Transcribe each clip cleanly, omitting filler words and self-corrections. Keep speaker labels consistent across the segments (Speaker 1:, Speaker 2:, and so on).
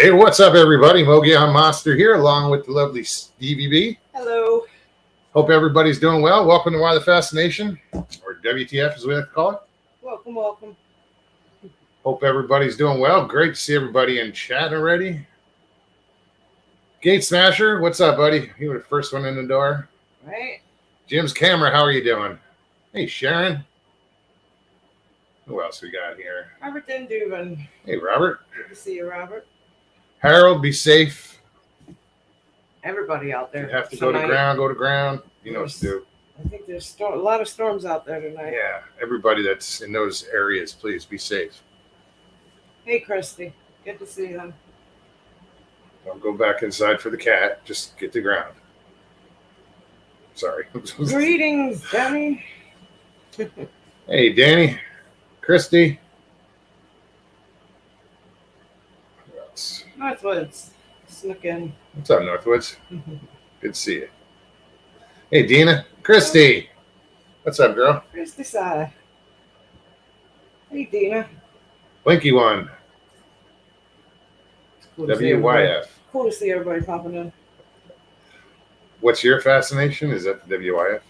Speaker 1: Hey, what's up, everybody? Mogion Monster here, along with the lovely Stevie B.
Speaker 2: Hello.
Speaker 1: Hope everybody's doing well. Welcome to Why the Fascination, or WTF as we like to call it.
Speaker 2: Welcome.
Speaker 1: Hope everybody's doing well. Great to see everybody in chat already. Gate Smasher, what's up, buddy? You were the first one in the door.
Speaker 2: Right.
Speaker 1: Jim's Camera, how are you doing? Hey, Sharon. Who else we got here?
Speaker 2: Robert Denduven.
Speaker 1: Hey, Robert.
Speaker 2: Good to see you, Robert.
Speaker 1: Harold, be safe.
Speaker 2: Everybody out there.
Speaker 1: If you have to go to ground. You know what to do.
Speaker 2: I think there's a lot of storms out there tonight.
Speaker 1: Yeah, everybody that's in those areas, please be safe.
Speaker 2: Hey, Christy. Good to see them.
Speaker 1: Don't go back inside for the cat. Just get to ground. Sorry.
Speaker 2: Greetings, Danny.
Speaker 1: Hey, Danny. Christy. Who else?
Speaker 2: Northwoods. Snuck in.
Speaker 1: What's up, Northwoods? Good to see you. Hey, Dina. Christy. What's up, girl?
Speaker 2: Christy Sai. Hey, Dina.
Speaker 1: Blinky one.
Speaker 2: Cool
Speaker 1: WYF.
Speaker 2: Cool to see everybody popping in.
Speaker 1: What's your fascination? Is that the WYF?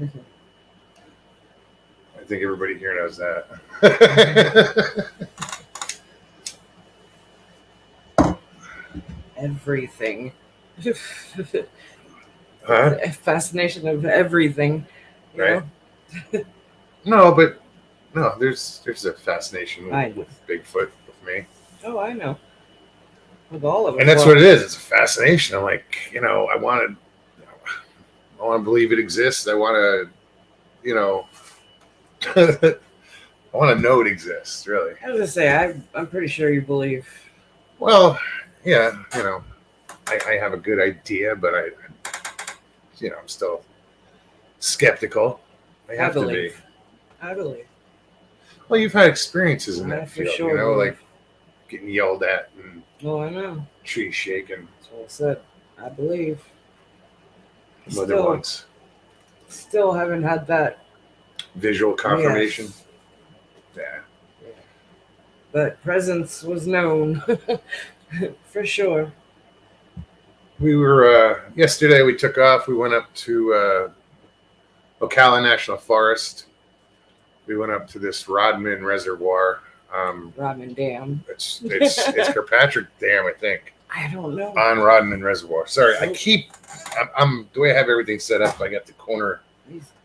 Speaker 1: I think everybody here knows that.
Speaker 2: Everything.
Speaker 1: Huh?
Speaker 2: Fascination of everything.
Speaker 1: Right. No, there's a fascination with Bigfoot with me.
Speaker 2: Oh, I know. With all of it.
Speaker 1: And that's what it is. It's a fascination. I'm like, I want to believe it exists. I want to, I want to know it exists, really.
Speaker 2: I was going to say, I'm pretty sure you believe.
Speaker 1: Well, yeah, I have a good idea, but I'm still skeptical. I have to be.
Speaker 2: I believe.
Speaker 1: Well, you've had experiences in that
Speaker 2: for
Speaker 1: field,
Speaker 2: sure.
Speaker 1: like getting yelled at and
Speaker 2: I know.
Speaker 1: trees shaking.
Speaker 2: That's what I said. I believe. Still haven't had that
Speaker 1: visual confirmation. Yes. Yeah.
Speaker 2: But presence was known for sure.
Speaker 1: We were yesterday. We took off. We went up to Ocala National Forest. We went up to this Rodman Reservoir.
Speaker 2: Rodman Dam.
Speaker 1: It's Kirkpatrick Dam, I think.
Speaker 2: I don't know.
Speaker 1: On Rodman Reservoir. Sorry, I'm the way I have everything set up. I got the corner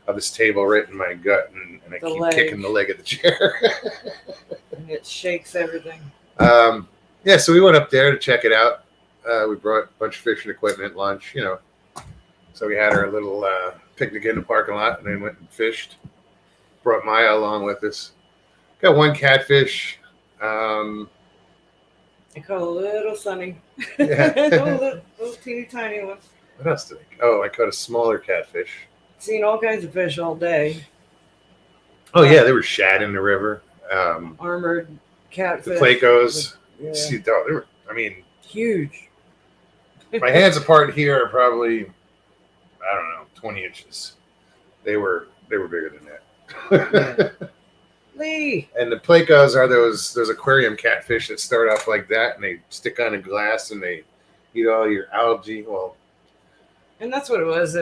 Speaker 1: of this table right in my gut, and I keep kicking the leg of the chair.
Speaker 2: And it shakes everything.
Speaker 1: Yeah, so we went up there to check it out. We brought a bunch of fishing equipment, lunch, So we had our little picnic in the parking lot, and then went and fished. Brought Maya along with us. Got one catfish.
Speaker 2: I caught a little sunny.
Speaker 1: Yeah.
Speaker 2: little teeny tiny one.
Speaker 1: What else did I? Oh, I caught a smaller catfish.
Speaker 2: Seen all kinds of fish all day.
Speaker 1: Oh yeah, there was shad in the river.
Speaker 2: Armored catfish.
Speaker 1: The Placos.
Speaker 2: Yeah.
Speaker 1: See, they were,
Speaker 2: huge.
Speaker 1: My hands apart here are probably, I don't know, 20 inches. They were bigger than that.
Speaker 2: Yeah. Lee.
Speaker 1: And the Placos are those aquarium catfish that start off like that, and they stick on the glass and they eat all your algae. Well,
Speaker 2: and that's what it was.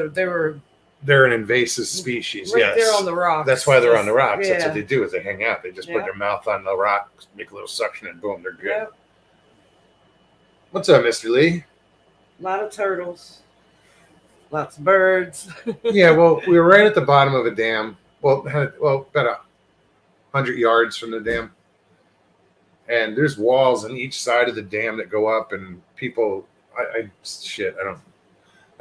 Speaker 1: They're an invasive species.
Speaker 2: Right there on the rocks.
Speaker 1: That's why they're on the rocks.
Speaker 2: Yeah.
Speaker 1: That's what they do, is they hang out. They just put their mouth on the rock, make a little suction, and boom, they're good.
Speaker 2: Yep.
Speaker 1: What's up, Mr. Lee?
Speaker 2: A lot of turtles. Lots of birds.
Speaker 1: Yeah, well, we were right at the bottom of a dam. Well, about 100 yards from the dam. And there's walls on each side of the dam that go up, and people, I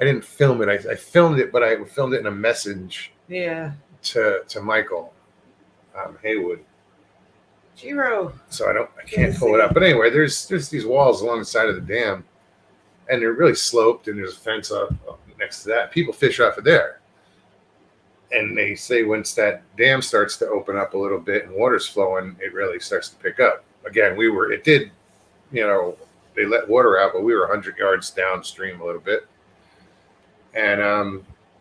Speaker 1: didn't film it. I filmed it, but I filmed it in a message.
Speaker 2: Yeah.
Speaker 1: To Michael Haywood.
Speaker 2: Giro.
Speaker 1: So I can't pull it up. But anyway, there's these walls along the side of the dam, and they're really sloped, and there's a fence up next to that. People fish off of there. And they say once that dam starts to open up a little bit and water's flowing, it really starts to pick up. Again, they let water out, but we were 100 yards downstream a little bit. And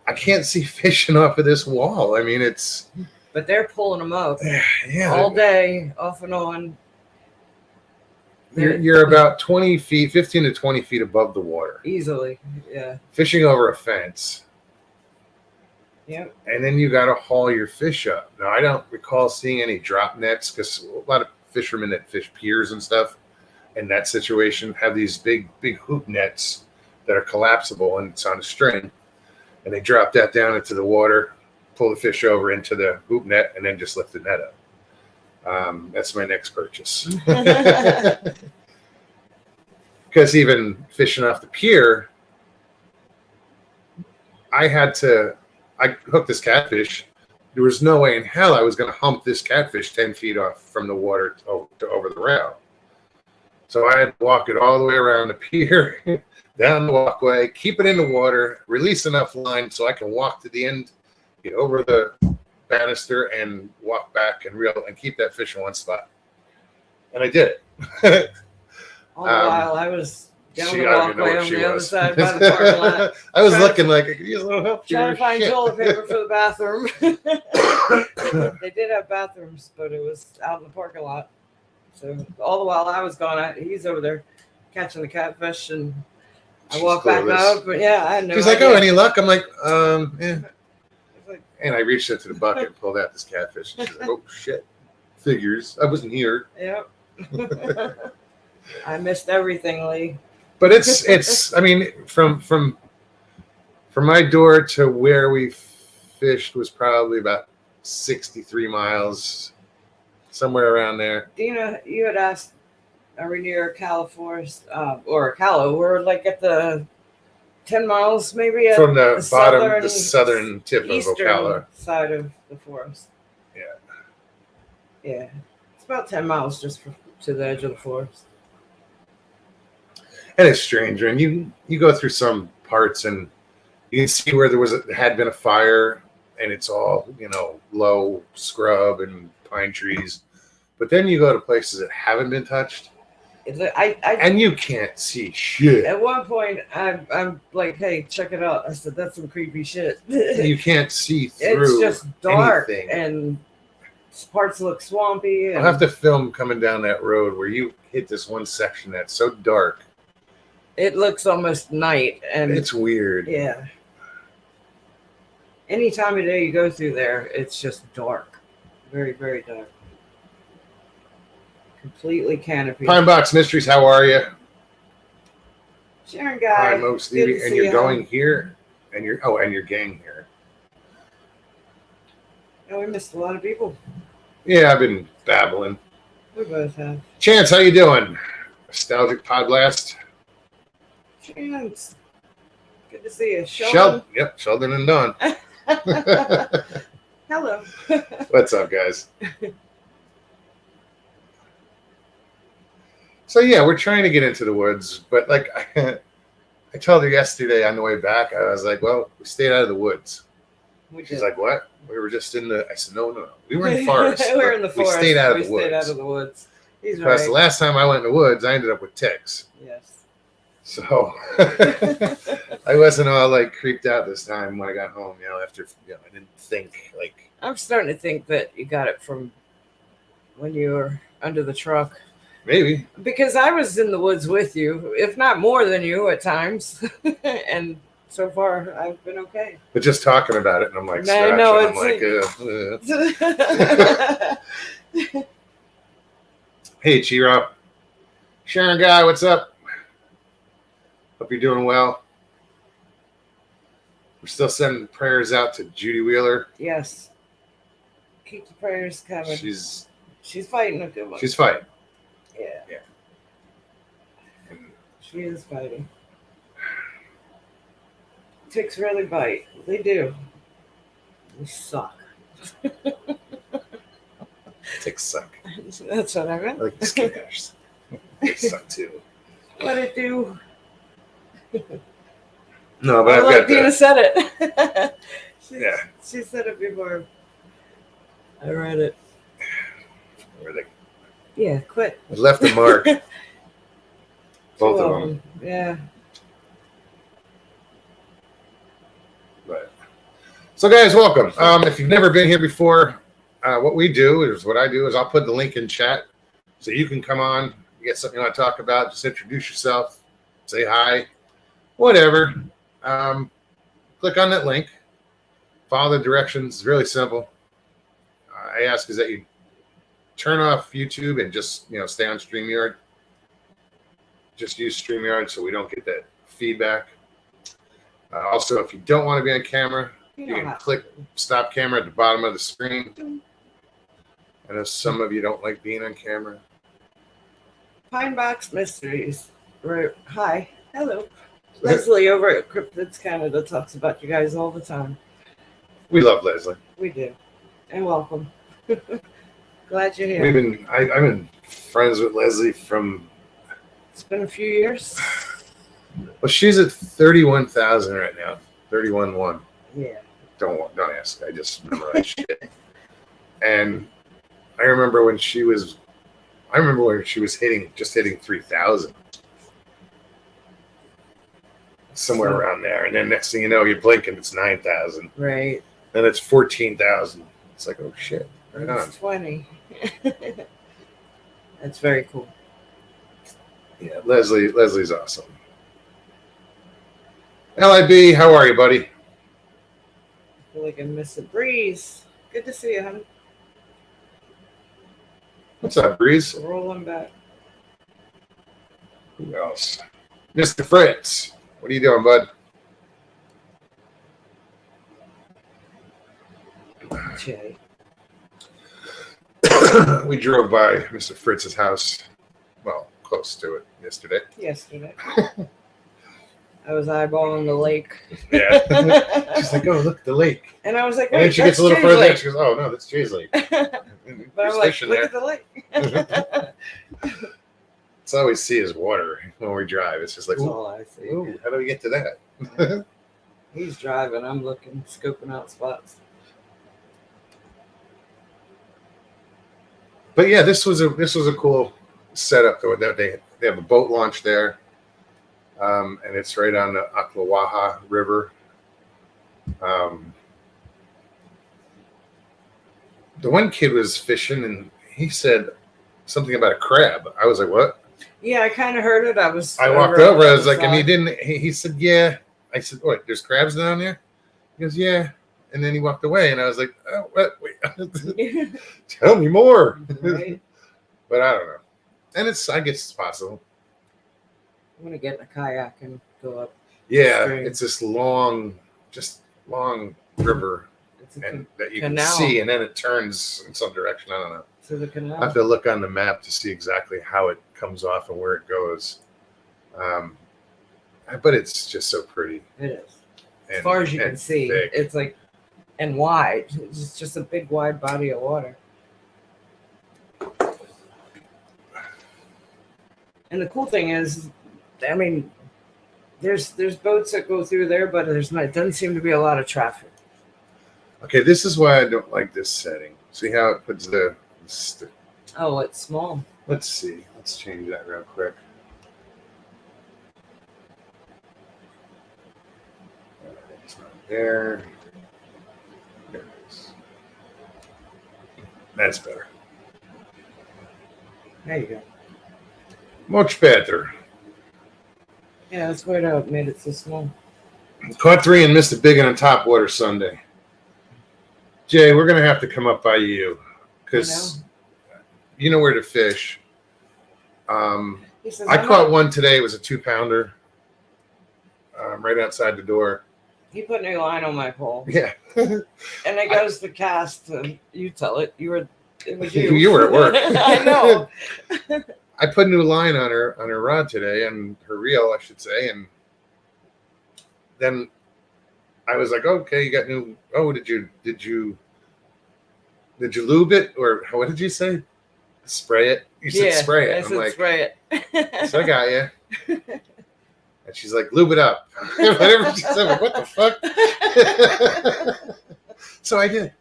Speaker 1: I can't see fishing off of this wall.
Speaker 2: But they're pulling them up
Speaker 1: yeah,
Speaker 2: all day, off and on.
Speaker 1: You're about 20 feet, 15 to 20 feet above the water.
Speaker 2: Easily, yeah.
Speaker 1: Fishing over a fence.
Speaker 2: Yep.
Speaker 1: And then you got to haul your fish up. Now, I don't recall seeing any drop nets because a lot of fishermen that fish piers and stuff in that situation have these big hoop nets that are collapsible and it's on a string. And they drop that down into the water, pull the fish over into the hoop net, and then just lift the net up. That's my next purchase. Because even fishing off the pier, I hooked this catfish. There was no way in hell I was going to hump this catfish 10 feet off from the water to over the rail. So I had to walk it all the way around the pier, down the walkway, keep it in the water, release enough line so I can walk to the end, get over the banister and walk back and reel and keep that fish in one spot. And I did it.
Speaker 2: All the while I was down the
Speaker 1: I don't even know
Speaker 2: walkway
Speaker 1: what
Speaker 2: on
Speaker 1: she
Speaker 2: the other
Speaker 1: was.
Speaker 2: side by the parking lot.
Speaker 1: I was looking like I could use a little help here.
Speaker 2: Trying to find
Speaker 1: Shit.
Speaker 2: toilet paper for the bathroom. They did have bathrooms, but it was out in the parking lot. So all the while I was gone, he's over there catching the catfish, and I walked back up. But yeah, I know.
Speaker 1: She's like, "Oh, any luck?" I'm like, yeah.
Speaker 2: Like,
Speaker 1: And I reached into the bucket and pulled out this catfish. And she's like, "Oh shit, figures. I wasn't here."
Speaker 2: yep. I missed everything, Lee.
Speaker 1: But it's. I mean, from my door to where we fished was probably about 63 miles, somewhere around there.
Speaker 2: Dina, you had asked, are we near Cala Forest or Cala? We're like at the 10 miles maybe at
Speaker 1: From the bottom, the southern tip of
Speaker 2: eastern
Speaker 1: Ocala.
Speaker 2: side of the forest.
Speaker 1: Yeah.
Speaker 2: Yeah. It's about 10 miles just to the edge of the forest.
Speaker 1: And it's strange, and you go through some parts and you can see where had been a fire, and it's all low scrub and pine trees. But then you go to places that haven't been touched, and you can't see shit.
Speaker 2: At one point, I'm like, "Hey, check it out." I said, "That's some creepy shit."
Speaker 1: You can't see through.
Speaker 2: It's just dark,
Speaker 1: anything.
Speaker 2: and parts look swampy. And
Speaker 1: I'll have to film coming down that road where you hit this one section that's so dark.
Speaker 2: It looks almost night, and
Speaker 1: It's weird.
Speaker 2: Yeah. Any time of day you go through there, it's just dark. Very, very dark. Completely canopy.
Speaker 1: Pine Box Mysteries, how are you?
Speaker 2: Sharon Guy.
Speaker 1: Hi, Mo Stevie, and you're going here, and your gang here.
Speaker 2: Oh, we missed a lot of people.
Speaker 1: Yeah, I've been babbling.
Speaker 2: We both have.
Speaker 1: Chance, how you doing? Nostalgic Pod Blast.
Speaker 2: Chance. Good to see you.
Speaker 1: Sheldon and Don.
Speaker 2: Hello.
Speaker 1: What's up, guys? So yeah, we're trying to get into the woods, but like I told her yesterday on the way back, I was like, "Well, we stayed out of the woods." She's like, "What? We were just in the." I said, "No. We were in the forest.
Speaker 2: We were in the forest.
Speaker 1: We stayed out of the woods."
Speaker 2: Stayed out of the woods. He's
Speaker 1: Because
Speaker 2: right.
Speaker 1: the last time I went in the woods, I ended up with ticks.
Speaker 2: Yes.
Speaker 1: So I wasn't all like creeped out this time when I got home. After I didn't think like.
Speaker 2: I'm starting to think that you got it from when you were under the truck.
Speaker 1: Maybe.
Speaker 2: Because I was in the woods with you, if not more than you at times. And so far, I've been okay.
Speaker 1: But just talking about it, and I'm like,
Speaker 2: No,
Speaker 1: I'm like, Hey, Chiro. Sharon Guy, what's up? Hope you're doing well. We're still sending prayers out to Judy Wheeler.
Speaker 2: Yes. Keep the prayers coming.
Speaker 1: She's
Speaker 2: fighting a good one.
Speaker 1: She's fighting.
Speaker 2: Yeah. She is fighting. Ticks really bite. They do. They suck.
Speaker 1: Ticks suck.
Speaker 2: That's what I meant.
Speaker 1: I like the skin hairs. They suck too.
Speaker 2: What it do?
Speaker 1: No, but I've got
Speaker 2: Dina said it.
Speaker 1: Yeah.
Speaker 2: She said it before. I read it.
Speaker 1: Where they
Speaker 2: Yeah, quit.
Speaker 1: left a mark. Both of them.
Speaker 2: Yeah.
Speaker 1: But so, guys, welcome. If you've never been here before, what I do is I'll put the link in chat so you can come on. you got something you want to talk about, just introduce yourself, say hi, whatever. Click on that link, follow the directions. It's really simple. I ask is that you turn off YouTube and just stay on StreamYard. Just use StreamYard so we don't get that feedback. Also, if you don't want to be on camera, you can click stop camera at the bottom of the screen. I know some of you don't like being on camera.
Speaker 2: Pine Box Mysteries. Hi. Hello. Leslie over at Cryptids Canada talks about you guys all the time.
Speaker 1: We love Leslie.
Speaker 2: We do. And welcome. Glad you're here.
Speaker 1: I've been friends with Leslie from...
Speaker 2: It's been a few years.
Speaker 1: Well, she's at 31,000 right now. 31.1.
Speaker 2: Yeah.
Speaker 1: Don't ask. I just memorize shit. And I remember when she was hitting 3,000. Somewhere around there. And then next thing you know, you're blinking, it's 9,000.
Speaker 2: Right.
Speaker 1: Then it's 14,000. It's like, oh shit. Right on.
Speaker 2: 20. That's very cool.
Speaker 1: Yeah, Leslie's awesome. LIB, how are you, buddy?
Speaker 2: I feel like I miss a breeze. Good to see you, honey.
Speaker 1: What's up, Breeze?
Speaker 2: Rolling back.
Speaker 1: Who else? Mr. Fritz. What are you doing, bud?
Speaker 2: Jay.
Speaker 1: We drove by Mr. Fritz's house. Well, close to it yesterday.
Speaker 2: I was eyeballing the lake.
Speaker 1: Yeah. She's like, oh, look, the lake.
Speaker 2: And I was like,
Speaker 1: and then she gets a little further and she goes, oh, no, that's Jay's lake.
Speaker 2: But I'm like, look at the lake.
Speaker 1: It's all we see is water when we drive. It's just like,
Speaker 2: that's all I see.
Speaker 1: Ooh, how do we get to that?
Speaker 2: He's driving. I'm looking, scoping out spots.
Speaker 1: But yeah, this was a cool setup. Though they have a boat launch there, and it's right on the Ocklawaha River. The one kid was fishing, and he said something about a crab. I was like, what?
Speaker 2: Yeah, I kind of heard it. I
Speaker 1: walked over. I was like, and he didn't. He said, yeah. I said, what? There's crabs down there? He goes, yeah. And then he walked away, and I was like, oh, what? Wait. Tell me more.
Speaker 2: Right.
Speaker 1: But I don't know. And I guess it's possible.
Speaker 2: I'm gonna get in a kayak and go up.
Speaker 1: Yeah, it's this long river, and that you can see, and then it turns in some direction. I don't know.
Speaker 2: To the canal.
Speaker 1: I have to look on the map to see exactly how it comes off and where it goes. But it's just so pretty.
Speaker 2: It is. As far as you can see,
Speaker 1: thick.
Speaker 2: It's like, and wide. It's just a big, wide body of water. And the cool thing is, I mean, there's boats that go through there, but it doesn't seem to be a lot of traffic.
Speaker 1: Okay, this is why I don't like this setting. See how it puts the
Speaker 2: oh, it's small.
Speaker 1: Let's see. Let's change that real quick. It's not there. There it is. That's better.
Speaker 2: There you go.
Speaker 1: Much better.
Speaker 2: Yeah, that's weird how it made it so small.
Speaker 1: Caught 3 and missed a big one on top water Sunday. Jay, we're going to have to come up by you because you know where to fish. I caught one today. It was a 2-pounder right outside the door.
Speaker 2: He put new line on my pole.
Speaker 1: Yeah.
Speaker 2: And it goes to cast. And you tell it. It was you.
Speaker 1: You were at work.
Speaker 2: I know.
Speaker 1: I put new line on her rod today, and her reel, I should say, and then I was like, okay, you got new. Oh, did you lube it, or what did you say? Spray it. You said spray it. I'm like, spray it. So I got you. And she's like, lube it up. Whatever she said, like, what the fuck? So I did.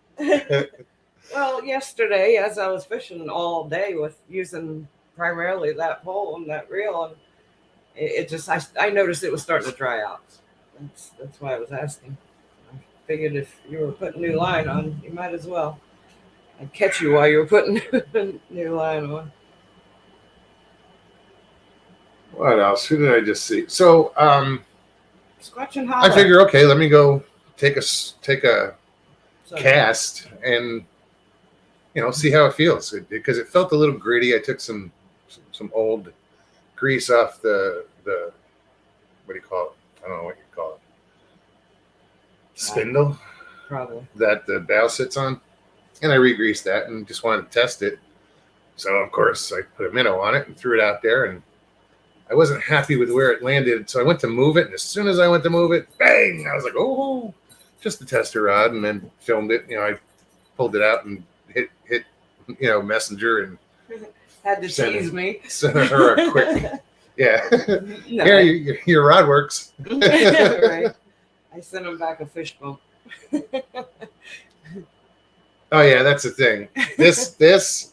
Speaker 2: Well, yesterday, as I was fishing all day with using primarily that pole and that reel, and it just I noticed it was starting to dry out. That's why I was asking. I figured if you were putting new line on, you might as well. I'd catch you while you were putting new line on.
Speaker 1: What else? Who did I just see? So
Speaker 2: Scratch and holler.
Speaker 1: I figure, okay, let me go take a
Speaker 2: So,
Speaker 1: cast and see how it feels, because it felt a little gritty. I took some old grease off the what do you call it? I don't know what you call it. Spindle
Speaker 2: Probably.
Speaker 1: that the bow sits on, and I re-greased that and just wanted to test it. So of course I put a minnow on it and threw it out there, and I wasn't happy with where it landed. So I went to move it, and as soon as I went to move it, bang! I was like, oh, just the tester rod, and then filmed it. I pulled it out and hit Messenger and
Speaker 2: had to tease me.
Speaker 1: Sent her a quick, yeah.
Speaker 2: No.
Speaker 1: Here, your rod works.
Speaker 2: Right. I sent him back a fish bump.
Speaker 1: Oh yeah, that's the thing. This is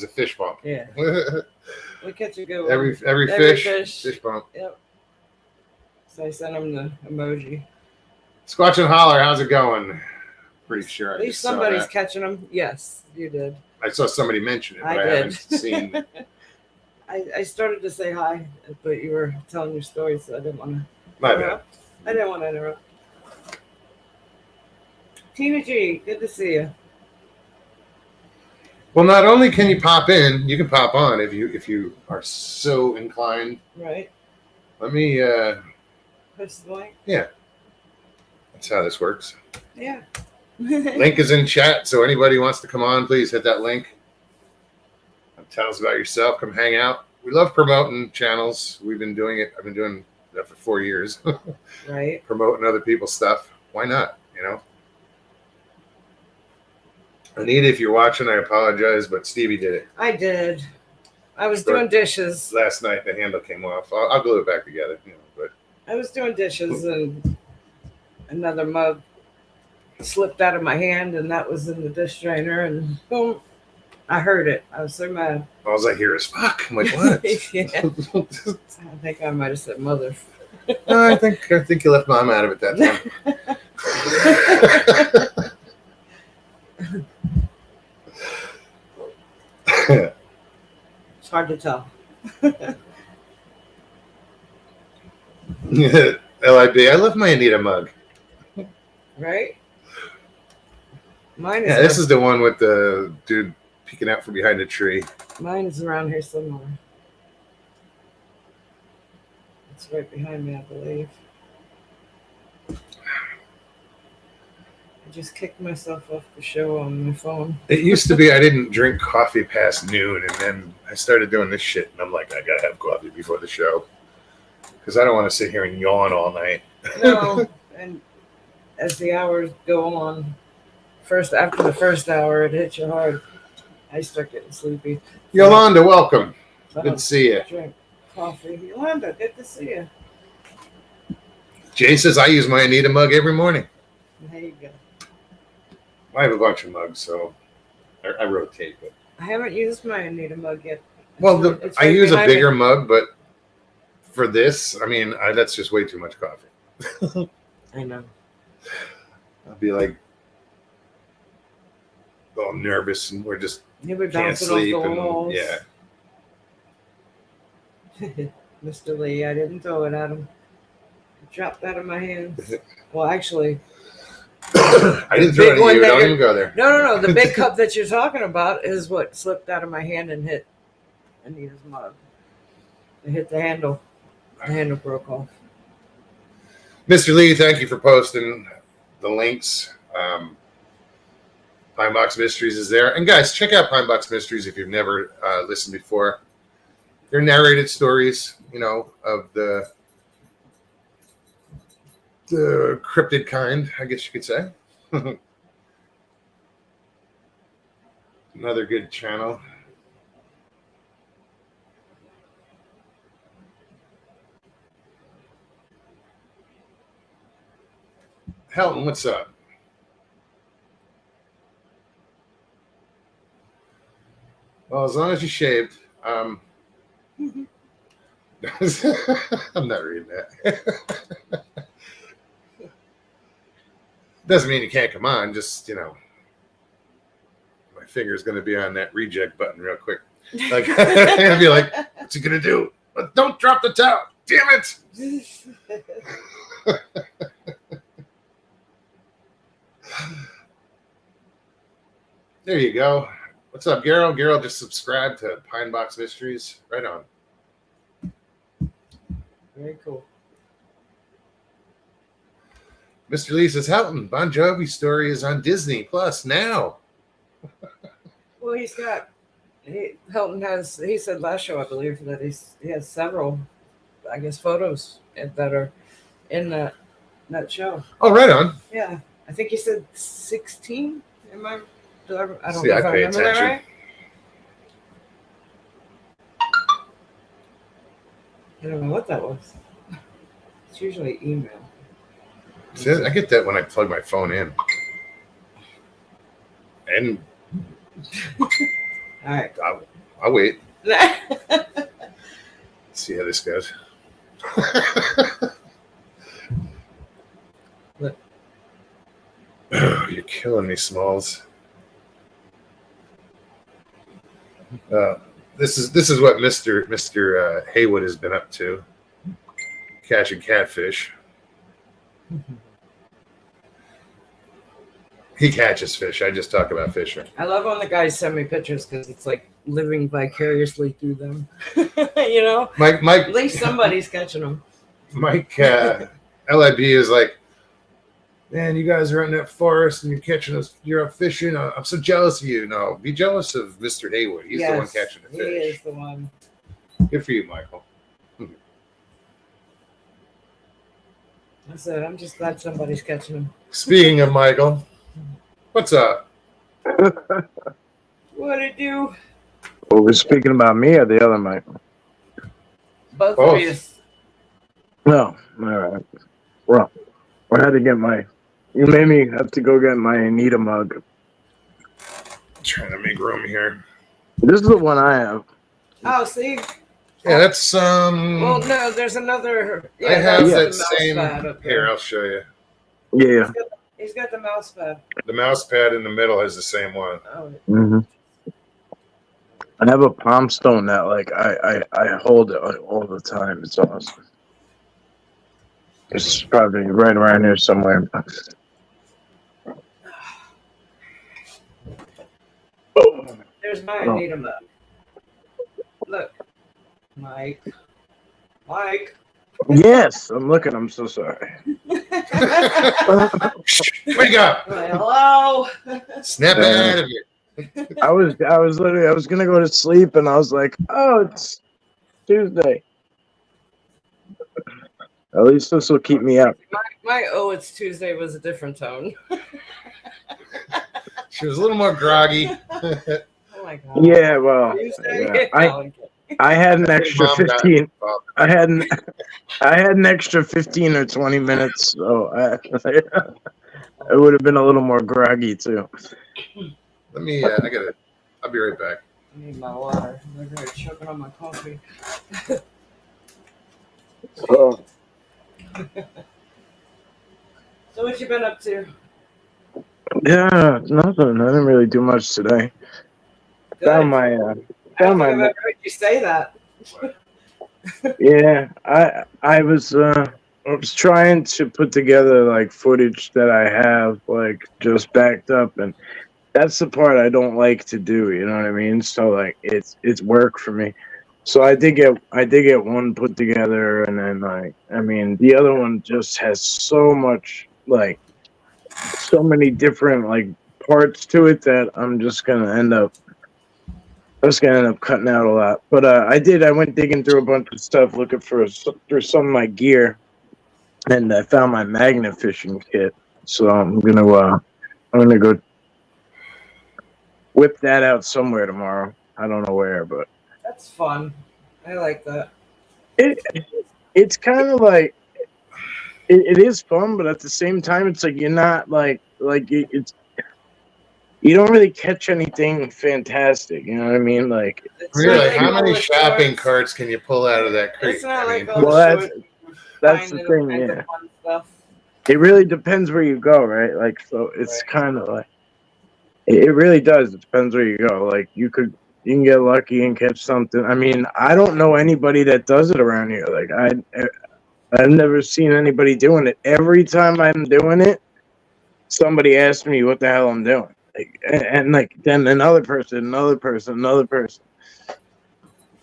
Speaker 1: a fish bump.
Speaker 2: Yeah. We catch a good one.
Speaker 1: Every fish bump.
Speaker 2: Yep. So I sent him the emoji.
Speaker 1: Squatch and Holler, how's it going? Pretty sure.
Speaker 2: At least somebody's catching them. Yes, you did.
Speaker 1: I saw somebody mention it, but I haven't seen.
Speaker 2: I started to say hi, but you were telling your story, so I didn't want to.
Speaker 1: My bad.
Speaker 2: I didn't want to interrupt. Tina G, good to see you.
Speaker 1: Well, not only can you pop in, you can pop on if you are so inclined.
Speaker 2: Right.
Speaker 1: Let me.
Speaker 2: Post the link.
Speaker 1: Yeah. That's how this works.
Speaker 2: Yeah.
Speaker 1: Link is in chat, so anybody who wants to come on, please hit that link. Tell us about yourself. Come hang out. We love promoting channels. We've been doing it. I've been doing that for 4 years.
Speaker 2: Right.
Speaker 1: Promoting other people's stuff. Why not? Anita, if you're watching, I apologize, but Stevie did it.
Speaker 2: I did. I was doing dishes.
Speaker 1: Last night, the handle came off. I'll glue it back together. But
Speaker 2: I was doing dishes, and another mug slipped out of my hand, and that was in the dish drainer, and boom, I heard it. I was so mad.
Speaker 1: All I hear is fuck. I'm like, what?
Speaker 2: Yeah. I think I might have said mother.
Speaker 1: No, I think you left mom out of it that time.
Speaker 2: It's hard to tell.
Speaker 1: LIB, I love my Anita mug.
Speaker 2: Right? Mine is.
Speaker 1: Yeah, this is the one with the dude peeking out from behind a tree.
Speaker 2: Mine is around here somewhere. It's right behind me, I believe. I just kicked myself off the show on my phone.
Speaker 1: It used to be I didn't drink coffee past noon, and then I started doing this shit, and I'm like, I gotta have coffee before the show because I don't want to sit here and yawn all night.
Speaker 2: No, and as the hours go on, after the first hour, it hits you hard. I start getting sleepy.
Speaker 1: Yolanda, welcome. Good to see you.
Speaker 2: Drink coffee. Yolanda, good to see you.
Speaker 1: Jay says I use my Anita mug every morning.
Speaker 2: There you go.
Speaker 1: I have a bunch of mugs, so I rotate. But
Speaker 2: I haven't used my Anita mug yet.
Speaker 1: well, I use a bigger
Speaker 2: me.
Speaker 1: mug, but for this, I mean, that's just way too much coffee.
Speaker 2: I know.
Speaker 1: I'll be like all nervous, and we're just
Speaker 2: You were
Speaker 1: can't
Speaker 2: bouncing
Speaker 1: sleep.
Speaker 2: off the
Speaker 1: And,
Speaker 2: walls.
Speaker 1: yeah.
Speaker 2: Mr. Lee, I didn't throw it at him. It dropped out of my hands. Well, actually,
Speaker 1: I didn't throw it at you. Don't even go there.
Speaker 2: No. The big cup that you're talking about is what slipped out of my hand and hit Anita's mug. It hit the handle. The handle broke off.
Speaker 1: Mr. Lee, thank you for posting the links. Pine Box Mysteries is there. And guys, check out Pine Box Mysteries if you've never listened before. They're narrated stories, of the cryptid kind, I guess you could say. Another good channel. Helton, what's up? Well, as long as you shaved. I'm not reading that. Doesn't mean you can't come on. Just, my finger's going to be on that reject button real quick. Like, I'm going to be like, What's he gonna do? But don't drop the towel. Damn it! There you go. What's up, Gerald? Gerald just subscribed to Pine Box Mysteries. Right on.
Speaker 2: Very cool.
Speaker 1: Mr. Lee says, Houghton, Bon Jovi story is on Disney Plus now.
Speaker 2: Well, Hilton has, he said last show, I believe, that he has several, I guess, photos that are in that show.
Speaker 1: Oh, right on.
Speaker 2: Yeah. I think he said 16. I don't
Speaker 1: See,
Speaker 2: know if
Speaker 1: I
Speaker 2: I
Speaker 1: pay
Speaker 2: remember that
Speaker 1: attention.
Speaker 2: right. I don't know what that was. It's usually email.
Speaker 1: See, I get that when I plug my phone in. And
Speaker 2: All right.
Speaker 1: I'll wait. See how this goes.
Speaker 2: Look.
Speaker 1: Oh, you're killing me, Smalls. This is what Mr. Haywood has been up to, catching catfish. He catches fish. I just talk about fishing.
Speaker 2: I love when the guys send me pictures because it's like living vicariously through them. You know,
Speaker 1: Mike,
Speaker 2: at least somebody's catching them.
Speaker 1: Mike, LIB is like, man, you guys are in that forest and you're catching us. You're up fishing. I'm so jealous of you. No, be jealous of Mr. Haywood. He's the one catching the fish.
Speaker 2: He is the one.
Speaker 1: Good for you, Michael.
Speaker 2: I said, I'm just glad somebody's catching them.
Speaker 1: Speaking of Michael, what's up?
Speaker 2: What it do?
Speaker 3: Well, we're speaking about me or the other Michael?
Speaker 2: Both
Speaker 1: Both.
Speaker 2: of you.
Speaker 3: No, all right. Well, I had to get you made me have to go get my Anita mug.
Speaker 1: Trying to make room here.
Speaker 3: This is the one I have.
Speaker 2: Oh, see?
Speaker 1: Yeah, that's
Speaker 2: Well, no, there's another. Yeah,
Speaker 1: I have
Speaker 2: that's
Speaker 1: that
Speaker 2: the
Speaker 1: same.
Speaker 2: mouse pad up
Speaker 1: Here,
Speaker 2: there.
Speaker 1: I'll show you.
Speaker 3: Yeah.
Speaker 2: He's got the mouse pad.
Speaker 1: The mouse pad in the middle has the same one.
Speaker 2: Oh,
Speaker 3: Mm-hmm. I have a palm stone that I hold it all the time. It's awesome. It's probably right around here somewhere.
Speaker 2: there's my
Speaker 3: Oh.
Speaker 2: Anita mug. Look, Mike.
Speaker 3: Yes, I'm looking. I'm so sorry.
Speaker 1: Wake up!
Speaker 2: Hello.
Speaker 1: Snap out of it.
Speaker 3: I was gonna go to sleep and I was like, oh, it's Tuesday. At least this will keep me up.
Speaker 2: My "Oh, it's Tuesday" was a different tone.
Speaker 1: She was a little more groggy.
Speaker 2: Oh my god.
Speaker 3: Yeah, well,
Speaker 2: Tuesday?
Speaker 3: yeah. I had an extra
Speaker 1: Mom got
Speaker 3: 15.
Speaker 1: involved.
Speaker 3: I had an extra 15 or 20 minutes, so it would have been a little more groggy too.
Speaker 1: Let me. I'll be right back.
Speaker 2: I need my water. I'm really choking on my coffee.
Speaker 3: Oh.
Speaker 2: So what you been up to?
Speaker 3: Yeah, nothing. I didn't really do much today.
Speaker 2: Good.
Speaker 3: Found my
Speaker 2: I don't think I've ever heard you say that.
Speaker 3: yeah. I was trying to put together like footage that I have like just backed up, and that's the part I don't like to do. You know what I mean? So like it's work for me. So I did get one put together, and then the other one just has so much so many different parts to it that I'm just gonna end up cutting out a lot. But I went digging through a bunch of stuff looking for some of my gear, and I found my magnet fishing kit. So I'm gonna go whip that out somewhere tomorrow. I don't know where, but
Speaker 2: That's fun. I like that.
Speaker 3: it's kind of like it is fun, but at the same time, it's like you're not it's you don't really catch anything fantastic. You know what I mean? Like,
Speaker 2: It's
Speaker 1: Really,
Speaker 2: not like
Speaker 1: how
Speaker 2: all
Speaker 1: many
Speaker 2: the
Speaker 1: shopping
Speaker 2: shorts.
Speaker 1: carts can you pull out of that creek?
Speaker 2: It's not
Speaker 1: I
Speaker 2: like
Speaker 1: mean,
Speaker 2: all
Speaker 3: Well,
Speaker 2: the shorts.
Speaker 3: that's the
Speaker 2: finding
Speaker 3: thing,
Speaker 2: all kinds of
Speaker 3: yeah.
Speaker 2: fun stuff.
Speaker 3: It really depends where you go, right? Like, so it's kind of like it really does. It depends where you go. Like, you could You can get lucky and catch something. I mean, I don't know anybody that does it around here. Like I've never seen anybody doing it. Every time I'm doing it, somebody asks me what the hell I'm doing. Like, and like then another person.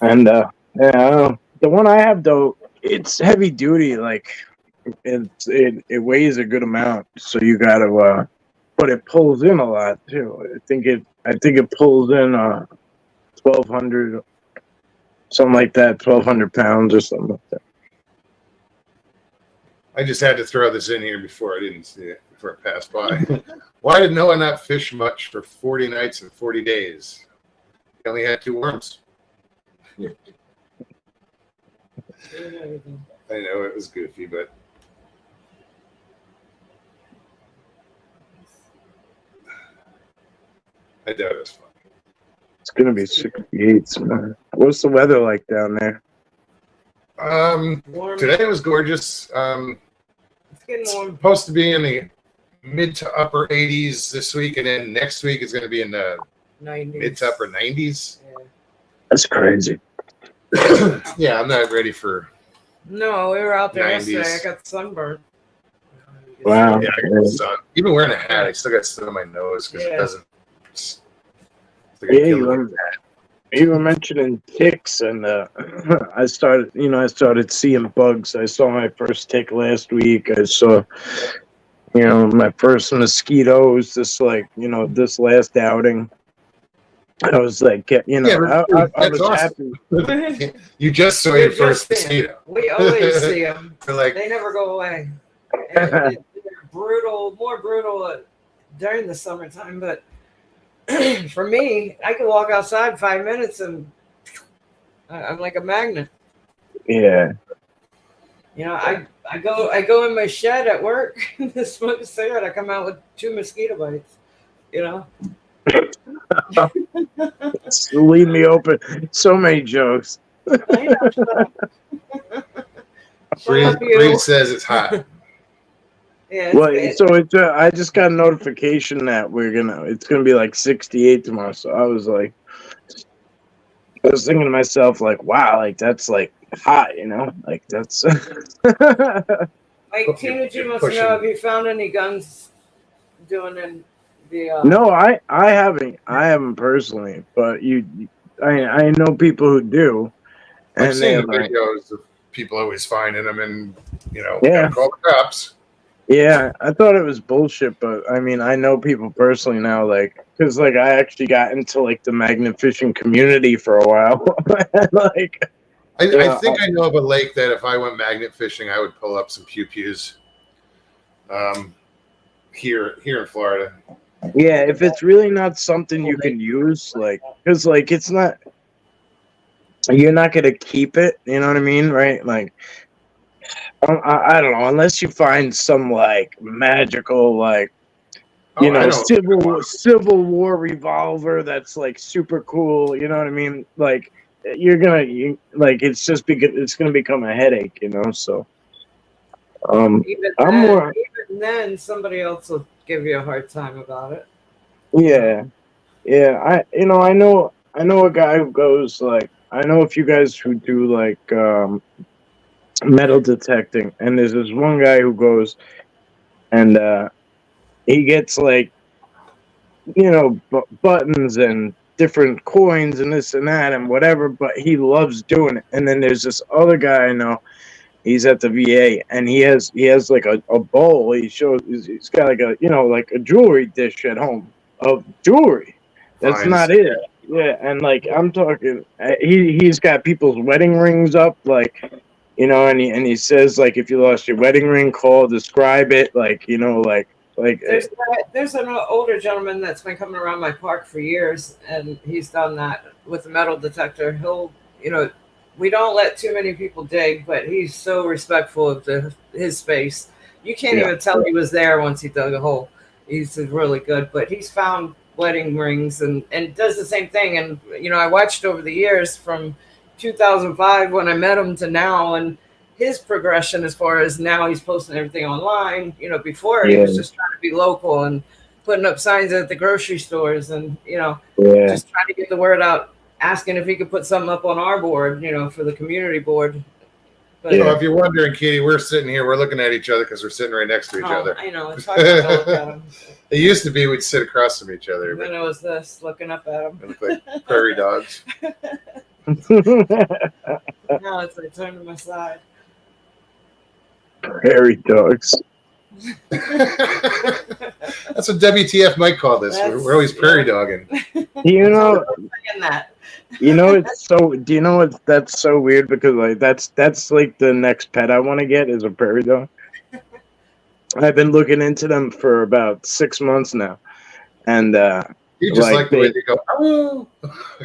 Speaker 3: And yeah, I don't know. The one I have though, it's heavy duty. Like it weighs a good amount, so you gotta. But it pulls in a lot too. I think it pulls in 1,200, something like that, 1,200 pounds or something like that.
Speaker 1: I just had to throw this in here before I didn't see it, before it passed by. Why did Noah not fish much for 40 nights and 40 days? He only had 2 worms. I know it was goofy, but I doubt it was fun.
Speaker 3: It's gonna be 68, man. What's the weather like down there?
Speaker 2: Warm.
Speaker 1: Today was gorgeous.
Speaker 2: It's getting warm.
Speaker 1: Supposed to be in the mid to upper 80s this week, and then next week is going to be in the
Speaker 2: 90s.
Speaker 1: mid to upper 90s.
Speaker 2: Yeah.
Speaker 3: That's crazy.
Speaker 1: Yeah, I'm not ready for.
Speaker 2: No, we were out there
Speaker 1: 90s.
Speaker 2: yesterday. I got sunburned.
Speaker 3: Wow.
Speaker 1: Yeah, I got sun. Even wearing a hat, I still got sun on my nose because it doesn't. It's like
Speaker 3: Yeah, you were mentioning ticks, and I started seeing bugs. I saw my first tick last week. I saw, my first mosquitoes. This last outing. I was like, I
Speaker 1: that's
Speaker 3: was
Speaker 1: awesome.
Speaker 3: happy.
Speaker 1: You just saw your first mosquito.
Speaker 2: We always see them.
Speaker 1: Like,
Speaker 2: They never go away. And they're brutal, more brutal during the summertime. But for me, I can walk outside 5 minutes and I'm like a magnet.
Speaker 3: Yeah.
Speaker 2: I go in my shed at work to smoke a cigarette. I come out with 2 mosquito bites.
Speaker 3: Leave me open. So many jokes.
Speaker 1: Bree says it's hot.
Speaker 2: Yeah.
Speaker 3: I just got a notification that it's gonna be like 68 tomorrow. So I was thinking to myself, like, wow, like that's like hot, like that's.
Speaker 2: Like Tina G wants to know, have you found any guns doing in the?
Speaker 3: No, I haven't personally, but I know people who do, and
Speaker 1: I've seen the videos of people always finding them, and
Speaker 3: Yeah.
Speaker 1: gotta call the cops.
Speaker 3: Yeah, I thought it was bullshit, but I mean, I know people personally now, because I actually got into the magnet fishing community for a while.
Speaker 1: I think I know of a lake that if I went magnet fishing, I would pull up some pew-pews. Here in Florida.
Speaker 3: Yeah, if it's really not something you can use, because it's not, you're not gonna keep it. You know what I mean, right? I don't know, unless you find some magical Civil War revolver that's super cool. You know what I mean? It's gonna become a headache. So
Speaker 2: even then somebody else will give you a hard time about it.
Speaker 3: Yeah. I know a guy who goes I know a few guys who do metal detecting, and there's this one guy who goes and he gets buttons and different coins and this and that and whatever, but he loves doing it. And then there's this other guy I know, he's at the VA, and he has a bowl. He's got a jewelry dish at home of jewelry. That's not it. Yeah, and I'm talking, he's got people's wedding rings up, and he says if you lost your wedding ring, describe it,
Speaker 2: There's an older gentleman that's been coming around my park for years, and he's done that with a metal detector. He'll, we don't let too many people dig, but he's so respectful of his space. You can't even tell he was there once he dug a hole. He's really good, but he's found wedding rings and does the same thing. And, I watched over the years from 2005 when I met him to now, and his progression as far as now he's posting everything online. Before he was just trying to be local and putting up signs at the grocery stores and, just trying to get the word out asking if he could put something up on our board, for the community board. But
Speaker 1: Well, if you're wondering, Katie, we're sitting here, we're looking at each other because we're sitting right next to each other.
Speaker 2: I know, it's hard not to look at him.
Speaker 1: It used to be we'd sit across from each other,
Speaker 2: Then
Speaker 1: but
Speaker 2: it was this, looking up at him.
Speaker 1: we look like prairie dogs.
Speaker 2: Now it's like turn to my side.
Speaker 3: Prairie dogs.
Speaker 1: That's what WTF might call this. We're always prairie dogging.
Speaker 3: You know,
Speaker 2: Saying that.
Speaker 3: it's so. Do you know what? That's so weird because like that's like the next pet I want to get is a prairie dog. I've been looking into them for about 6 months now, and
Speaker 1: You just like the way they go. Oh.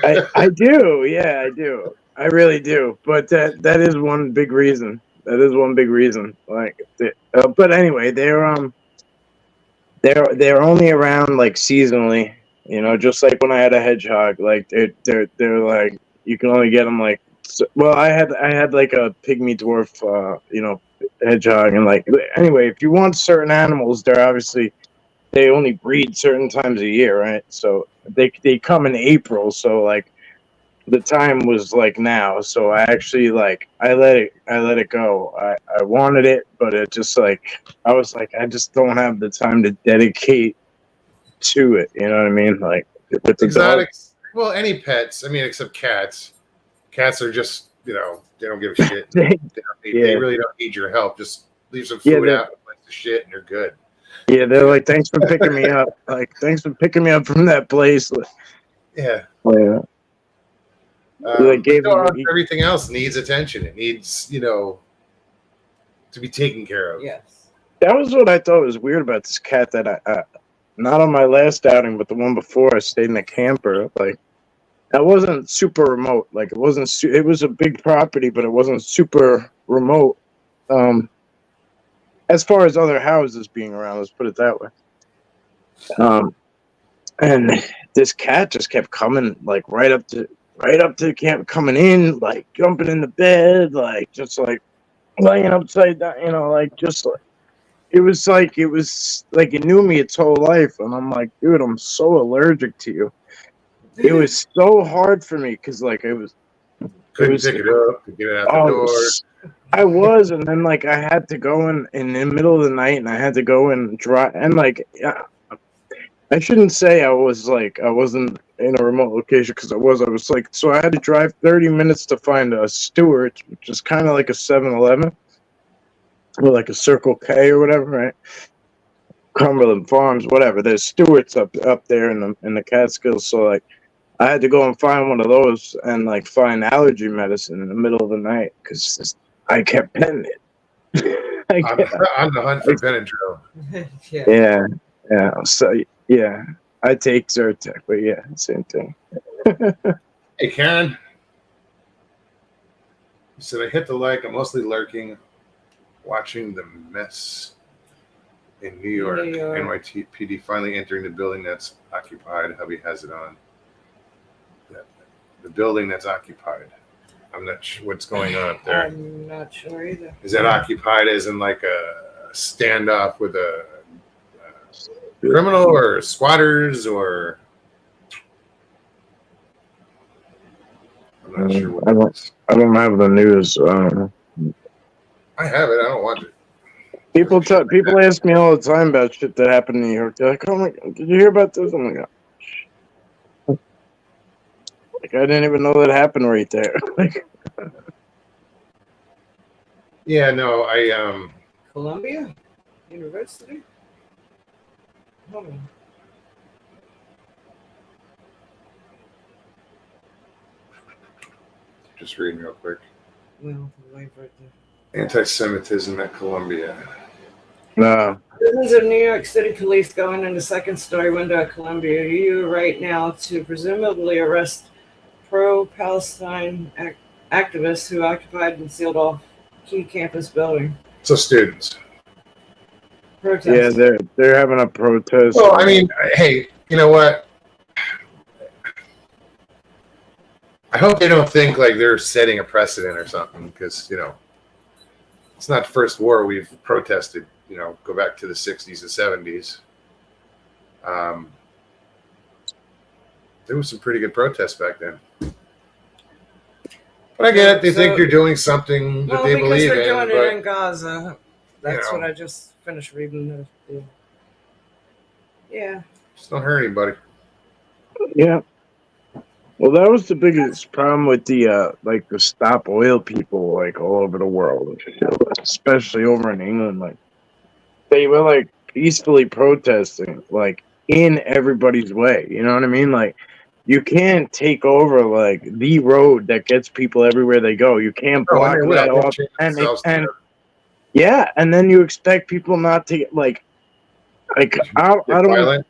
Speaker 3: I do, yeah, I do. I really do. But that is one big reason. That is one big reason. Like, but anyway, they're only around like seasonally. Just like when I had a hedgehog. Like they're like you can only get them like. Well, I had like a pygmy dwarf, hedgehog, and like anyway, if you want certain animals, they only breed certain times a year, right? So they come in April. So like the time was like now. So I actually I let it go. I wanted it, but it just I was like I just don't have the time to dedicate to it. You know what I mean? Like with the
Speaker 1: Exotics. Well, any pets. I mean, except cats. Cats are just they don't give a shit. They really don't need your help. Just leave some food out, like the shit, and you're good.
Speaker 3: Yeah, they're like, thanks for picking me up. Like, thanks for picking me up from that place.
Speaker 1: Yeah.
Speaker 3: Yeah.
Speaker 1: Everything else needs attention. It needs, to be taken care of.
Speaker 2: Yes.
Speaker 3: That was what I thought was weird about this cat that I not on my last outing, but the one before I stayed in a camper. Like, that wasn't super remote. Like, it wasn't. It was a big property, but it wasn't super remote. As far as other houses being around, let's put it that way. And this cat just kept coming, like right up to the camp, coming in, like jumping in the bed, like just like laying upside down, it was like it knew me its whole life, and I'm like, dude, I'm so allergic to you. It was so hard for me because
Speaker 1: couldn't pick it up to get it out the door.
Speaker 3: I was, and then I had to go in the middle of the night, and I had to go and drive, and I shouldn't say I wasn't in a remote location because I was so I had to drive 30 minutes to find a Stewart's, which is kind of like a 7-Eleven or like a Circle K or whatever, right? Cumberland Farms, whatever. There's Stewart's up there in the Catskills, so I had to go and find one of those and find allergy medicine in the middle of the night because I kept petting it.
Speaker 1: I'm the hunt for Benadryl.
Speaker 2: Yeah.
Speaker 3: So yeah, I take Zyrtec, but yeah, same thing.
Speaker 1: Hey, Karen. You said I hit the like. I'm mostly lurking, watching the mess in New York. NYPD finally entering the building that's occupied. Hubby has it on. The building that's occupied. I'm not sure what's going on up there.
Speaker 2: I'm not sure either.
Speaker 1: Is that occupied as in like a standoff with a criminal or squatters or? I'm not sure what
Speaker 3: I don't have the news. So I don't know.
Speaker 1: I have it. I don't watch it.
Speaker 3: People ask me all the time about shit that happened in New York. They're like, "Oh my God, did you hear about this?" I'm like, "Oh." I didn't even know that happened right there.
Speaker 1: Yeah, no, I
Speaker 2: Columbia University. Hold on.
Speaker 1: just reading real quick.
Speaker 2: Well, wait for it to.
Speaker 1: Anti-Semitism at Columbia.
Speaker 3: No.
Speaker 2: Citizens of New York City police going into second-story window at Columbia U right now to presumably arrest pro-Palestine activists who occupied and sealed off key campus building.
Speaker 1: So students.
Speaker 2: Protest.
Speaker 3: Yeah, they're having a protest.
Speaker 1: Well, I mean, hey, you know what? I hope they don't think they're setting a precedent or something because, it's not the first war we've protested. Go back to the 60s and 70s. There was some pretty good protests back then. But I get it. They
Speaker 2: So-
Speaker 1: think you're doing something that
Speaker 2: Well,
Speaker 1: they
Speaker 2: because
Speaker 1: believe
Speaker 2: they're
Speaker 1: in.
Speaker 2: doing
Speaker 1: But
Speaker 2: it in Gaza. That's
Speaker 1: know.
Speaker 2: what I just finished reading. Yeah.
Speaker 1: just don't hurt anybody.
Speaker 3: Yeah. Well, that was the biggest problem with the like the stop oil people like all over the world, especially over in England. Like they were like peacefully protesting, like in everybody's way. You know what I mean? Like you can't take over like the road that gets people everywhere they go. You can't
Speaker 1: Oh, and
Speaker 3: block
Speaker 1: they
Speaker 3: that
Speaker 1: will. They'll
Speaker 3: off.
Speaker 1: change
Speaker 3: And
Speaker 1: themselves to
Speaker 3: and yeah, and then you expect people not to like I
Speaker 1: get
Speaker 3: don't.
Speaker 1: violent.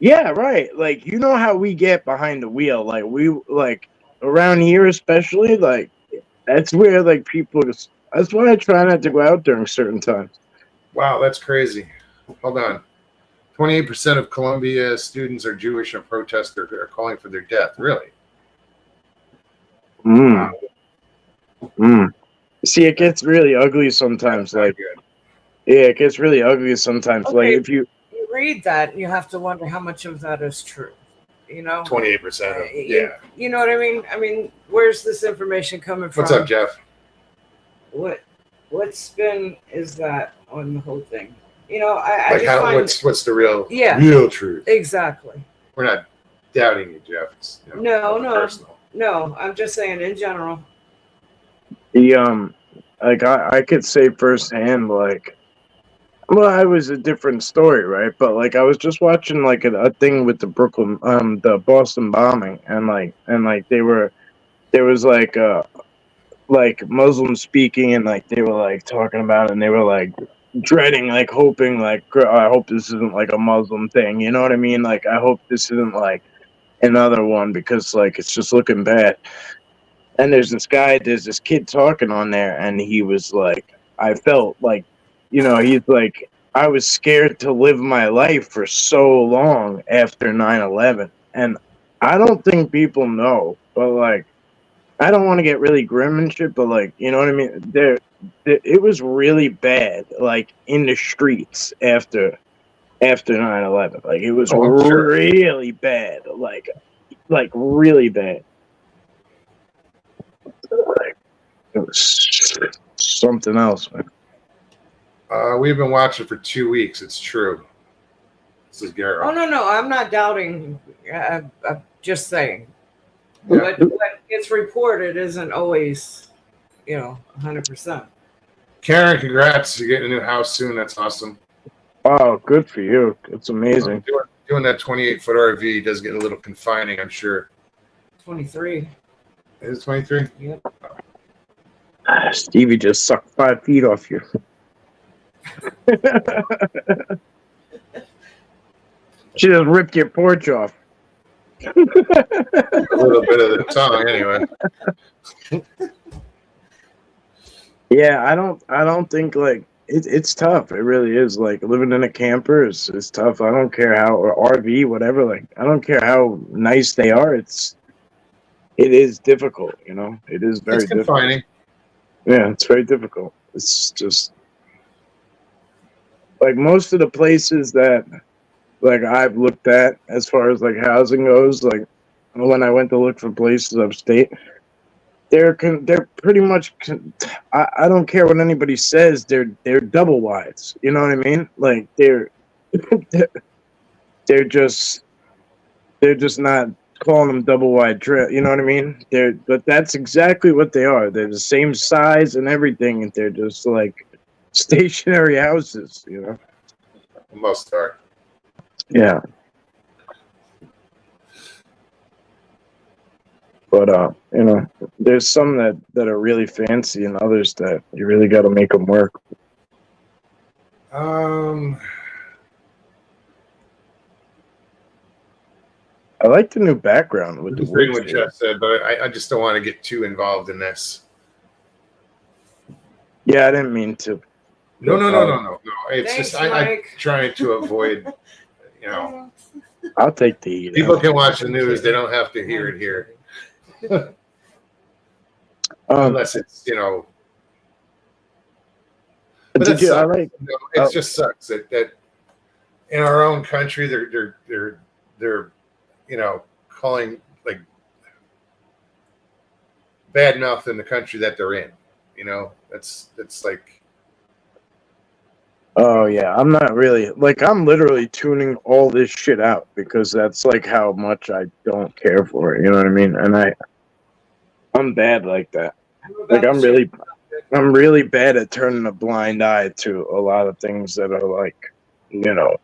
Speaker 3: Yeah, right. Like you know how we get behind the wheel. Like we like around here, especially. Like that's where like people. That's why I try not to go out during certain times.
Speaker 1: Wow, that's crazy. Hold on. 28% of Columbia students are Jewish and protesters are calling for their death. Really?
Speaker 3: Mm. Mm. See, it gets really ugly sometimes.
Speaker 1: That's not
Speaker 3: Like
Speaker 1: good.
Speaker 3: yeah, it gets really ugly sometimes. Like
Speaker 2: Okay.
Speaker 3: if you.
Speaker 2: You read that, you have to wonder how much of that is true. You know?
Speaker 1: 28% of yeah.
Speaker 2: You know what I mean? I mean, where's this information coming from?
Speaker 1: What's up, Jeff?
Speaker 2: What spin is that on the whole thing? You know, I
Speaker 1: Like
Speaker 2: just
Speaker 1: how?
Speaker 2: find
Speaker 1: What's the real truth?
Speaker 2: exactly.
Speaker 1: We're not doubting you, Jeff. It's,
Speaker 2: No.
Speaker 1: personal.
Speaker 2: No, I'm just saying in general.
Speaker 3: The like I could say firsthand like well I was a different story, right? But like I was just watching like a thing with the Boston bombing and like there was like Muslims speaking and like they were like talking about it and they were like dreading like hoping like I hope this isn't like a Muslim thing, you know what I mean? Like I hope this isn't like another one because like it's just looking bad. And there's this kid talking on there, and he was like, I felt like, he's like, I was scared to live my life for so long after 9/11. And I don't think people know, but like, I don't want to get really grim and shit, but like, you know what I mean? It was really bad, like in the streets after 9/11. Like, it was
Speaker 1: Oh, I'm sure.
Speaker 3: really bad, like really bad. Like, it was something else, man.
Speaker 1: We've been watching for 2 weeks. It's true. This is Garrett.
Speaker 2: Oh no, I'm not doubting. I'm just saying.
Speaker 1: Yeah.
Speaker 2: What gets reported isn't always, 100%.
Speaker 1: Karen, congrats! You're getting a new house soon. That's awesome.
Speaker 3: Oh, good for you. It's amazing.
Speaker 1: Doing that 28-foot RV does get a little confining, I'm sure.
Speaker 2: 23.
Speaker 1: Is it 23?
Speaker 2: Yep.
Speaker 3: Stevie just sucked 5 feet off you. She just ripped your porch off.
Speaker 1: A little bit of the tongue, anyway.
Speaker 3: Yeah, I don't think like it's tough. It really is. Like living in a camper is tough. I don't care how or RV, whatever. Like I don't care how nice they are. It is difficult. It is very
Speaker 1: It's confining.
Speaker 3: difficult. Yeah, it's very difficult. It's just like most of the places that like I've looked at as far as like housing goes. Like when I went to look for places upstate. They're pretty much. I don't care what anybody says. They're double wides. You know what I mean? Like they're just not calling them double wide. You know what I mean? But that's exactly what they are. They're the same size and everything, and they're just like stationary houses.
Speaker 1: Most are.
Speaker 3: Yeah. But there's some that are really fancy, and others that you really got to make them work. I like the new background with the
Speaker 1: Agreeing
Speaker 3: wood.
Speaker 1: what Jeff said, but I just don't want to get too involved in this.
Speaker 3: Yeah, I didn't mean to.
Speaker 1: No. It's
Speaker 2: Thanks,
Speaker 1: just I'm
Speaker 2: Mike.
Speaker 1: trying to avoid.
Speaker 3: I'll take the heat.
Speaker 1: People can watch the news; they don't have to hear it here, unless it's But
Speaker 3: did
Speaker 1: that
Speaker 3: you? I
Speaker 1: sucks.
Speaker 3: like.
Speaker 1: It just sucks that in our own country they're calling like bad enough in the country that they're in. You know, it's like,
Speaker 3: Oh yeah, I'm not really like I'm literally tuning all this shit out because that's like how much I don't care for it. You know what I mean? And I'm bad like that.
Speaker 2: I'm
Speaker 3: Like
Speaker 2: about to share.
Speaker 3: I'm really bad at turning a blind eye to a lot of things that are like, you know,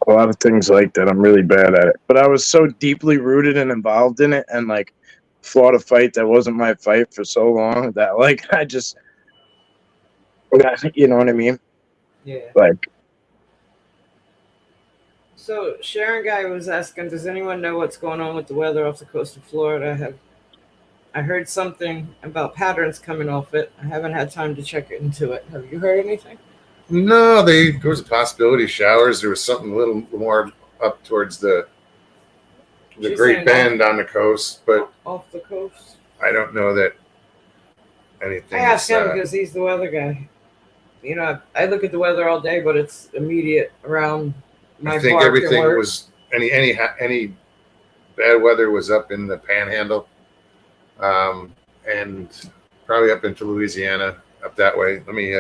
Speaker 3: a lot of things like that. I'm really bad at it. But I was so deeply rooted and involved in it and like fought a fight that wasn't my fight for so long that like I just, you know what I mean?
Speaker 2: Yeah.
Speaker 3: Like,
Speaker 2: So Sharon Guy was asking, does anyone know what's going on with the weather off the coast of Florida? I heard something about patterns coming off it. I haven't had time to check into it. Have you heard anything?
Speaker 1: no, there was a possibility of showers. There was something a little more up towards the
Speaker 2: She's
Speaker 1: Great
Speaker 2: saying
Speaker 1: Bend on the coast, but
Speaker 2: off the coast.
Speaker 1: I don't know that
Speaker 2: I
Speaker 1: anything
Speaker 2: asked
Speaker 1: is.
Speaker 2: him because he's the weather guy. You know, I look at the weather all day, but it's immediate around my
Speaker 1: I think
Speaker 2: park and
Speaker 1: everything
Speaker 2: work.
Speaker 1: was any bad weather was up in the Panhandle, and probably up into Louisiana, up that way. Let me.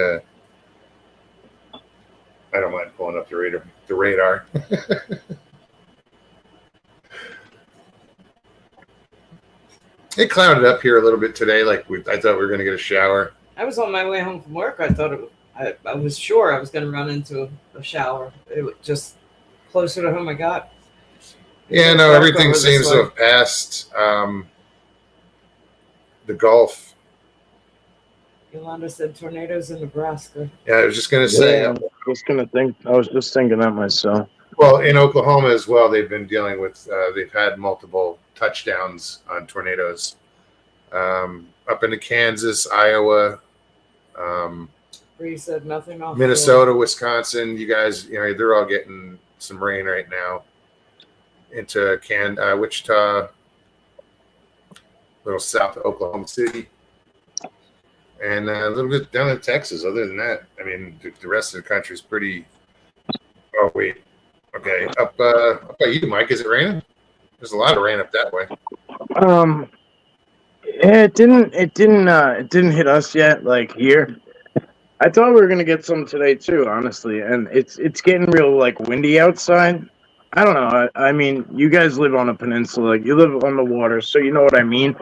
Speaker 1: I don't mind pulling up the radar. The radar. It clouded up here a little bit today. I thought we were going to get a shower.
Speaker 2: I was on my way home from work. I thought I was sure I was going to run into a shower. It was just closer to home I got.
Speaker 1: Yeah, no, everything seems to have passed the Gulf.
Speaker 2: Yolanda said tornadoes in Nebraska.
Speaker 1: Yeah, I was just going to say.
Speaker 3: yeah, I was just thinking that myself.
Speaker 1: Well, in Oklahoma as well, they've been dealing with. They've had multiple touchdowns on tornadoes. Up into Kansas, Iowa,
Speaker 2: Bree said nothing off.
Speaker 1: Minnesota, Wisconsin. You guys, they're all getting some rain right now. Into Wichita, a little south of Oklahoma City, and a little bit down in Texas. Other than that, I mean, the rest of the country is pretty. Oh wait, okay. Up by you, Mike. Is it raining? There's a lot of rain up that way.
Speaker 3: Yeah, it didn't hit us yet. Like here, I thought we were gonna get some today too, honestly. And it's getting real like windy outside. I don't know. I mean, you guys live on a peninsula. Like, you live on the water, so you know what I mean.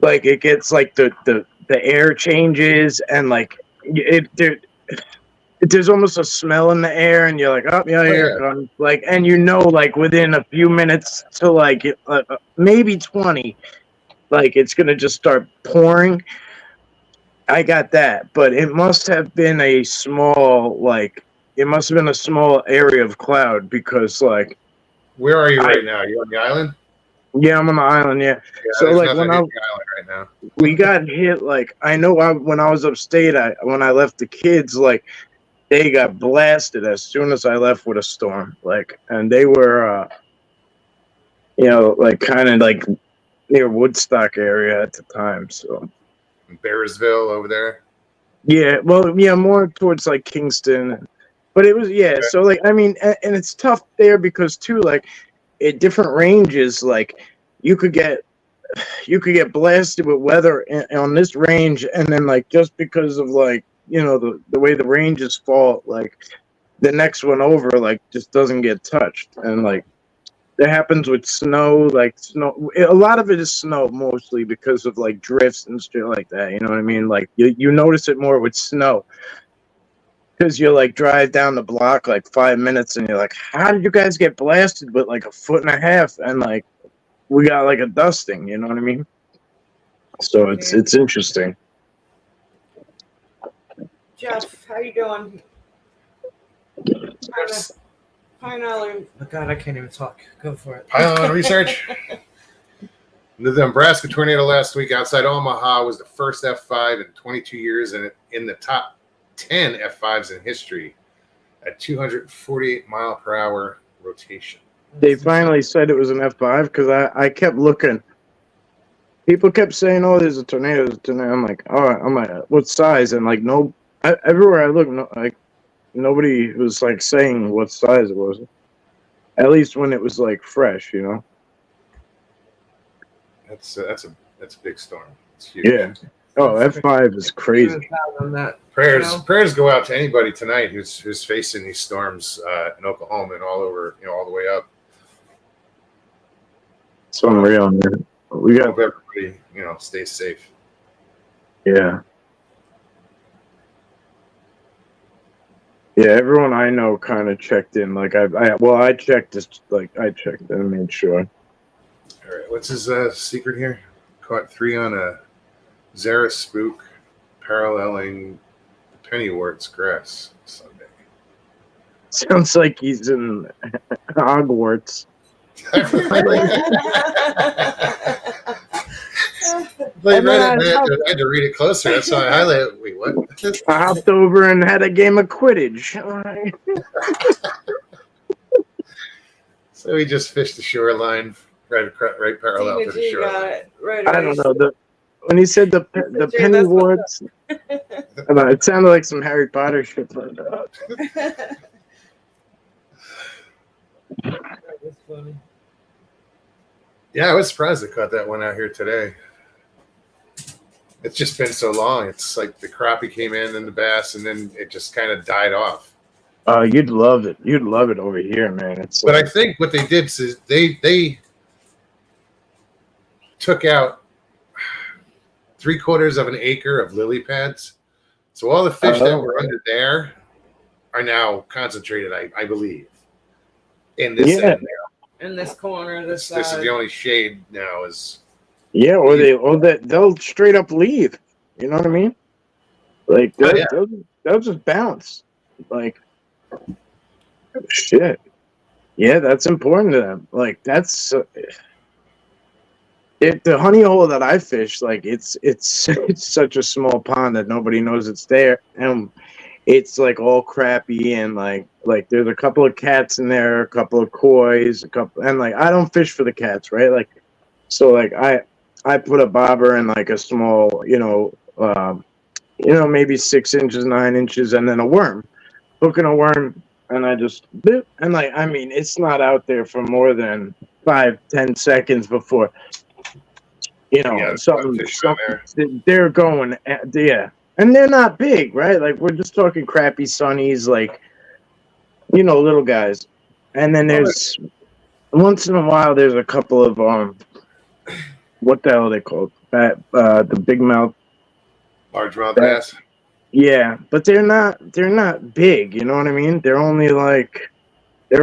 Speaker 3: Like it gets like the air changes and like there's almost a smell in the air, and you're like, oh yeah, here it comes. Like, and like within a few minutes to like maybe 20. Like it's gonna just start pouring. I got that, but it must have been a small area of cloud because like.
Speaker 1: Where are you right now? Are you on the island?
Speaker 3: Yeah, I'm on the island. Yeah. So like when
Speaker 1: on the island right now,
Speaker 3: we got hit. Like I know when I was upstate, when I left the kids, like they got blasted as soon as I left with a storm. Like, and they were, like kind of like near Woodstock area at the time. So
Speaker 1: Bearsville over there.
Speaker 3: Yeah, well, yeah, more towards like Kingston, but it was Okay. So like I mean, and it's tough there because too like at different ranges, like you could get blasted with weather on this range, and then like just because of like the way the ranges fall, like the next one over like just doesn't get touched, and like. That happens with snow, like snow. A lot of it is snow, mostly because of like drifts and shit like that. You know what I mean? Like you notice it more with snow because you like drive down the block like 5 minutes and you're like, how did you guys get blasted with like 1.5 feet? And like we got like a dusting. You know what I mean? So it's interesting.
Speaker 2: Jeff, how you doing? Pine Island. Oh God, I can't even talk. Go for it.
Speaker 1: Pine Island Research. The Nebraska tornado last week outside Omaha was the first F5 in 22 years and in the top 10 F5s in history at 248 mile per hour rotation.
Speaker 3: They finally said it was an F5 because I kept looking. People kept saying, "Oh, there's a tornado." There's a tornado. I'm like, "Oh, I'm like, what size?" And like, everywhere I look, nobody was like saying what size it was. At least when it was like fresh,
Speaker 1: That's a That's a big storm. It's huge.
Speaker 3: Yeah. Oh, F5 is crazy.
Speaker 2: On that,
Speaker 1: Prayers go out to anybody tonight who's facing these storms in Oklahoma and all over, all the way up.
Speaker 3: It's unreal, man. We got
Speaker 1: Hope everybody, stays safe.
Speaker 3: Yeah. Yeah, everyone I know kind of checked in. Like I checked this. Like I checked and made sure.
Speaker 1: All right, what's his secret here? Caught 3 on a Zara spook, paralleling Pennyworth's grass Sunday.
Speaker 3: Sounds like he's in Hogwarts.
Speaker 1: I had to read it closer. That's why I highlighted. Wait, what?
Speaker 3: I hopped over and had a game of Quidditch. All right.
Speaker 1: So he just fished the shoreline right parallel to the shore.
Speaker 2: Right
Speaker 3: I don't know. When he said the Pennyworths, it sounded like some Harry Potter shit.
Speaker 2: That was funny.
Speaker 1: Yeah, I was surprised I caught that one out here today. It's just been so long. It's like the crappie came in and the bass, and then it just kind of died off.
Speaker 3: You'd love it. You'd love it over here, man.
Speaker 1: But I think what they did is they took out 3/4 of an acre of lily pads. So all the fish that were under there are now concentrated, I believe, in this end there.
Speaker 2: In this corner, this side.
Speaker 1: This is the only shade now is.
Speaker 3: Yeah, or they'll straight up leave. You know what I mean? Like they'll just bounce. Like shit. Yeah, that's important to them. Like that's the honey hole that I fish. Like it's such a small pond that nobody knows it's there, and it's like all crappy and like there's a couple of cats in there, a couple of kois, and like I don't fish for the cats, right? Like so like I put a bobber in like a small, maybe 6 inches, 9 inches, and then a worm, hooking a worm, and I just and like I mean it's not out there for more than 5-10 seconds before something they're going and they're not big, right? Like we're just talking crappy sunnies, like little guys, and then there's once in a while there's a couple of what the hell are they called? The big mouth,
Speaker 1: largemouth bass.
Speaker 3: Yeah, but they're not big. You know what I mean? They're only like they're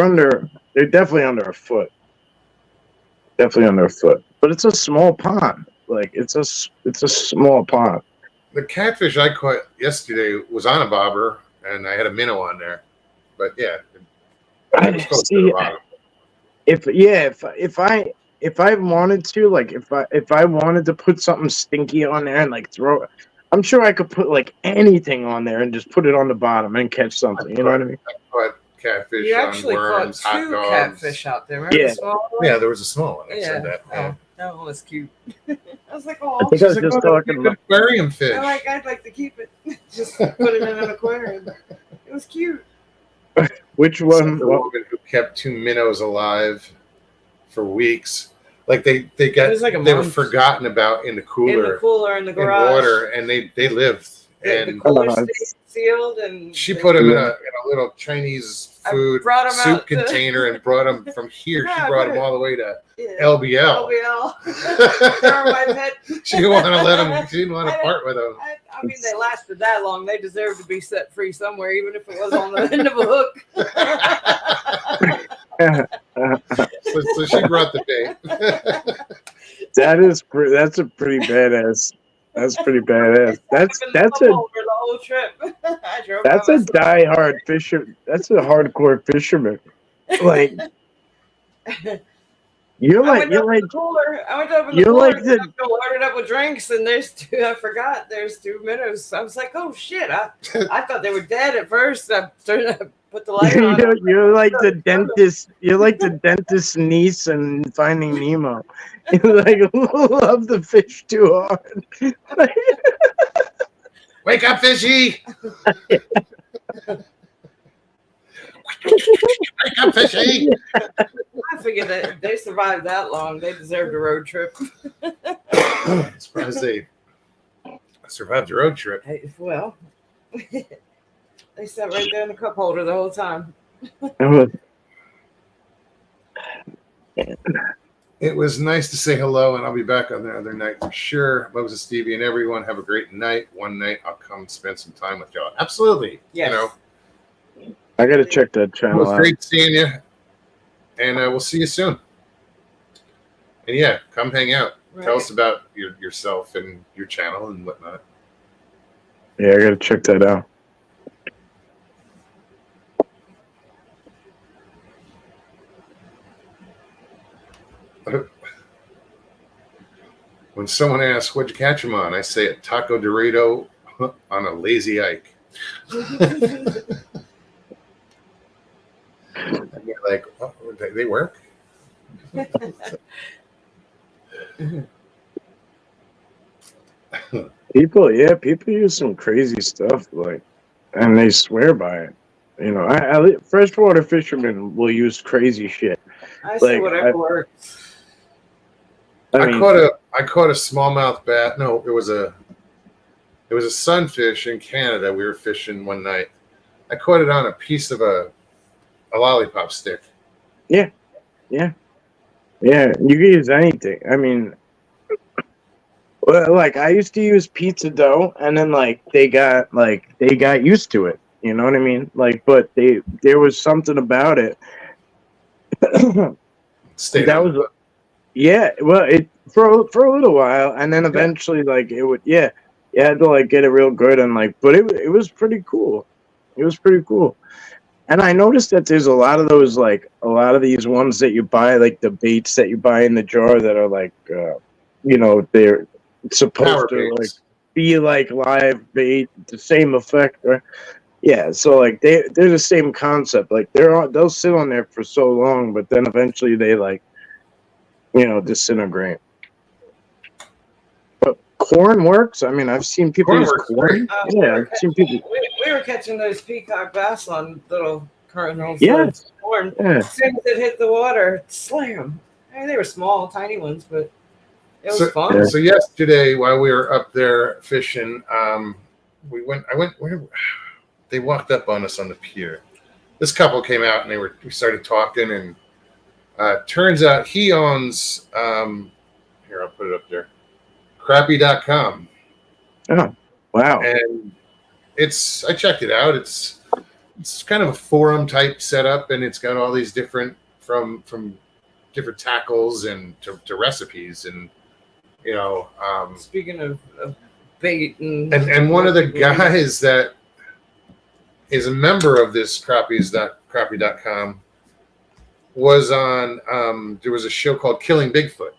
Speaker 3: definitely under a foot. Definitely under a foot. But it's a small pond. Like it's a small pond.
Speaker 1: The catfish I caught yesterday was on a bobber, and I had a minnow on there. But yeah, it was
Speaker 3: see, if I wanted to, like if I wanted to put something stinky on there and like throw it, I'm sure I could put like anything on there and just put it on the bottom and catch something. You know what I mean?
Speaker 1: I caught catfish.
Speaker 2: You actually
Speaker 1: on worms,
Speaker 2: caught 2 catfish out there. Remember the small one?
Speaker 1: Yeah, there was a small one. I said that.
Speaker 2: Oh, that one was cute. I was like, oh,
Speaker 3: I think I was just talking about
Speaker 1: aquarium fish.
Speaker 2: I'd like to keep it. Just put it in an aquarium. It was cute.
Speaker 3: Which one?
Speaker 1: The woman who kept 2 minnows alive for weeks. Like they were forgotten about in the cooler.
Speaker 2: In the garage.
Speaker 1: In water, and they lived.
Speaker 2: The cooler stayed sealed, and
Speaker 1: she put them in a little Chinese food soup container and brought them from here. She brought them all the way to LBL.
Speaker 2: They're my pet.
Speaker 1: She didn't want to let them. She didn't want to part with them.
Speaker 2: I mean, they lasted that long. They deserve to be set free somewhere, even if it was on the end of a hook.
Speaker 1: So she brought the bait.
Speaker 3: That's a pretty badass. That's pretty badass. That's a
Speaker 2: the whole trip.
Speaker 3: That's a diehard fisher. That's a hardcore fisherman. Like you're like
Speaker 2: I went to the cooler. Loaded up with drinks, and there's 2. I forgot there's 2 minnows. I was like, oh shit! I thought they were dead at first. I put the light on.
Speaker 3: You're like the dentist. You're like the dentist's niece in Finding Nemo. You like love the fish too hard.
Speaker 1: Wake up, fishy! Wake up, fishy!
Speaker 2: I figured that they survived that long. They deserved a road trip.
Speaker 1: Surprised they survived the road trip.
Speaker 2: Hey, well, they sat right there in the cup holder the whole time.
Speaker 1: It was nice to say hello, and I'll be back on the other night for sure. Loves to Stevie and everyone. Have a great night. One night I'll come spend some time with y'all. Absolutely.
Speaker 2: Yes.
Speaker 1: You know,
Speaker 3: I gotta check that
Speaker 1: it
Speaker 3: channel
Speaker 1: was
Speaker 3: out.
Speaker 1: great seeing you, and we'll see you soon. And yeah, come hang out.
Speaker 2: Right.
Speaker 1: Tell us about yourself and your channel and whatnot.
Speaker 3: Yeah, I gotta check that out.
Speaker 1: When someone asks, "What'd you catch him on?" I say a taco Dorito on a lazy Ike. And you're like, oh, they work?
Speaker 3: People use some crazy stuff, like, and they swear by it. You know, freshwater fishermen will use crazy shit.
Speaker 2: I say
Speaker 3: Like,
Speaker 2: whatever works.
Speaker 1: I
Speaker 3: mean,
Speaker 1: caught a smallmouth bass. No, it was a sunfish in Canada. We were fishing one night. I caught it on a piece of a lollipop stick.
Speaker 3: yeah. You can use anything. I mean, well, like I used to use pizza dough, and then they got used to it. You know what I mean? Like, but there was something about it.
Speaker 1: Stayed
Speaker 3: That
Speaker 1: on
Speaker 3: was
Speaker 1: the-
Speaker 3: Yeah, well, it for a little while, and then eventually, it would, you had to get it real good, and but it was pretty cool. It was pretty cool, and I noticed that there's a lot of those, a lot of these ones that you buy, the baits that you buy in the jar that are they're supposed
Speaker 1: power
Speaker 3: to
Speaker 1: baits.
Speaker 3: be live bait, the same effect, or yeah. So they're the same concept. They'll sit on there for so long, but then eventually they disintegrate. But corn works. I mean, I've seen people
Speaker 1: Corn
Speaker 3: use
Speaker 1: works
Speaker 3: corn. Yeah, I've seen people.
Speaker 2: We were catching those peacock bass on little kernels
Speaker 3: Yeah.
Speaker 2: of corn.
Speaker 3: Yeah.
Speaker 2: As soon as it hit the water, slam. I mean, they were small, tiny ones, but it was fun.
Speaker 3: Yeah.
Speaker 1: So yesterday, while we were up there fishing, they walked up on us on the pier. This couple came out and we started talking, and turns out he owns here, I'll put it up there, crappy.com.
Speaker 3: Oh, wow.
Speaker 1: And I checked it out. It's kind of a forum type setup, and it's got all these different from different tackles and to recipes, and
Speaker 2: Speaking of bait
Speaker 1: and one of the guys that is a member of this crappy.com was on there was a show called Killing Bigfoot.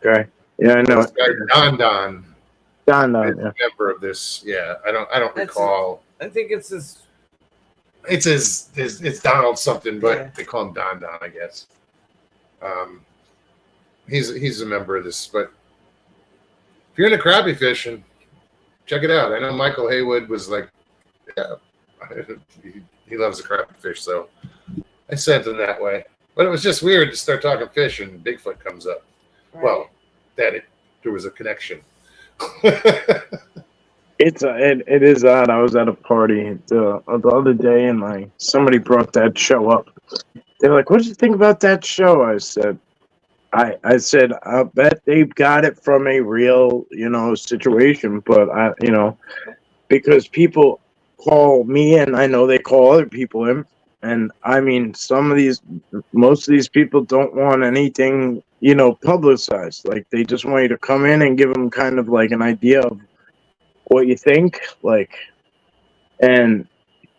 Speaker 3: Okay. Yeah, I know.
Speaker 1: This guy Don
Speaker 3: Don,
Speaker 1: is
Speaker 3: yeah.
Speaker 1: a member of this. Yeah, I don't recall.
Speaker 2: I think it's his.
Speaker 1: It's Donald something, but
Speaker 2: Yeah.
Speaker 1: they call him Don, I guess. He's a member of this, but if you're into crappie fishing, check it out. I know Michael Haywood was like, yeah, he loves the crappie fish, so I sent him that way. But it was just weird to start talking fish and Bigfoot comes up.
Speaker 2: Right.
Speaker 1: Well, there was a connection.
Speaker 3: It is odd. I was at a party the other day, and somebody brought that show up. They're like, "What did you think about that show?" I said, "I said I bet they got it from a real situation, but because people call me and I know they call other people in, and I mean most of these people don't want anything publicized. They just want you to come in and give them kind of an idea of what you think, and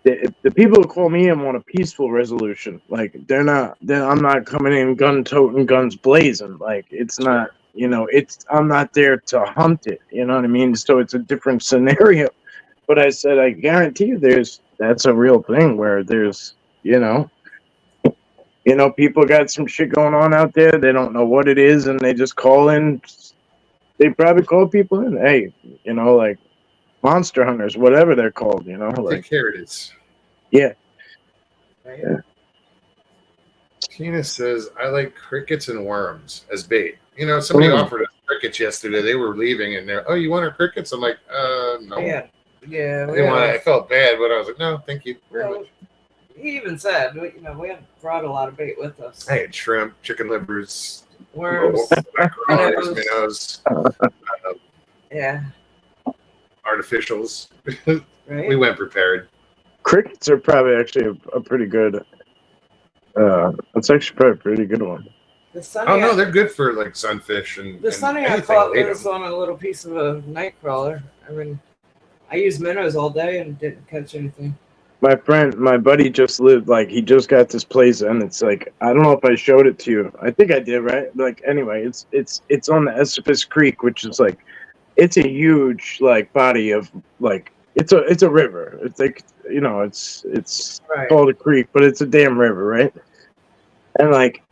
Speaker 3: the people who call me in want a peaceful resolution. I'm not coming in gun toting, guns blazing. It's not, I'm not there to hunt it. You know what I mean? So it's a different scenario. But I said, I guarantee you, that's a real thing where there's, people got some shit going on out there. They don't know what it is, and they just call in. They probably call people in. Hey, monster hunters, whatever they're called,
Speaker 1: Take care it is.
Speaker 3: Yeah.
Speaker 2: Right.
Speaker 1: Tina says, I like crickets and worms as bait. Somebody offered us crickets yesterday. They were leaving, and they're, oh, you want our crickets? I'm like, no.
Speaker 2: Yeah.
Speaker 1: I didn't want. I felt bad, but I was like, no, thank you very much.
Speaker 2: He even said, we hadn't brought a lot of bait with us.
Speaker 1: I had shrimp, chicken livers,
Speaker 2: Worms,
Speaker 1: minnows,
Speaker 2: yeah,
Speaker 1: artificials.
Speaker 2: right.
Speaker 1: We went prepared.
Speaker 3: Crickets are probably actually a pretty good. That's actually probably a pretty good one.
Speaker 2: The sunny
Speaker 1: Oh no, they're good for like sunfish and.
Speaker 2: The sunny I caught was on a little piece of a night crawler. I mean, I used minnows all day and didn't catch anything.
Speaker 3: My buddy just he just got this place, and it's like, I don't know if I showed it to you. I think I did, right? Like, anyway, it's on the Esopus Creek, which is like, it's a huge like body of like, it's a river. It's like, it's
Speaker 2: right.
Speaker 3: called a creek, but it's a damn river, right? And like,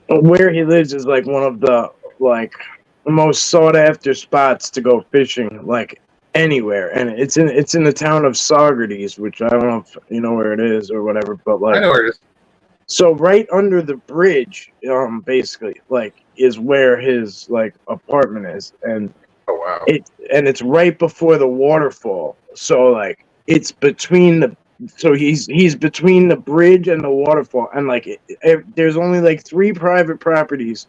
Speaker 3: where he lives is like one of the like most sought after spots to go fishing, like anywhere, and it's in the town of Saugerties, which I don't know if you know where it is or whatever, but like,
Speaker 1: I know where it is.
Speaker 3: So right under the bridge, basically, like, is where his like apartment is, and
Speaker 1: oh wow,
Speaker 3: it's right before the waterfall. So like, it's between the. So he's between the bridge and the waterfall, and like there's only like 3 private properties,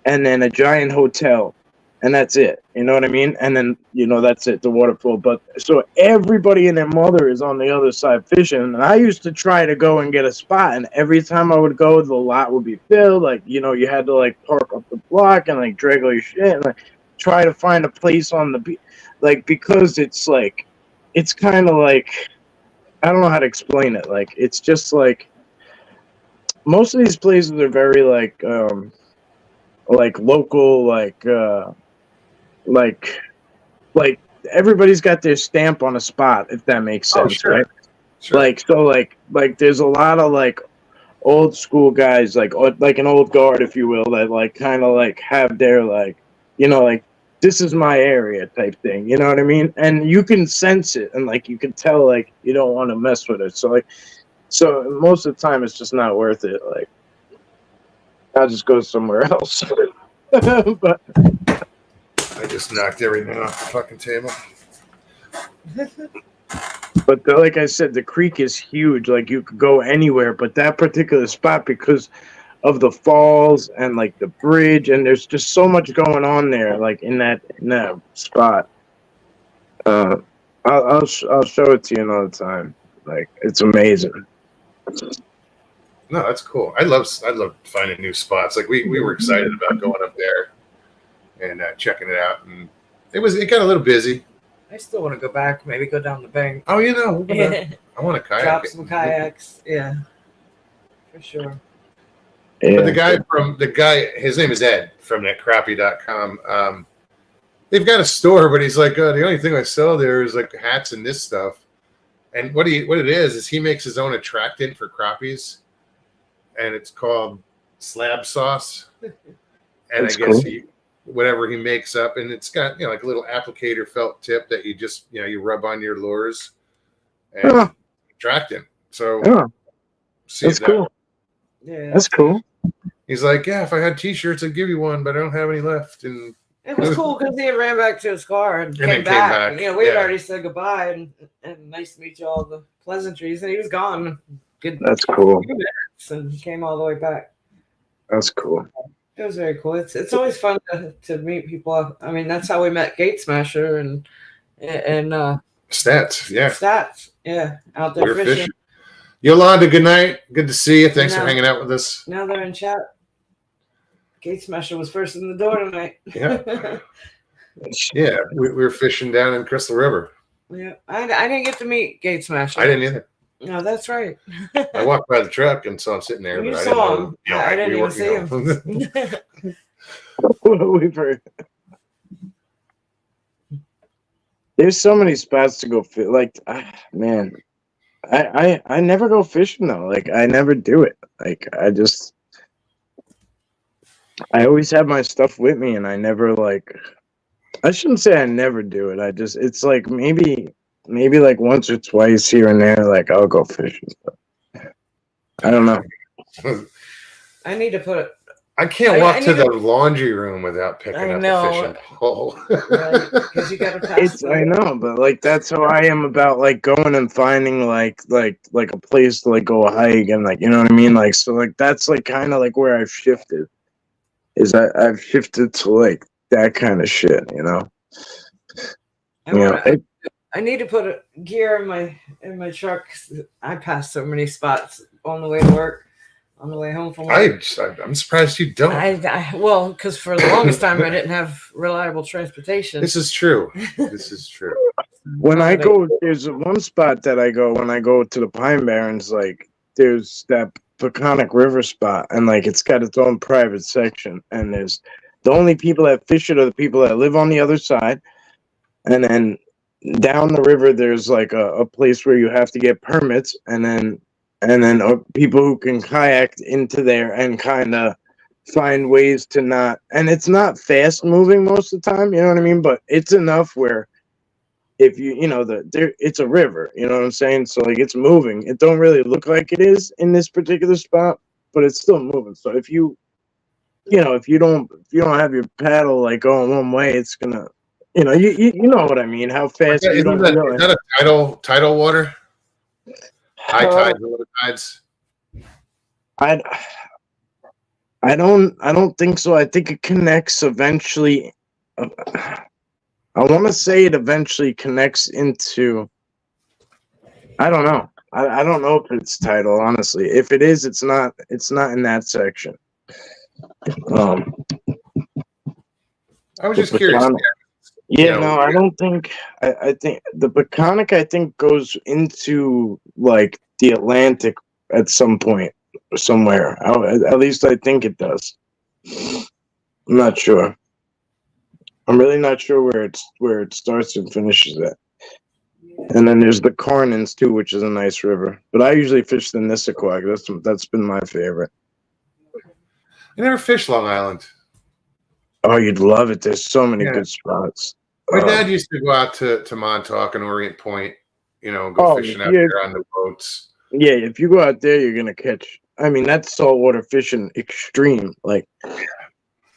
Speaker 3: and then a giant hotel, and that's it. You know what I mean? And then that's it, the waterfall. But so everybody and their mother is on the other side fishing, and I used to try to go and get a spot, and every time I would go, the lot would be filled. Like you had to like park up the block and like drag all your shit, and like try to find a place on the beach, like because it's like it's kind of like. I don't know how to explain it. Like, it's just like most of these places are very like local, like everybody's got their stamp on a spot, if that makes sense,
Speaker 1: sure.
Speaker 3: Right?
Speaker 1: Sure.
Speaker 3: Like, so like there's a lot of like old school guys, like an old guard, if you will, that like kind of like have their like, like, this is my area type thing, you know what I mean? And you can sense it, and like you can tell like you don't want to mess with it. So most of the time it's just not worth it. Like I'll just go somewhere else. But
Speaker 1: I just knocked everything off the fucking table.
Speaker 3: But like I said, the creek is huge. Like you could go anywhere, but that particular spot, because of the falls and like the bridge, and there's just so much going on there, like in that spot. I'll show it to you another time. Like, it's amazing.
Speaker 1: No, that's cool. I love finding new spots. Like we were excited about going up there and checking it out, and it got a little busy.
Speaker 2: I still want to go back. Maybe go down the bank.
Speaker 1: Oh, I want to kayak.
Speaker 2: Drop some kayaks. Yeah, for sure.
Speaker 3: Yeah.
Speaker 1: But the guy, his name is Ed from that crappie.com. They've got a store, but he's like, the only thing I sell there is like hats and this stuff. And what it is he makes his own attractant for crappies, and it's called slab sauce. And
Speaker 3: That's
Speaker 1: I guess
Speaker 3: cool.
Speaker 1: whatever he makes up, and it's got like a little applicator felt tip that you just you rub on your lures and attractant. So
Speaker 3: that's cool.
Speaker 2: Yeah,
Speaker 3: that's cool.
Speaker 1: He's like, yeah, if I had T-shirts, I'd give you one, but I don't have any left. And
Speaker 2: it was cool because he had ran back to his car and came back. We had already said goodbye and nice to meet you, all the pleasantries, and he was gone. Good.
Speaker 3: That's cool.
Speaker 2: And he came all the way back.
Speaker 3: That's cool.
Speaker 2: It was very cool. It's always fun to meet people. I mean, that's how we met Gate Smasher and
Speaker 1: Stats. Yeah.
Speaker 2: Stats. Yeah. Out there fishing.
Speaker 1: Yolanda, good night. Good to see you. Thanks for hanging out with us.
Speaker 2: Now they're in chat. Gate Smasher was first in the door tonight.
Speaker 1: Yeah. Yeah. We were fishing down in Crystal River.
Speaker 2: Yeah. I didn't get to meet Gate Smasher.
Speaker 1: I didn't either.
Speaker 2: No, that's right.
Speaker 1: I walked by the truck and saw him sitting there.
Speaker 2: You
Speaker 1: but
Speaker 2: saw him. I didn't even see him.
Speaker 3: We've heard. There's so many spots to go fish. Like, man, I never go fishing though. Like, I never do it. Like, I always have my stuff with me, and I never like. I shouldn't say I never do it. It's like maybe like once or twice here and there. Like, I'll go fishing. But I don't know.
Speaker 2: I need to put
Speaker 1: I can't walk to the laundry room without picking up a fishing pole.
Speaker 2: Right, because you got to pass.
Speaker 3: I know, but like that's how I am about like going and finding like a place to like go hike and like you know what I mean. Like so like that's like kind of like where I've shifted. I've shifted to like that kind of shit, you know.
Speaker 2: I need to put a gear in my truck. I pass so many spots on the way to work, on the way home from work.
Speaker 1: I'm surprised you don't.
Speaker 2: Well, because for the longest time I didn't have reliable transportation.
Speaker 1: This is true. This is true.
Speaker 3: When I go, there's one spot that I go when I go to the Pine Barrens. Like, there's that Peconic River spot, and like it's got its own private section. And there's the only people that fish it are the people that live on the other side. And then down the river, there's like a place where you have to get permits, and then people who can kayak into there and kind of find ways to not. And it's not fast moving most of the time, you know what I mean? But it's enough where if it's a river, you know what I'm saying? So like it's moving. It don't really look like it is in this particular spot, but it's still moving. So if you don't have your paddle like going one way, it's gonna, you know what I mean? How fast
Speaker 1: is that a tidal water? High tides, low tides.
Speaker 3: I don't think so. I think it connects eventually. I want to say it eventually connects into. I don't know. I don't know if it's tidal. Honestly, if it is, it's not. It's not in that section.
Speaker 1: I was just curious.
Speaker 3: Yeah, no, I don't think. I think the Peconic, I think, goes into like the Atlantic at some point, somewhere. At least I think it does. I'm not sure. I'm really not sure where it starts and finishes at. And then there's the Carnins too, which is a nice river. But I usually fish the Nissaquag. That's been my favorite.
Speaker 1: I never fished Long Island.
Speaker 3: Oh, you'd love it. There's so many good spots.
Speaker 1: My dad used to go out to Montauk and Orient Point, go fishing out there on the boats.
Speaker 3: Yeah, if you go out there, you're gonna catch. I mean, that's saltwater fishing extreme. Like,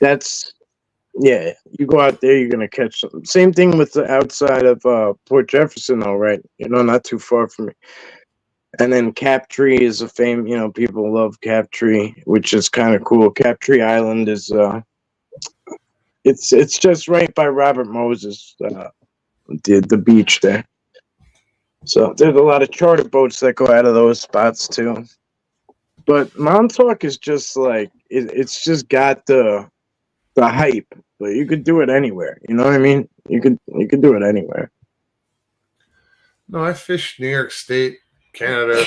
Speaker 3: you go out there, you're gonna catch something. Same thing with the outside of Port Jefferson, though, right? Not too far from me. And then Captree is a people love Captree, which is kind of cool. Captree Island is it's just right by Robert Moses, the beach there. So there's a lot of charter boats that go out of those spots too. But Montauk is just like it's just got the hype, but you could do it anywhere. You know what I mean? You could do it anywhere.
Speaker 1: No, I fished New York State, Canada.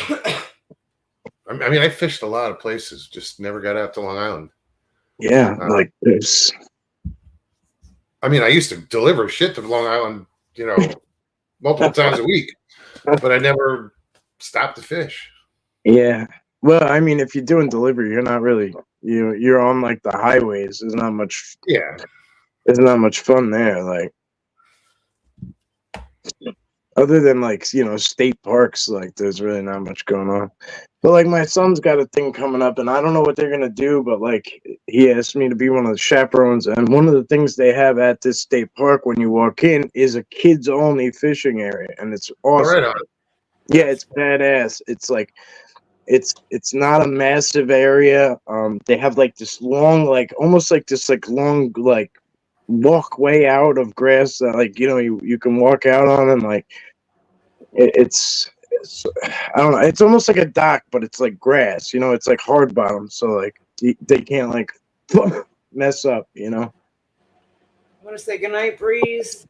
Speaker 1: I mean, I fished a lot of places, just never got out to Long Island.
Speaker 3: Yeah, like this.
Speaker 1: I mean, I used to deliver shit to Long Island, multiple times a week, but I never stopped to fish.
Speaker 3: Yeah. Well, I mean, if you're doing delivery, you're not really you're on like the highways. There's not much.
Speaker 1: Yeah.
Speaker 3: There's not much fun there. Like, other than like state parks, like there's really not much going on. But like my son's got a thing coming up, and I don't know what they're gonna do. But like he asked me to be one of the chaperones, and one of the things they have at this state park when you walk in is a kids only fishing area, and it's awesome.
Speaker 1: Right on.
Speaker 3: Yeah, it's badass. It's like it's not a massive area. They have like this long, like almost like this like long like walkway out of grass that like you can walk out on, and like it's I don't know, it's almost like a dock, but it's like grass, it's like hard bottom, so like they can't like mess up.
Speaker 2: I want to say goodnight, Breeze.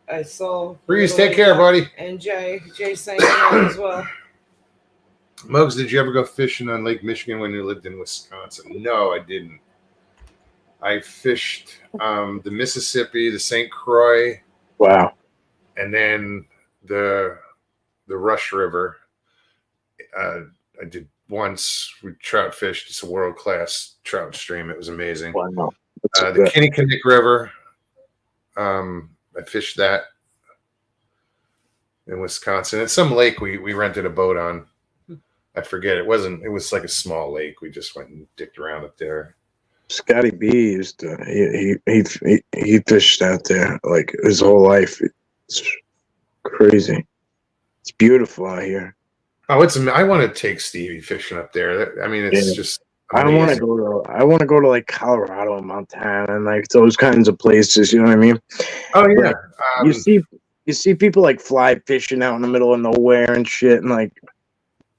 Speaker 2: I saw
Speaker 1: Breeze. Take care, buddy.
Speaker 2: And Jay saying goodnight as well.
Speaker 1: Muggs, did you ever go fishing on Lake Michigan when you lived in Wisconsin? No, I didn't. I fished the Mississippi, the St. Croix.
Speaker 3: Wow.
Speaker 1: And then the Rush River. I did once. We trout fished. It's a world-class trout stream. It was amazing.
Speaker 3: Wow.
Speaker 1: The Kinnickinnick River. I fished that in Wisconsin. It's some lake we rented a boat on. I forget. It was like a small lake. We just went and dicked around up there.
Speaker 3: Scotty B used to he fished out there like his whole life. It's crazy. It's beautiful out here.
Speaker 1: Oh, I want to take Stevie fishing up there. I mean, it's
Speaker 3: Yeah.
Speaker 1: just
Speaker 3: I want to
Speaker 1: amazing.
Speaker 3: go to like Colorado and Montana and like those kinds of places. You know what I mean?
Speaker 1: Oh yeah.
Speaker 3: You see people like fly fishing out in the middle of nowhere and shit, and like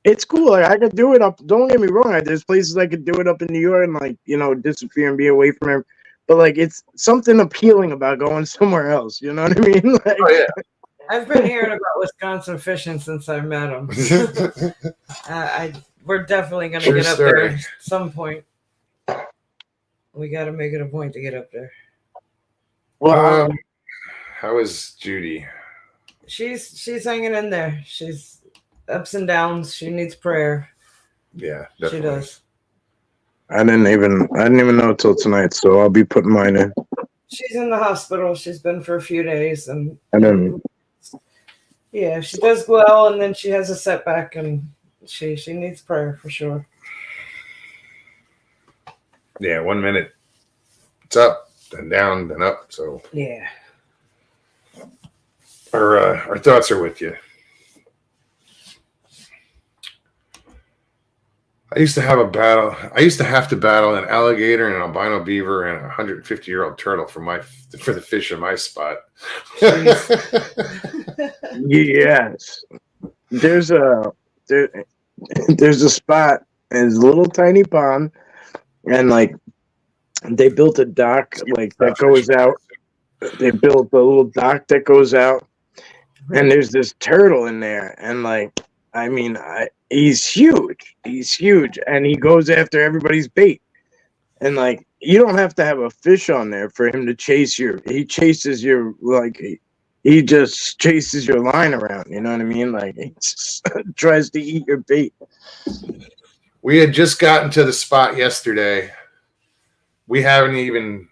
Speaker 3: it's cool. Like I could do it up. Don't get me wrong. There's places I could do it up in New York and like disappear and be away from him. But like it's something appealing about going somewhere else. You know what I mean? Like,
Speaker 1: oh yeah.
Speaker 2: I've been hearing about Wisconsin fishing since I met him. We're definitely going to
Speaker 1: True
Speaker 2: get up
Speaker 1: story.
Speaker 2: there at some point. We got to make it a point to get up there.
Speaker 3: well,
Speaker 1: How is Judy?
Speaker 2: She's hanging in there. She's ups and downs. She needs prayer.
Speaker 1: Yeah,
Speaker 2: She
Speaker 1: definitely.
Speaker 2: does.
Speaker 3: I didn't even know till tonight, so I'll be putting mine in.
Speaker 2: She's in the hospital. She's been for a few days, and yeah, she does well, and then she has a setback, and she needs prayer for sure.
Speaker 1: Yeah, 1 minute it's up, then down, then up. So
Speaker 2: Yeah.
Speaker 1: our thoughts are with you. I used to have to battle an alligator and an albino beaver and a 150-year-old turtle for the fish in my spot.
Speaker 3: Yes, there's a spot. It's a little tiny pond, and like they built a dock like that goes out. They built a little dock that goes out, and there's this turtle in there, and like I mean, he's huge. He's huge, and he goes after everybody's bait. And like, you don't have to have a fish on there for him to chase he chases your he just chases your line around. You know what I mean? Like, he just tries to eat your bait.
Speaker 1: We had just gotten to the spot yesterday. We haven't even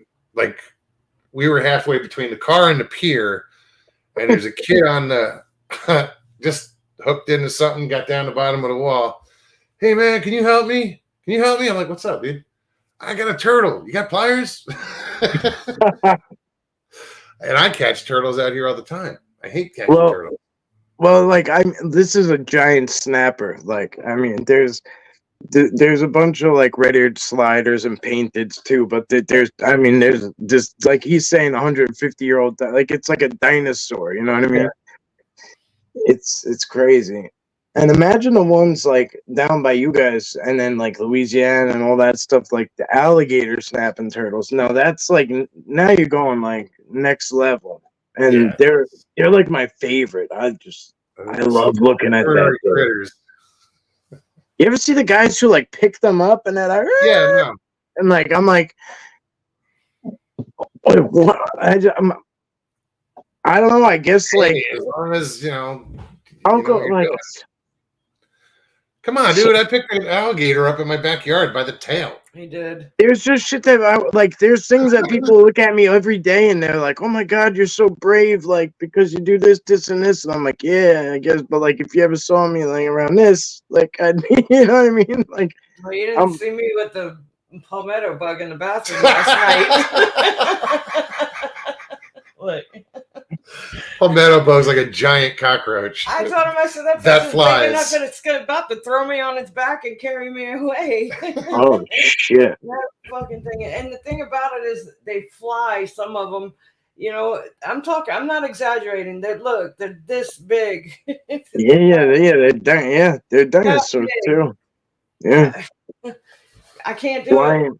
Speaker 1: we were halfway between the car and the pier, and there's a kid on the just hooked into something, got down the bottom of the wall. Hey man, can you help me? Can you help me? I'm like, what's up, dude? I got a turtle. You got pliers? And I catch turtles out here all the time. I hate catching turtles.
Speaker 3: Well, like this is a giant snapper. Like, I mean, there's a bunch of like red-eared sliders and painteds too, but there's this, like he's saying, 150-year-old, like it's like a dinosaur. You know what I mean? Yeah. It's crazy. And imagine the ones like down by you guys and then like Louisiana and all that stuff, like the alligator snapping turtles. No, that's like, now you're going like next level. And they're like my favorite. I love looking at that.
Speaker 1: Critters.
Speaker 3: You ever see the guys who like pick them up and they're like,
Speaker 1: yeah, no.
Speaker 3: And like, I'm like, what? I don't know. I guess like,
Speaker 1: as long as
Speaker 3: Uncle, like,
Speaker 1: come on, dude! I picked an alligator up in my backyard by the tail.
Speaker 2: He did.
Speaker 3: There's just shit that there's things that people look at me every day and they're like, "Oh my God, you're so brave!" Like, because you do this, and this, and I'm like, "Yeah, I guess." But like, if you ever saw me like around this, like, I'd be, you know what I mean? Like,
Speaker 2: well, you didn't see me with the palmetto bug in the bathroom last night. Look.
Speaker 1: Palmetto bug's like a giant cockroach.
Speaker 2: I told him, I said, that flies. Big enough that it's about to throw me on its back and carry me away.
Speaker 3: Oh, shit.
Speaker 2: That fucking thing. And the thing about it is they fly, some of them. You know, I'm not exaggerating. They're this big.
Speaker 3: They're dinosaurs too. Yeah.
Speaker 2: I can't do it.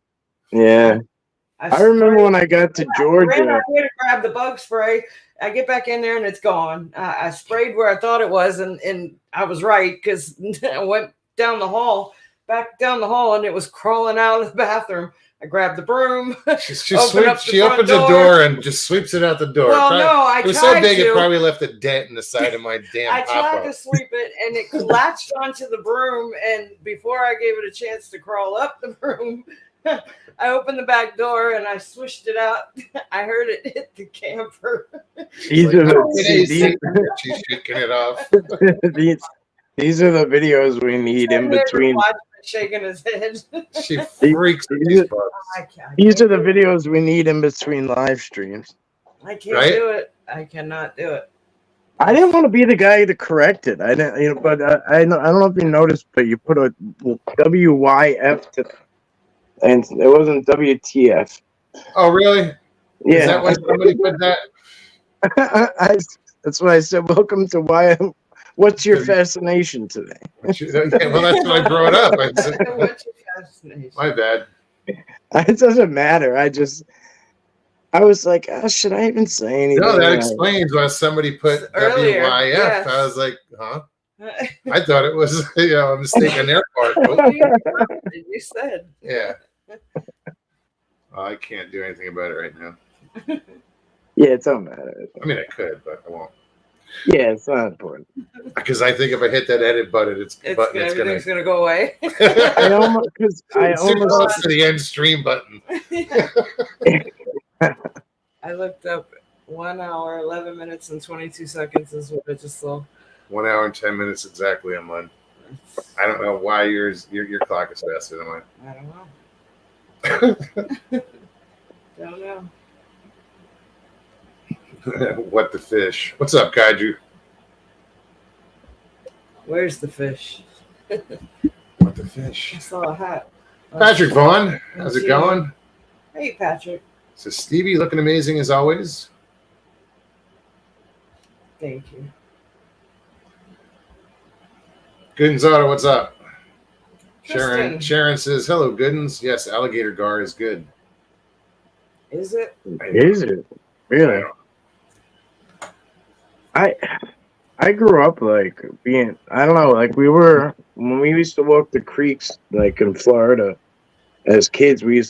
Speaker 3: Yeah. I remember when I got to Georgia.
Speaker 2: I ran out here to grab the bug spray. I get back in there and it's gone. I sprayed where I thought it was, and I was right because I went back down the hall, and it was crawling out of the bathroom. I grabbed the broom.
Speaker 1: She opens the door and just sweeps it out the door.
Speaker 2: Well,
Speaker 1: it was so big it probably left a dent in the side of my damn
Speaker 2: I tried to sweep it, and it latched onto the broom, and before I gave it a chance to crawl up the broom, I opened the back door and I swished it out. I heard it hit the camper.
Speaker 1: She's shaking it off.
Speaker 3: These are the videos we need in between.
Speaker 2: shaking his head.
Speaker 1: She freaks these bugs.
Speaker 2: I can't.
Speaker 3: These are the videos we need in between live streams.
Speaker 2: I can't
Speaker 1: Right?
Speaker 2: do it. I cannot do it.
Speaker 3: I didn't want to be the guy to correct it. I didn't, but I don't know if you noticed, but you put a WYF to, and it wasn't WTF.
Speaker 1: Oh, really?
Speaker 3: Yeah,
Speaker 1: Is that why somebody put that?
Speaker 3: That's why I said, "Welcome to why." What's your fascination today?
Speaker 1: Yeah, well, that's what I brought up. I said,
Speaker 2: What's your fascination?
Speaker 1: my bad.
Speaker 3: It doesn't matter. I was like, oh, should I even say anything?
Speaker 1: No, that explains why somebody put
Speaker 2: Earlier,
Speaker 1: WYF.
Speaker 2: yes.
Speaker 1: I was like, huh? I thought it was a mistake on their part. Nope.
Speaker 2: You said.
Speaker 1: Yeah. I can't do anything about it right now.
Speaker 3: Yeah, it don't matter.
Speaker 1: I mean, I could, but I won't.
Speaker 3: Yeah, it's not important.
Speaker 1: Because I think if I hit that edit button,
Speaker 2: Everything's gonna go away.
Speaker 3: I almost
Speaker 1: to the end stream button.
Speaker 2: I looked up 1 hour, 11 minutes, and 22 seconds is what I just saw.
Speaker 1: 1 hour and 10 minutes exactly on mine. I don't know why your clock is faster than mine.
Speaker 2: I don't know. Don't know.
Speaker 1: What the fish? What's up, Kaiju?
Speaker 2: Where's the fish?
Speaker 1: What the fish?
Speaker 2: I saw a hat.
Speaker 1: Patrick Vaughn, how's it going?
Speaker 2: Hey, Patrick.
Speaker 1: So Stevie looking amazing as always.
Speaker 2: Thank you.
Speaker 1: Goodens Auto, what's up?
Speaker 2: Tristan.
Speaker 1: Sharon says, hello, Goodens. Yes, alligator gar is good.
Speaker 2: Is it?
Speaker 3: Is it really? I grew up like being, I don't know, like when we used to walk the creeks like in Florida as kids, we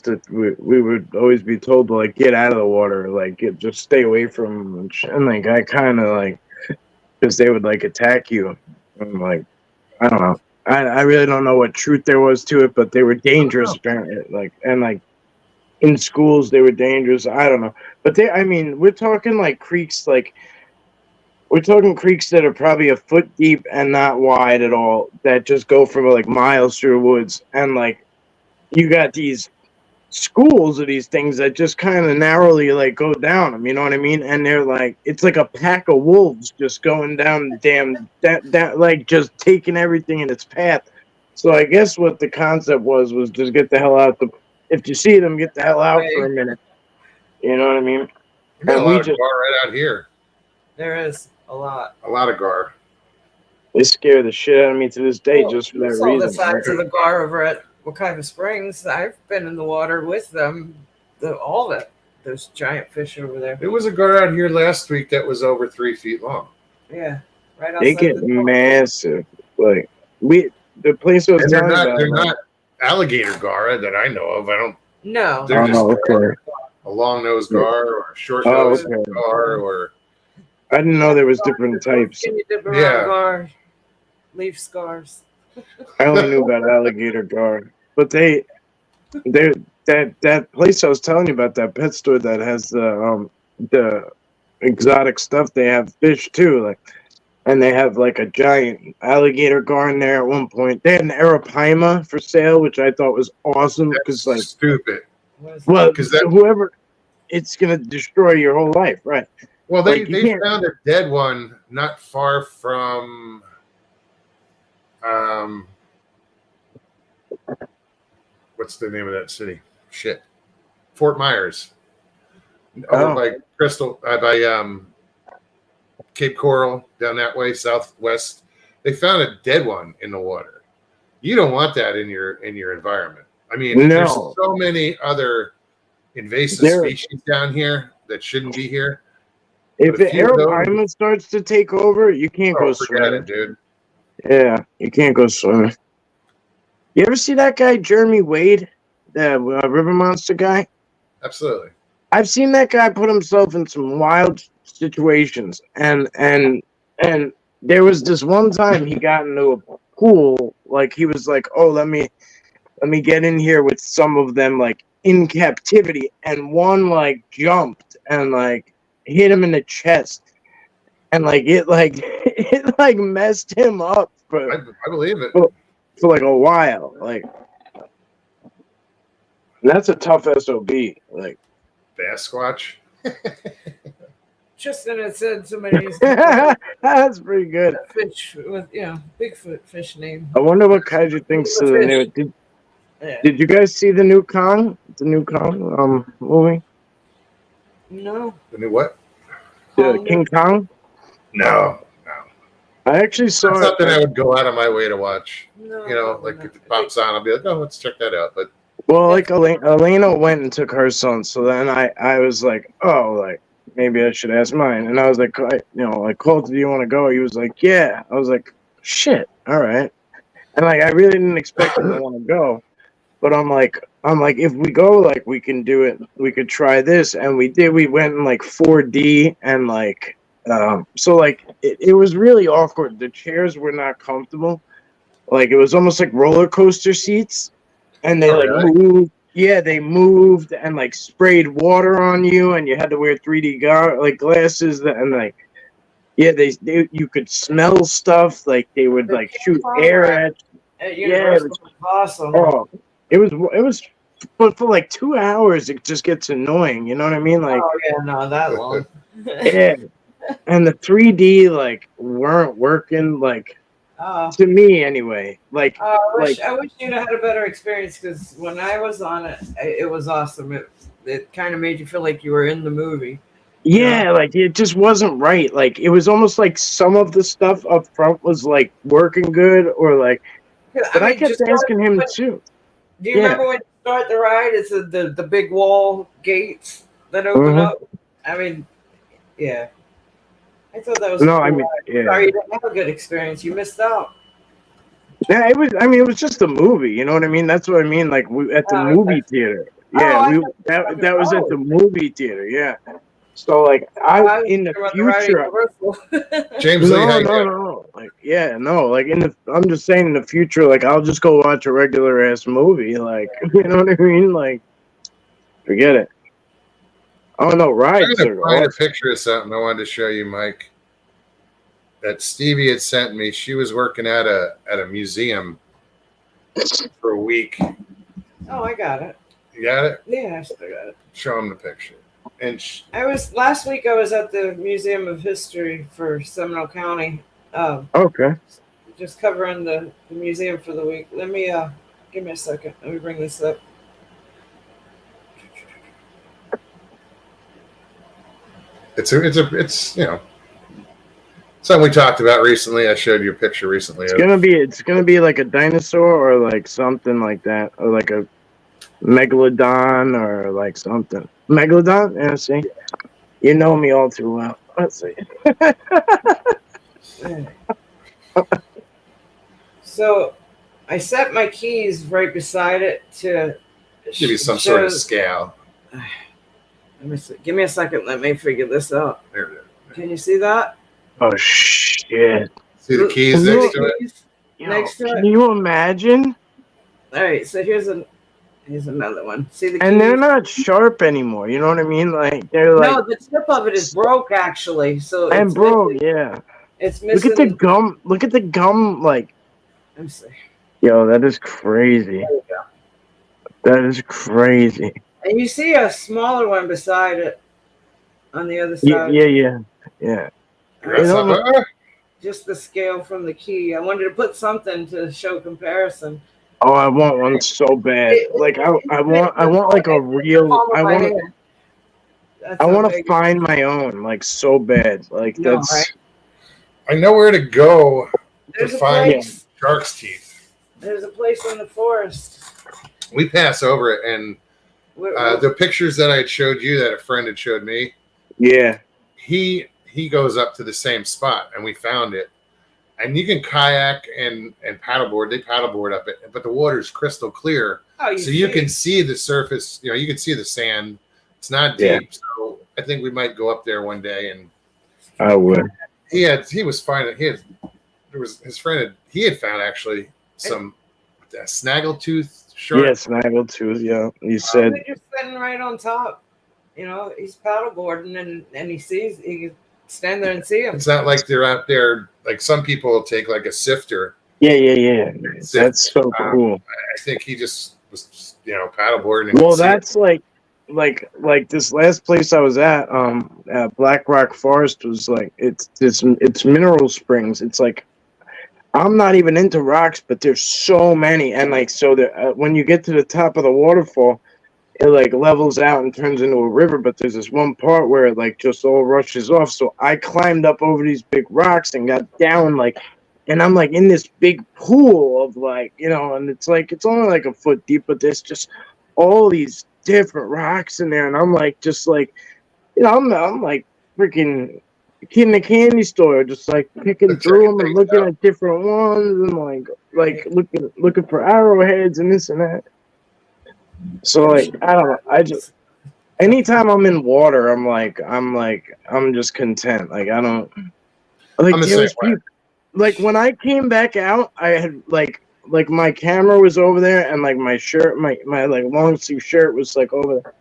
Speaker 3: would always be told to like get out of the water, like just stay away from them. And like I kind of like, because they would like attack you. I'm like, I don't know. I really don't know what truth there was to it, but they were dangerous apparently. Like, and like in schools they were dangerous. I don't know. But we're talking like creeks, like we're talking creeks that are probably a foot deep and not wide at all, that just go from like miles through woods. And like you got these schools of these things that just kind of narrowly like go down them, you know what I mean? And they're like, it's like a pack of wolves just going down the damn that like just taking everything in its path. So I guess what the concept was just get the hell out. If you see them, get the hell out for a minute. You know what I mean?
Speaker 1: There's a lot of gar right out here.
Speaker 2: There is a lot.
Speaker 1: A lot of gar.
Speaker 3: They scare the shit out of me to this day just for that
Speaker 2: saw
Speaker 3: reason.
Speaker 2: the sides of the gar over at Wekiva Springs. I've been in the water with them. Those giant fish over there.
Speaker 1: There was a gar out here last week that was over 3 feet long.
Speaker 2: Yeah, right outside.
Speaker 3: They get massive. Like the place I was
Speaker 1: And
Speaker 3: telling about.
Speaker 1: They're not alligator gar that I know of. I don't.
Speaker 2: No.
Speaker 1: They're just
Speaker 3: okay.
Speaker 1: a long nosed gar or a short nosed gar or.
Speaker 3: I didn't know there was different types.
Speaker 1: Yeah.
Speaker 2: Gar, leaf scars.
Speaker 3: I only knew about alligator gar, but that place I was telling you about, that pet store that has the exotic stuff, they have fish too, like, and they have like a giant alligator gar in there at one point. They had an arapaima for sale, which I thought was awesome because like
Speaker 1: stupid.
Speaker 3: Well, because whoever, it's gonna destroy your whole life, right?
Speaker 1: Well, they found a dead one not far from what's the name of that city? Shit. Fort Myers. Over by Crystal, by Cape Coral, down that way, southwest. They found a dead one in the water. You don't want that in your environment. I mean, there's so many other invasive species down here that shouldn't be here.
Speaker 3: If the arapaima starts to take over, you can't go swimming.
Speaker 1: It, dude.
Speaker 3: Yeah, you can't go swimming. You ever see that guy, Jeremy Wade, the river monster guy?
Speaker 1: Absolutely.
Speaker 3: I've seen that guy put himself in some wild situations, and there was this one time he got into a pool, like he was like, "Oh, let me get in here with some of them like in captivity," and one like jumped and like hit him in the chest, and like it messed him up
Speaker 1: I believe it.
Speaker 3: for like a while. Like, and that's a tough SOB. Like,
Speaker 1: Bass Squatch.
Speaker 2: Tristan had said somebody needs
Speaker 3: that's pretty good.
Speaker 2: a fish with Bigfoot fish name.
Speaker 3: I wonder what Kaiju thinks of the new.
Speaker 2: Yeah.
Speaker 3: Did you guys see the new Kong? The new Kong movie?
Speaker 2: No.
Speaker 1: The new what?
Speaker 3: King Kong?
Speaker 1: No.
Speaker 3: I actually saw
Speaker 1: That's something I would go out of my way to watch.
Speaker 2: No.
Speaker 1: You know, like if it pops on, I'll be like, oh, let's check that out. But
Speaker 3: well, like Elena went and took her son, so then I was like, oh, like maybe I should ask mine, and I was like, like, Colt, do you want to go? He was like, yeah. I was like, shit, all right, and like I really didn't expect him to want to go, but I'm like, if we go, like we can do it, we could try this, and we did. We went in like 4D, and like, so like it was really awkward. The chairs were not comfortable. Like it was almost like roller coaster seats, and they moved. Yeah, they moved and like sprayed water on you, and you had to wear 3D glasses. And like, yeah, they you could smell stuff. Like they would like shoot air at.
Speaker 2: Yeah, it was awesome.
Speaker 3: Oh, it was, but for like 2 hours, it just gets annoying. You know what I mean? Like,
Speaker 2: oh yeah, no, that long.
Speaker 3: yeah, and the 3D like weren't working. Like. To me, anyway. Like,
Speaker 2: I wish you'd have had a better experience because when I was on it, it was awesome. It kind of made you feel like you were in the movie.
Speaker 3: Yeah, like it just wasn't right. Like it was almost like some of the stuff up front was like working good, or like. But I kept asking him too.
Speaker 2: Do you remember when you start the ride? It's the big wall gates that open up. I mean, yeah. I thought that was
Speaker 3: no.
Speaker 2: Cool.
Speaker 3: I mean, yeah.
Speaker 2: Sorry, you didn't have a good experience. You missed out.
Speaker 3: Yeah, it was. I mean, it was just a movie. You know what I mean? That's what I mean. Like at the movie theater. Yeah, that was at the movie theater. Yeah. So like in the future.
Speaker 1: James,
Speaker 3: no. Like like I'm just saying in the future. Like I'll just go watch a regular ass movie. Like you know what I mean? Like forget it. Oh no, rides.
Speaker 1: I'm going to find a picture of something I wanted to show you, Mike. That Stevie had sent me. She was working at a museum for a week.
Speaker 2: Oh, I got it.
Speaker 1: You got it?
Speaker 2: Yeah, I still got it.
Speaker 1: Show him the picture. And
Speaker 2: last week. I was at the Museum of History for Seminole County.
Speaker 3: Okay.
Speaker 2: Just covering the museum for the week. Let me give me a second. Let me bring this up.
Speaker 1: It's something we talked about recently. I showed you a picture recently.
Speaker 3: It's gonna be like a dinosaur or like something like that, or like a megalodon or like something. Megalodon? Yeah, see, you know me all too well. Let's see.
Speaker 2: So, I set my keys right beside it to
Speaker 1: give you some sort of scale.
Speaker 2: Let me see. Give me a second. Let me figure this out.
Speaker 1: There it is.
Speaker 2: Can you see that?
Speaker 3: Oh shit!
Speaker 1: See the keys next to it?
Speaker 3: Can you imagine?
Speaker 2: All right. So here's another one. See the keys?
Speaker 3: And they're not sharp anymore. You know what I mean? Like they're like
Speaker 2: no. The tip of it is broke actually. So
Speaker 3: and
Speaker 2: it's
Speaker 3: broke.
Speaker 2: missing,
Speaker 3: Yeah.
Speaker 2: It's missing.
Speaker 3: Look at the gum. Look at the gum. Like.
Speaker 2: Let me see.
Speaker 3: Yo, that is crazy.
Speaker 2: There you go.
Speaker 3: That is crazy.
Speaker 2: And you see a smaller one beside it on the other side.
Speaker 3: Yeah.
Speaker 2: Just the scale from the key. I wanted to put something to show comparison.
Speaker 3: Oh, I want one so bad. I want like a real. I want to find my own like so bad. Like that's.
Speaker 2: Right?
Speaker 1: I know where to go
Speaker 2: to
Speaker 1: find shark's teeth.
Speaker 2: There's a place in the forest.
Speaker 1: We pass over it, and the pictures that I had showed you that a friend had showed me.
Speaker 3: Yeah.
Speaker 1: He goes up to the same spot, and we found it. And you can kayak and paddleboard. They paddleboard up it, but the water is crystal clear, so you can see the surface. You can see the sand. It's not deep, so I think we might go up there one day. And
Speaker 3: I would.
Speaker 1: He was fine. His friend had found actually some snaggletooth shark.
Speaker 3: Yeah, snaggletooth. Yeah, you said.
Speaker 2: They're just sitting right on top. He's paddleboarding, and he can stand there and see him.
Speaker 1: It's not like they're out there. Like some people take like a sifter
Speaker 3: Yeah.
Speaker 1: Sift.
Speaker 3: That's so cool.
Speaker 1: I think he just was, paddleboarding. And
Speaker 3: Well,
Speaker 1: could see it.
Speaker 3: that's like this last place I was at Black Rock Forest was like it's mineral springs. It's like I'm not even into rocks, but there's so many, and like so that when you get to the top of the waterfall, it like levels out and turns into a river. But there's this one part where it like just all rushes off. So I climbed up over these big rocks and got down and I'm like in this big pool of and it's like it's only like a foot deep, but there's just all these different rocks in there, and I'm like just like I'm like freaking kid in a candy store, just like picking through them and looking at different ones and like looking for arrowheads and this and that. So like I don't know, I just anytime I'm in water, I'm just content. Like I don't like
Speaker 1: I'm the
Speaker 3: there
Speaker 1: same
Speaker 3: was
Speaker 1: way.
Speaker 3: people like when I came back out, I had like my camera was over there and like my shirt, my like long sleeve shirt was like over there,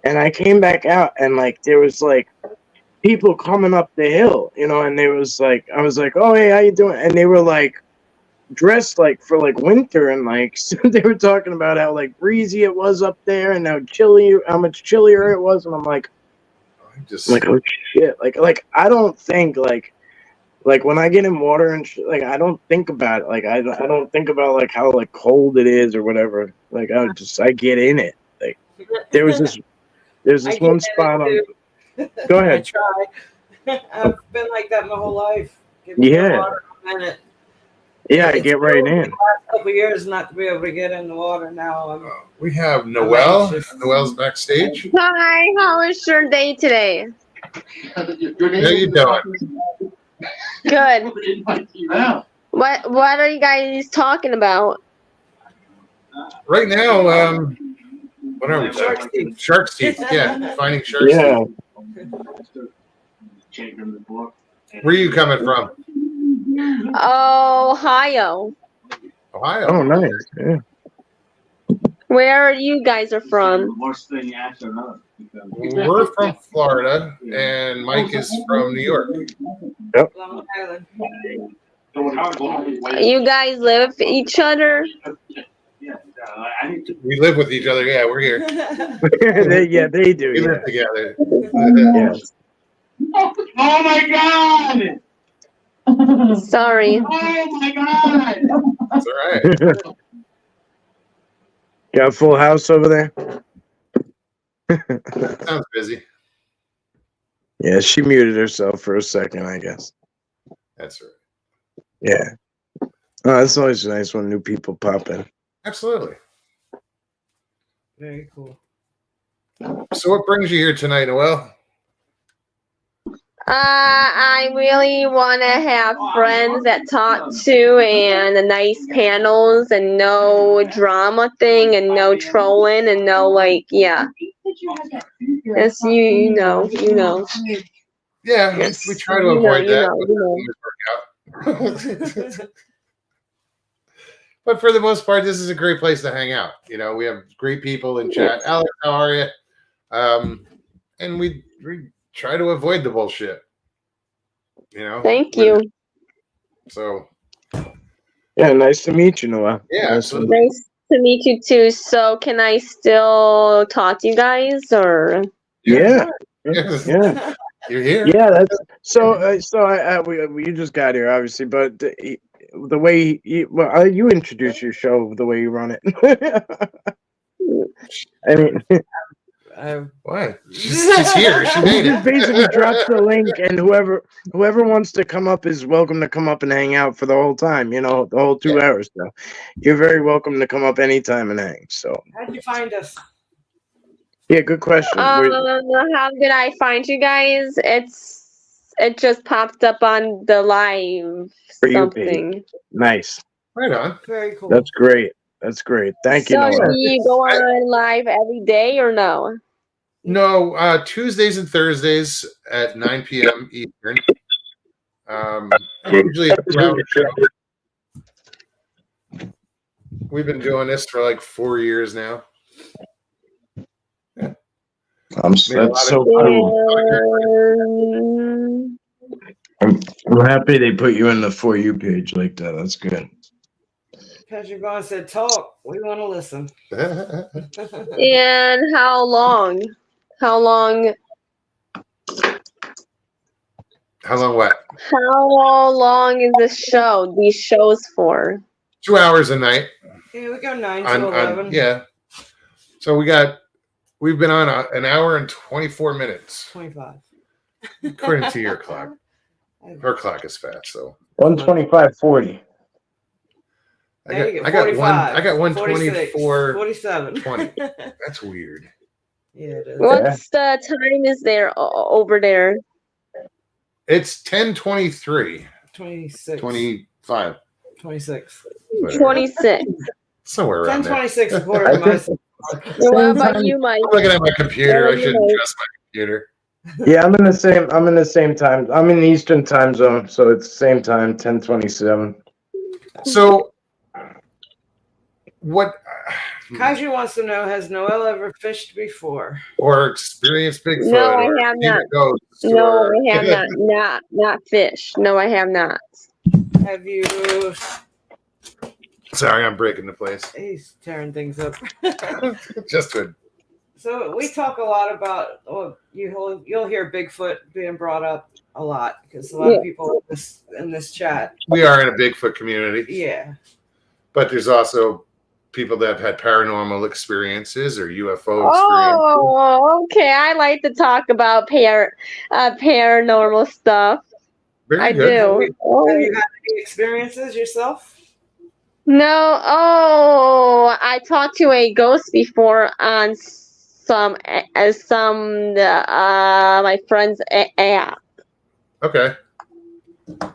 Speaker 3: and I came back out and like there was like people coming up the hill, and they was like I was like, oh hey, how you doing? And they were like dressed like for like winter and like so they were talking about how like breezy it was up there and how much chillier it was, and I'm like oh shit, like I don't think like when I get in water and like I don't think about it, like I don't think about like how like cold it is or whatever, like I get in it. Like there's this one spot on. Go ahead.
Speaker 2: I try. I've been like that my whole life. Give me
Speaker 3: Yeah.
Speaker 2: water in a minute.
Speaker 3: Yeah, I get right in.
Speaker 2: The last couple of years not to be able to get in the water now.
Speaker 1: We have Noelle. Noelle's backstage.
Speaker 4: Hi, how was your day today?
Speaker 1: How you doing?
Speaker 4: Good. What are you guys talking about?
Speaker 1: Right now, what are we?
Speaker 2: Shark's teeth.
Speaker 1: Shark's teeth. Yeah, finding shark's teeth. Where are you coming from?
Speaker 4: Ohio.
Speaker 1: Ohio.
Speaker 3: Oh, nice. Yeah.
Speaker 4: Where you guys are from?
Speaker 1: We're from Florida, and Mike is from New York.
Speaker 3: Yep.
Speaker 2: Long Island.
Speaker 4: You guys live with each other?
Speaker 1: We live with each other. Yeah, we're here.
Speaker 3: they do.
Speaker 1: We live together.
Speaker 3: Yeah.
Speaker 5: Oh my God!
Speaker 4: Sorry.
Speaker 5: Oh my God!
Speaker 1: That's all right.
Speaker 3: Got a full house over there?
Speaker 1: Sounds busy.
Speaker 3: Yeah, she muted herself for a second, I guess.
Speaker 1: That's right.
Speaker 3: Yeah. Oh, it's always nice when new people pop in.
Speaker 1: Absolutely.
Speaker 2: Very cool.
Speaker 1: So what brings you here tonight, Noelle?
Speaker 4: I really want to have friends that talk to and nice panels and no drama thing and no trolling and no yeah. Yes, you know.
Speaker 1: Yeah,
Speaker 4: Yes.
Speaker 1: we try to avoid that.
Speaker 4: You know.
Speaker 1: But for the most part, this is a great place to hang out. We have great people in chat. Alex, how are you? And we try to avoid the bullshit.
Speaker 4: Thank you.
Speaker 1: So.
Speaker 3: Yeah, nice to meet you, Noah.
Speaker 1: Yeah, absolutely.
Speaker 4: Nice to meet you too. So, can I still talk to you guys, or?
Speaker 3: Yeah.
Speaker 1: You're here.
Speaker 3: Yeah, that's so. You just got here, obviously, but the way you introduce your show, the way you run it. I mean,
Speaker 1: what? She's here. She made it.
Speaker 3: Basically, drops the link, and whoever wants to come up is welcome to come up and hang out for the whole time. The whole 2 hours. So, you're very welcome to come up anytime and hang. So,
Speaker 2: how'd you find us?
Speaker 3: Yeah, good question.
Speaker 4: How did I find you guys? It just popped up on the live something.
Speaker 3: Nice.
Speaker 1: Right on.
Speaker 2: Very cool.
Speaker 3: That's great. Thank you,
Speaker 4: So,
Speaker 3: Noah.
Speaker 4: do you go on live every day or no?
Speaker 1: No, Tuesdays and Thursdays at 9 p.m. Eastern. Usually a 2-hour show. We've been doing this for like 4 years now. Yeah.
Speaker 3: That's so cool. I'm happy they put you in the For You page like that. That's good.
Speaker 2: Patrick Vaughn said, "Talk. We want to listen."
Speaker 4: And how long? How long?
Speaker 1: How long? What?
Speaker 4: How long is this show? These shows for?
Speaker 1: 2 hours a night.
Speaker 2: Yeah, we go 9 to 11.
Speaker 1: Yeah. So we've been on an hour and 24 minutes
Speaker 2: 25.
Speaker 1: according to your clock. Her clock is fast, so
Speaker 3: 125.40.
Speaker 1: I got 124.
Speaker 2: 47.
Speaker 1: 20. That's weird.
Speaker 2: Yeah, it is.
Speaker 4: What's the time is there over there?
Speaker 1: It's 10:23.
Speaker 2: 26.
Speaker 1: 25.
Speaker 2: 26.
Speaker 1: Whatever.
Speaker 4: 26.
Speaker 1: Somewhere around there.
Speaker 2: 10:26 according to my.
Speaker 4: What about you, Mike?
Speaker 1: I'm looking at my computer. I
Speaker 4: Yeah,
Speaker 1: shouldn't
Speaker 4: right.
Speaker 1: trust my computer.
Speaker 3: Yeah, I'm in the same time. I'm in the Eastern time zone, so it's the same time, 10:27.
Speaker 1: So what
Speaker 2: Kaiju wants to know: has Noel ever fished before?
Speaker 1: or experienced Bigfoot?
Speaker 4: No, I
Speaker 1: or
Speaker 4: have
Speaker 1: seen a
Speaker 4: not.
Speaker 1: ghost,
Speaker 4: No,
Speaker 1: or-
Speaker 4: I have not. Not fish. No, I have not.
Speaker 2: Have you?
Speaker 1: Sorry, I'm breaking the place.
Speaker 2: He's tearing things up.
Speaker 1: Just to
Speaker 2: So we talk a lot about. Oh, you'll hear Bigfoot being brought up a lot because a lot of people in this chat.
Speaker 1: we are in a Bigfoot community.
Speaker 2: Yeah.
Speaker 1: But there's also people that have had paranormal experiences or UFO experiences.
Speaker 4: Oh, okay. I like to talk about paranormal stuff.
Speaker 1: Very
Speaker 4: I
Speaker 1: good.
Speaker 4: do.
Speaker 2: Have you had any experiences yourself?
Speaker 4: No. Oh, I talked to a ghost before on some my friend's app.
Speaker 1: Okay.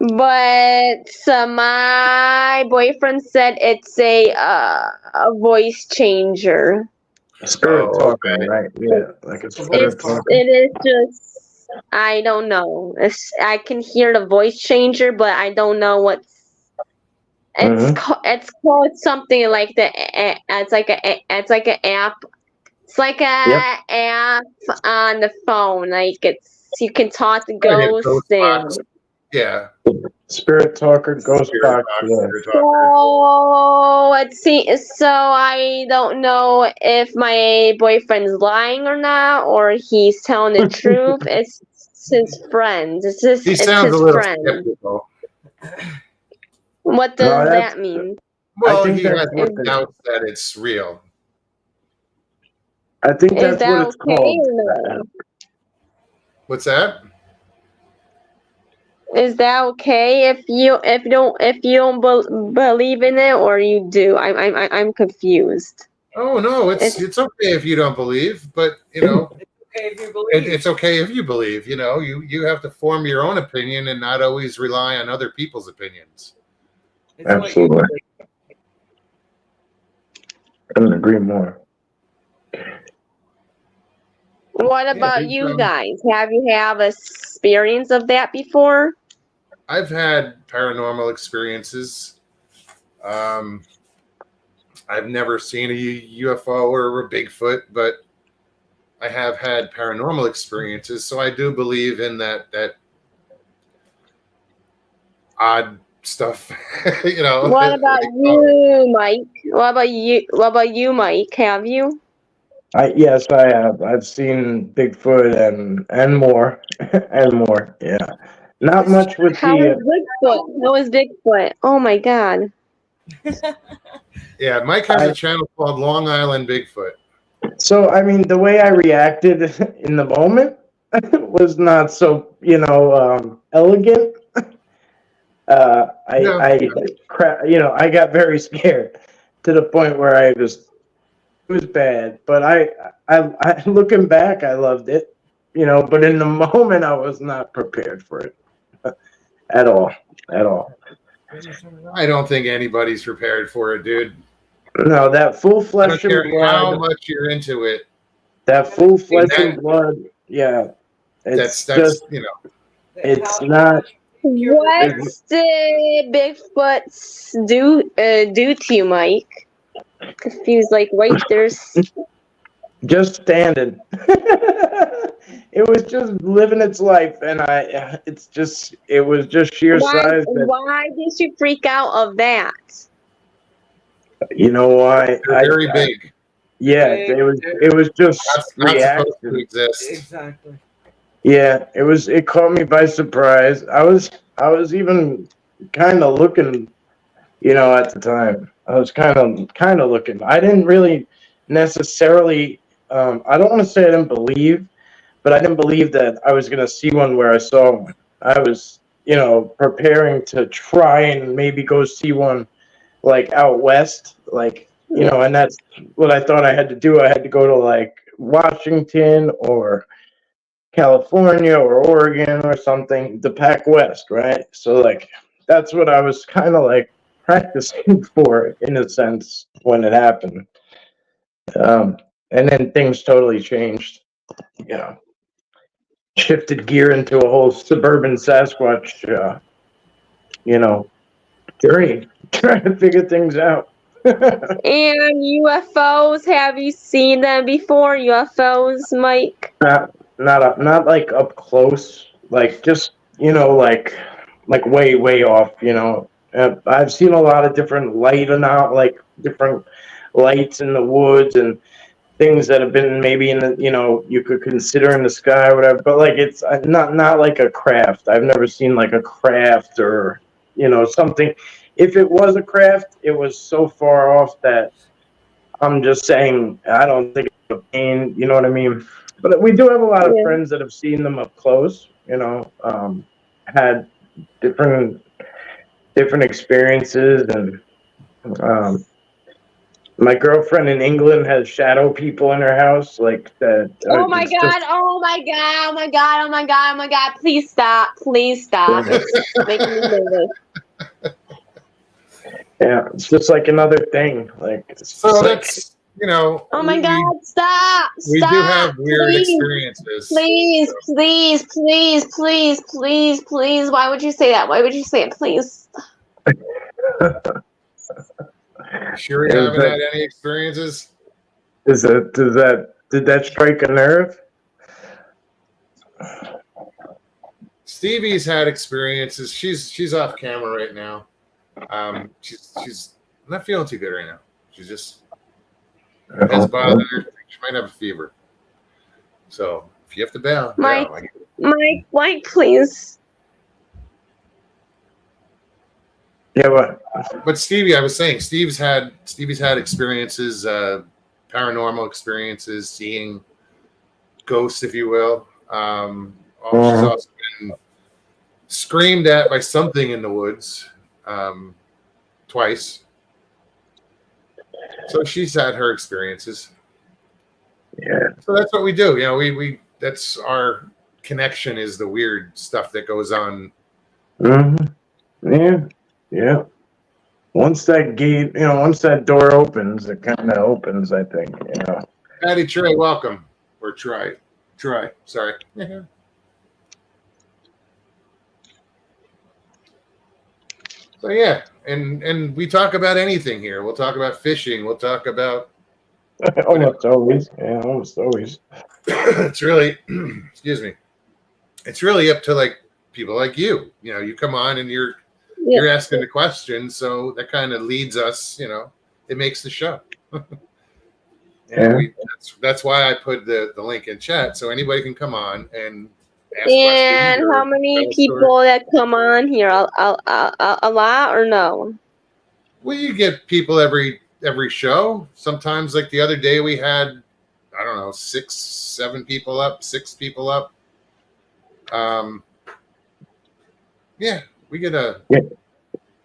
Speaker 4: But my boyfriend said it's a voice changer.
Speaker 3: Spirit
Speaker 1: Oh,
Speaker 3: talking,
Speaker 1: okay.
Speaker 3: right? Yeah, like a spirit talking.
Speaker 4: It is just I don't know. I can hear the voice changer, but I don't know what's. It's called something like it's like an app. It's like a app on the phone. Like you can talk to
Speaker 1: Like a
Speaker 4: ghosts
Speaker 1: ghost
Speaker 4: and.
Speaker 1: box. Yeah.
Speaker 3: Spirit talker, ghost
Speaker 1: Spirit
Speaker 3: box.
Speaker 1: box,
Speaker 3: Yeah.
Speaker 1: spirit talker.
Speaker 4: So let's see. So I don't know if my boyfriend's lying or not, or he's telling the truth. It's his friend.
Speaker 1: He
Speaker 4: It's
Speaker 1: sounds
Speaker 4: his
Speaker 1: a little
Speaker 4: friend.
Speaker 1: skeptical.
Speaker 4: What does that mean?
Speaker 1: Well,
Speaker 3: think
Speaker 1: he
Speaker 3: that's
Speaker 1: has
Speaker 3: what
Speaker 1: no doubt that it's real.
Speaker 3: I think
Speaker 4: Is
Speaker 3: that's
Speaker 4: that
Speaker 3: what it's
Speaker 4: okay
Speaker 3: called.
Speaker 4: or not?
Speaker 1: What's that?
Speaker 4: Is that okay if you don't believe in it or you do? I'm confused.
Speaker 1: Oh no, it's okay if you don't believe, but you know,
Speaker 2: Okay, if you believe.
Speaker 1: it's okay if you believe. You know, you have to form your own opinion and not always rely on other people's opinions.
Speaker 2: It's what you
Speaker 3: Absolutely.
Speaker 2: believe.
Speaker 3: I couldn't agree more.
Speaker 4: What about
Speaker 1: there's,
Speaker 4: you guys? Have you have experience of that before?
Speaker 1: I've had paranormal experiences. I've never seen a UFO or a Bigfoot, but I have had paranormal experiences. So I do believe in that odd stuff. You know.
Speaker 4: What about you, Mike? What about you, Mike? Have you?
Speaker 3: Yes, I have. I've seen Bigfoot and more and more. Yeah, not much with
Speaker 4: How
Speaker 3: the.
Speaker 4: is Bigfoot? How is Bigfoot? Oh my God!
Speaker 1: Yeah, Mike has a channel called Long Island Bigfoot.
Speaker 3: So I mean, the way I reacted in the moment was not so elegant. I got very scared to the point where it was bad. But I looking back, I loved it. But in the moment, I was not prepared for it at all.
Speaker 1: I don't think anybody's prepared for it, dude.
Speaker 3: No, that full
Speaker 1: I don't
Speaker 3: flesh
Speaker 1: care
Speaker 3: and blood.
Speaker 1: how much you're into it.
Speaker 3: That full flesh and blood. Yeah,
Speaker 1: That's
Speaker 3: just it's not.
Speaker 4: What did Bigfoot do to you, Mike? Confused, like right there's.
Speaker 3: Just standing. It was just living its life, and it was just sheer size.
Speaker 4: Why did you freak out of that?
Speaker 3: You know why?
Speaker 1: They're very big.
Speaker 3: Yeah, it was just
Speaker 1: Not supposed to
Speaker 3: reaction.
Speaker 1: exist.
Speaker 2: Exactly.
Speaker 3: Yeah, it caught me by surprise. I was even kind of looking, at the time. I was kind of looking. I didn't really necessarily I don't want to say I didn't believe, but I didn't believe that I was going to see one where I saw one. I was, preparing to try and maybe go see one like out west, like, and that's what I thought I had to do. I had to go to like Washington or California or Oregon or something, the Pac West, right? So like that's what I was kind of like practicing for in a sense when it happened. And then things totally changed. Shifted gear into a whole suburban Sasquatch, journey, trying to figure things out.
Speaker 4: And UFOs, have you seen them before? UFOs, Mike?
Speaker 3: Not like up close, like just like way off. I've seen a lot of different light and out like different lights in the woods and things that have been maybe in the you could consider in the sky or whatever, but like it's not like a craft. I've never seen like a craft or something. If it was a craft, it was so far off that I'm just saying I don't think it's a pain, you know what I mean? But we do have a lot of friends that have seen them up close, had different experiences, and my girlfriend in England has shadow people in her house, like that.
Speaker 4: Oh my god! Oh my god! Oh my god! Oh my god! Oh my god! Please stop! Please stop! It's making me nervous.
Speaker 3: Yeah, it's just like another thing. Like
Speaker 1: so that's
Speaker 4: Oh my god! Stop!
Speaker 1: We
Speaker 4: stop!
Speaker 1: do have weird
Speaker 4: please,
Speaker 1: experiences.
Speaker 4: Please, please, please, please, please, please. Why would you say that? Why would you say it? Please.
Speaker 1: Sure, you haven't had any experiences?
Speaker 3: Did that strike a nerve?
Speaker 1: Stevie's had experiences. She's off camera right now. She's not feeling too good right now. She's just it's bothering her. She might have a fever. So if you have to bail,
Speaker 4: Mike, please.
Speaker 3: Yeah, what?
Speaker 1: But Stevie, I was saying, Stevie's had experiences, paranormal experiences, seeing ghosts, if you will. She's also been screamed at by something in the woods twice. So she's had her experiences.
Speaker 3: Yeah.
Speaker 1: So that's what we do. We that's our connection, is the weird stuff that goes on.
Speaker 3: Mm-hmm. Yeah. Once that gate, once that door opens, it kind of opens, I think,
Speaker 1: Patty Trey, welcome. Or Try. Sorry. So yeah, and we talk about anything here. We'll talk about fishing. We'll talk about
Speaker 3: almost always. Yeah, almost always.
Speaker 1: It's really, excuse me. It's really up to like people like you. You come on and you're asking the questions, so that kind of leads us. It makes the show. And that's why I put the link in chat, so anybody can come on and ask questions.
Speaker 4: And how many people that come on here? A lot or no?
Speaker 1: Well, you get people every show. Sometimes, like the other day, we had, I don't know, 6 people up. Yeah, we get a.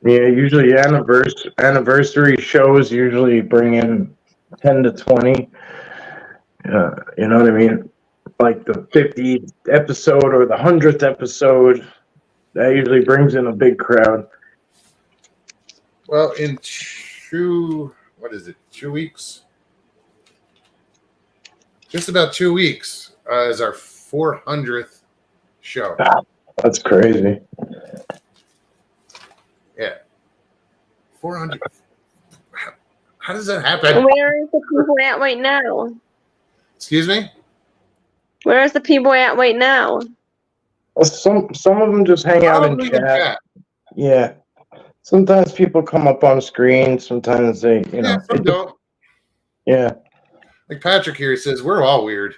Speaker 3: Yeah, usually anniversary shows usually bring in 10 to 20. You know what I mean? Like the 50th episode or the 100th episode, that usually brings in a big crowd.
Speaker 1: Well, in 2 weeks? Just about 2 weeks is our 400th show.
Speaker 3: That's crazy.
Speaker 1: Yeah. 400. How does that happen?
Speaker 4: Where is the people at right now?
Speaker 1: Excuse me?
Speaker 4: Where is the people at right now?
Speaker 3: Well, some of them just hang out in chat. Yeah. Sometimes people come up on screen. Sometimes they, you
Speaker 1: Yeah,
Speaker 3: know,
Speaker 1: some don't.
Speaker 3: yeah.
Speaker 1: Like Patrick here says, we're all weird,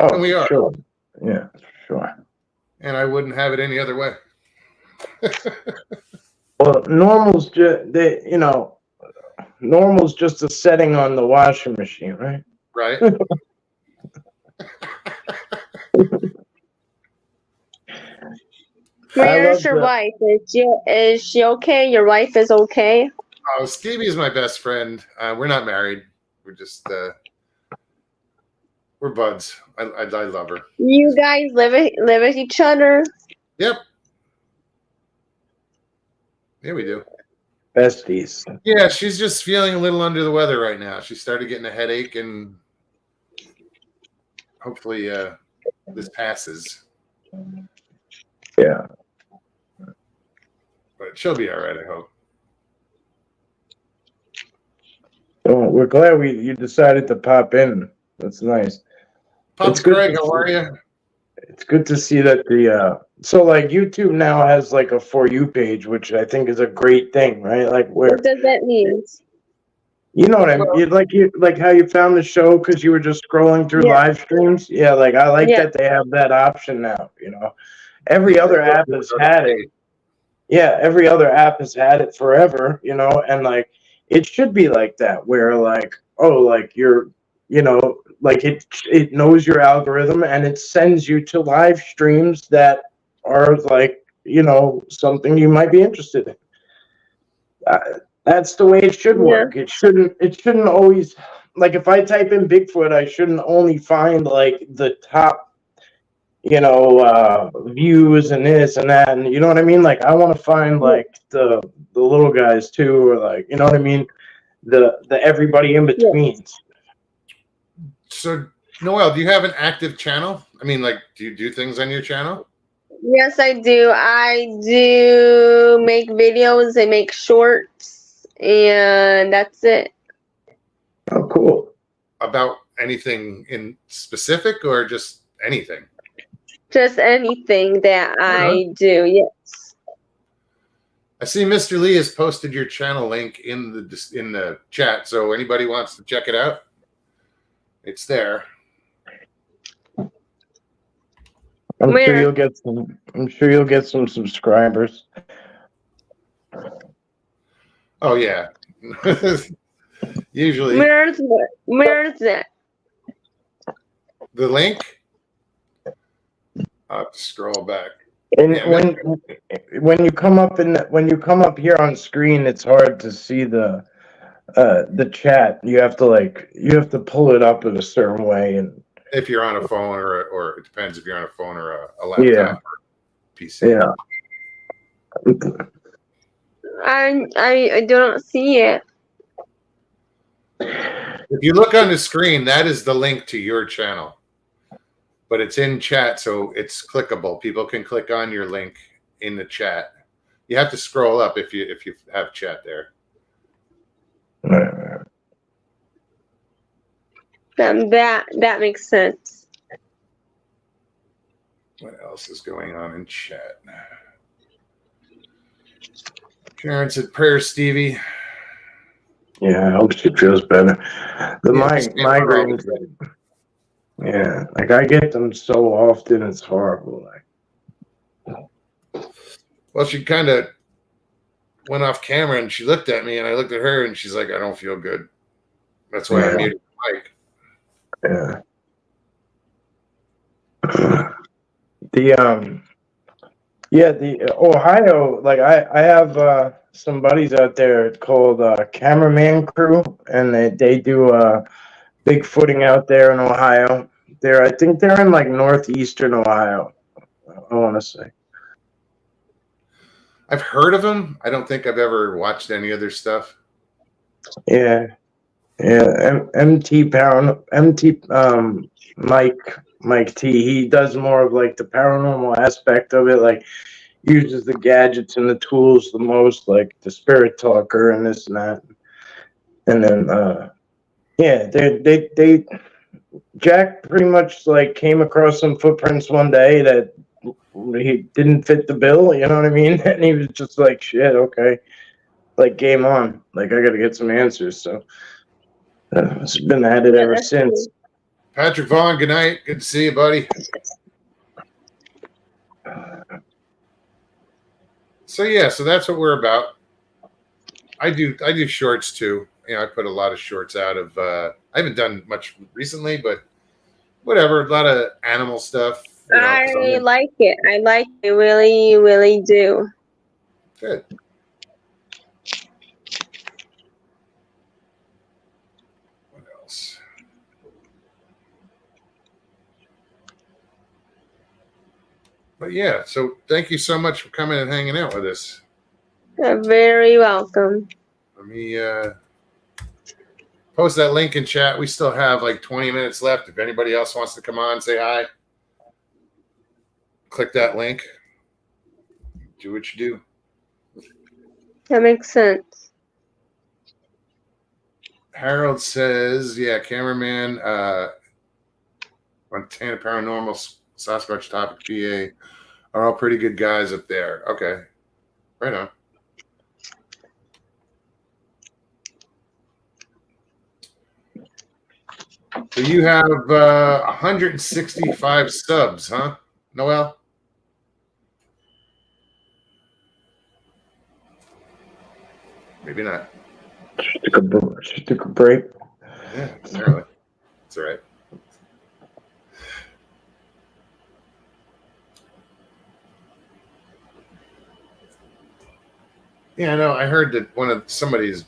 Speaker 3: Oh,
Speaker 1: and we are.
Speaker 3: sure. Yeah, sure.
Speaker 1: And I wouldn't have it any other way.
Speaker 3: Well, normal's just they, you know, normal's just a setting on the washing machine, right?
Speaker 1: Right?
Speaker 4: Where's
Speaker 3: love
Speaker 4: your
Speaker 3: the-
Speaker 4: wife? Is she okay? Your wife is okay?
Speaker 1: Oh, Stevie is my best friend. We're not married. We're just we're buds. I love her.
Speaker 4: You guys live with each other?
Speaker 1: Yep. Yeah, we do.
Speaker 3: Besties.
Speaker 1: Yeah, she's just feeling a little under the weather right now. She started getting a headache, and hopefully this passes.
Speaker 3: Yeah.
Speaker 1: But she'll be all right, I hope.
Speaker 3: Well, we're glad you decided to pop in. That's nice.
Speaker 1: Pops
Speaker 3: It's good
Speaker 1: Craig,
Speaker 3: to
Speaker 1: how
Speaker 3: see-
Speaker 1: are you?
Speaker 3: It's good to see that the so like YouTube now has like a For You page, which I think is a great thing, right? Like where
Speaker 4: What does that mean?
Speaker 3: you know what I mean, like how you found the show because you were just scrolling through
Speaker 4: Yeah.
Speaker 3: live streams. Yeah, like I like
Speaker 4: Yeah.
Speaker 3: that they have that option now. You know, every other app has had it. Yeah, every other app has had it forever. You know, and like it should be like that, where like like you're, you know, like it knows your algorithm and it sends you to live streams that are like, you know, something you might be interested in. That's the way it should work. It shouldn't always, like if I type in Bigfoot, I shouldn't only find like the top, you know, views and this and that, and you know what I mean? Like I want to find like the little guys too, or like, you know what I mean? The everybody in between.
Speaker 1: So, Noel, do you have an active channel? I mean, like, do you do things on your channel?
Speaker 4: Yes, I do. I do make videos and make shorts, and that's it.
Speaker 3: Oh, cool.
Speaker 1: About anything in specific or just anything?
Speaker 4: Just anything that I do. Yes.
Speaker 1: I see Mr. Lee has posted your channel link in the chat, so anybody wants to check it out, it's there.
Speaker 3: I'm
Speaker 4: Where?
Speaker 3: sure you'll get some subscribers.
Speaker 1: Oh yeah. Usually
Speaker 4: Where's it?
Speaker 1: the link. I'll have to scroll back.
Speaker 3: And
Speaker 1: Yeah,
Speaker 3: when you come up here on screen, it's hard to see the chat. You have to pull it up in a certain way, and
Speaker 1: if you're on a phone or it depends if you're on a phone or a laptop
Speaker 3: Yeah.
Speaker 1: or PC.
Speaker 3: yeah.
Speaker 4: I don't see it.
Speaker 1: If you look on the screen, that is the link to your channel. But it's in chat, so it's clickable. People can click on your link in the chat. You have to scroll up if you have chat there.
Speaker 4: That makes sense.
Speaker 1: What else is going on in chat? Sharon said, "Prayers, Stevie."
Speaker 3: Yeah, I hope she feels better. The
Speaker 1: Yeah,
Speaker 3: migraines. Yeah, like I get them so often, it's horrible. Like,
Speaker 1: Well, she kind of went off camera and she looked at me and I looked at her and she's like, "I don't feel good." That's why I
Speaker 3: Yeah.
Speaker 1: muted the mic.
Speaker 3: yeah. The Ohio, like I have some buddies out there called Cameraman Crew, and they do bigfooting out there in Ohio. I think they're in like northeastern Ohio, I want to say.
Speaker 1: I've heard of them. I don't think I've ever watched any of their stuff.
Speaker 3: Yeah. Mike T. He does more of like the paranormal aspect of it, like uses the gadgets and the tools the most, like the spirit talker and this and that. And then they Jack pretty much like came across some footprints one day that he didn't fit the bill. You know what I mean? And he was just like, shit, okay, like game on. Like I got to get some answers. So it's been at it
Speaker 4: Yeah,
Speaker 3: ever
Speaker 4: that's
Speaker 3: since.
Speaker 1: Patrick Vaughn, good night. Good to see you, buddy. So yeah, so that's what we're about. I do shorts too. You know, I put a lot of shorts out of. I haven't done much recently, but whatever. A lot of animal stuff. You know, 'cause
Speaker 4: I like it. I like it. Really, really do.
Speaker 1: good. What else? But yeah, so thank you so much for coming and hanging out with us.
Speaker 4: You're very welcome.
Speaker 1: Let me post that link in chat. We still have like 20 minutes left. If anybody else wants to come on, say hi. Click that link. Do what you do.
Speaker 4: That makes sense.
Speaker 1: Harold says, yeah, cameraman, Montana Paranormal, Sasquatch Topic, PA are all pretty good guys up there. Okay. Right on. So you have 165 subs, huh, Noel? Maybe not.
Speaker 3: Just took a break.
Speaker 1: Yeah, apparently. That's all right. Yeah, I know. I heard that one of somebody's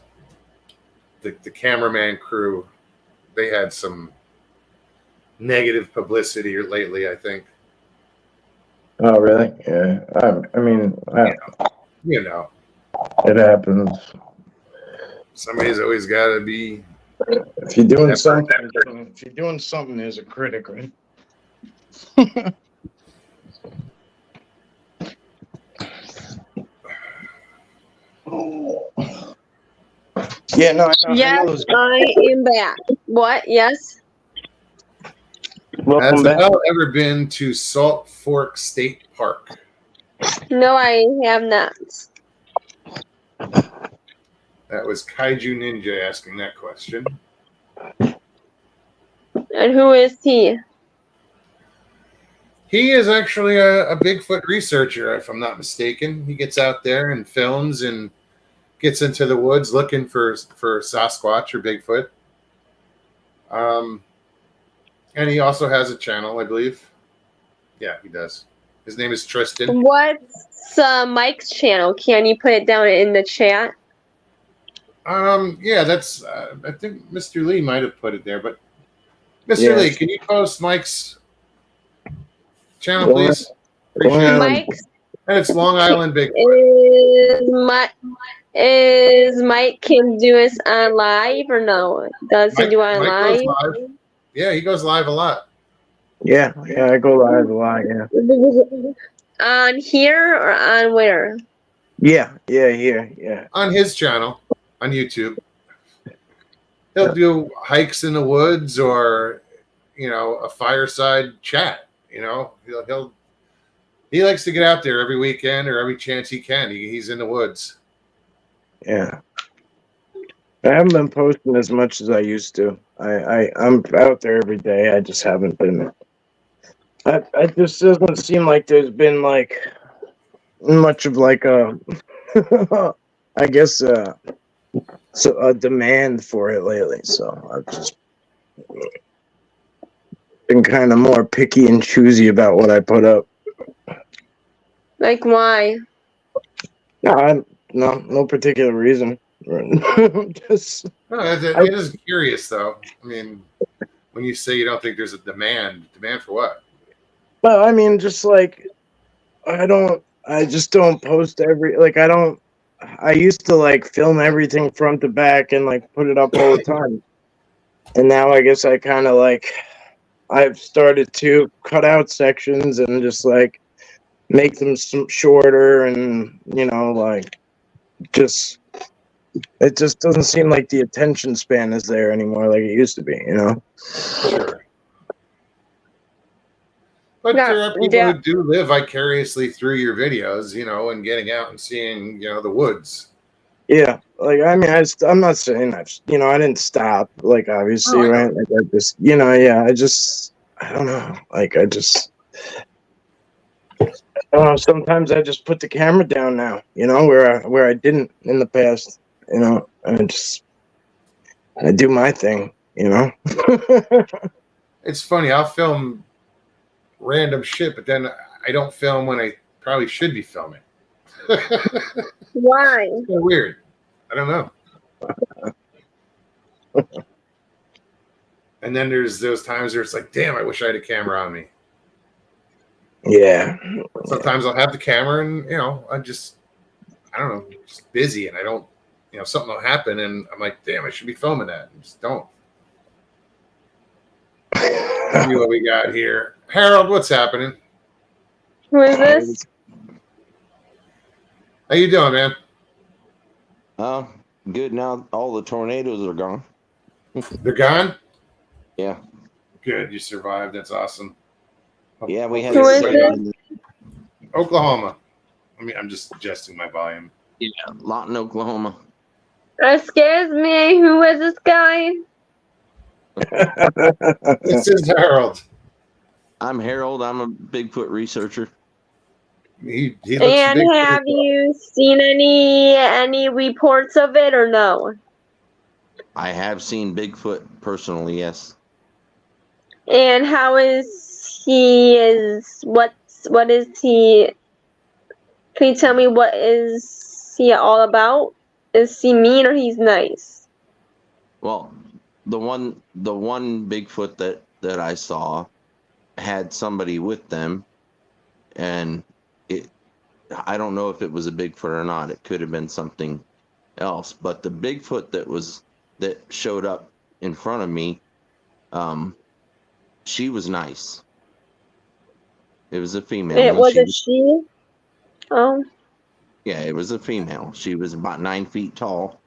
Speaker 1: the cameraman crew, they had some negative publicity lately, I think.
Speaker 3: Oh, really? Yeah. I mean,
Speaker 1: You know,
Speaker 3: it happens.
Speaker 1: somebody's always got to be.
Speaker 3: If you're doing something, there's a critic, right? Yeah, no, I know.
Speaker 4: Yes, I am back. What? Yes.
Speaker 3: Welcome
Speaker 1: Has
Speaker 3: back.
Speaker 1: Noel ever been to Salt Fork State Park?
Speaker 4: No, I have not.
Speaker 1: That was Kaiju Ninja asking that question.
Speaker 4: And who is he?
Speaker 1: He is actually a Bigfoot researcher, if I'm not mistaken. He gets out there and films and gets into the woods looking for Sasquatch or Bigfoot. And he also has a channel, I believe. Yeah, he does. His name is Tristan.
Speaker 4: What's Mike's channel? Can you put it down in the chat?
Speaker 1: Yeah, that's. I think Mr. Lee might have put it there, but Mr. Lee, can you post Mike's channel, please? Appreciate it.
Speaker 4: Mike's
Speaker 1: And it's Long Island Bigfoot.
Speaker 4: is Mike can do us on live or no? Does he do it on
Speaker 1: Mike
Speaker 4: live?
Speaker 1: goes live. Yeah, he goes live a lot.
Speaker 3: Yeah, I go live a lot, yeah.
Speaker 4: On here or on where?
Speaker 3: Yeah, here, yeah.
Speaker 1: On his channel, on YouTube. He'll do hikes in the woods or, you know, a fireside chat. You know, he likes to get out there every weekend or every chance he can. He's in the woods.
Speaker 3: Yeah. I haven't been posting as much as I used to. I'm out there every day. I just haven't been. I just doesn't seem like there's been like much of like a, I guess a demand for it lately. So I've just been kind of more picky and choosy about what I put up.
Speaker 4: Like why?
Speaker 3: No particular reason. Just,
Speaker 1: No, it is curious though. I mean, when you say you don't think there's a demand for what?
Speaker 3: well, I mean, just like I just don't post I used to like film everything front to back and like put it up all the time. And now I guess I kind of like, I've started to cut out sections and just like make them shorter and, you know, like it just doesn't seem like the attention span is there anymore like it used to be, you know?
Speaker 1: Sure. But
Speaker 4: Yeah,
Speaker 1: there are people
Speaker 4: yeah.
Speaker 1: who do live vicariously through your videos, and getting out and seeing, the woods.
Speaker 3: Yeah, like I mean, I'm not saying I didn't stop. Like obviously,
Speaker 1: Oh, I know.
Speaker 3: right? Like I just, yeah, I don't know. Like I just, I don't know. Sometimes I just put the camera down now. Where I didn't in the past. And I do my thing.
Speaker 1: It's funny. I'll film random shit, but then I don't film when I probably should be filming. It's
Speaker 4: Why?
Speaker 1: so weird. I don't know. And then there's those times where it's like, damn, I wish I had a camera on me.
Speaker 3: Yeah.
Speaker 1: Sometimes I'll have the camera and, I don't know, just busy and I don't, something will happen and I'm like, damn, I should be filming that. And just don't. See what we got here. Harold, what's happening?
Speaker 4: Who is this?
Speaker 1: How you doing, man?
Speaker 6: Oh, good. Now all the tornadoes are gone.
Speaker 1: They're gone?
Speaker 6: Yeah.
Speaker 1: Good. You survived. That's awesome.
Speaker 6: Yeah, we had
Speaker 4: Who is
Speaker 6: seven.
Speaker 1: Oklahoma. I'm just adjusting my volume.
Speaker 6: Yeah, Lawton, Oklahoma.
Speaker 4: Excuse me, who is this guy?
Speaker 1: This is Harold.
Speaker 6: I'm Harold. I'm a Bigfoot researcher.
Speaker 1: He looks
Speaker 4: And
Speaker 1: big.
Speaker 4: have you seen any reports of it or no?
Speaker 6: I have seen Bigfoot personally, yes.
Speaker 4: And how is he? What is he? Can you tell me what is he all about? Is he mean or he's nice?
Speaker 6: Well, the one Bigfoot that I saw had somebody with them, and I don't know if it was a Bigfoot or not. It could have been something else. But the Bigfoot that showed up in front of me, she was nice. It was a female.
Speaker 4: It was a she. Oh.
Speaker 6: Yeah, it was a female. She was about 9 feet tall.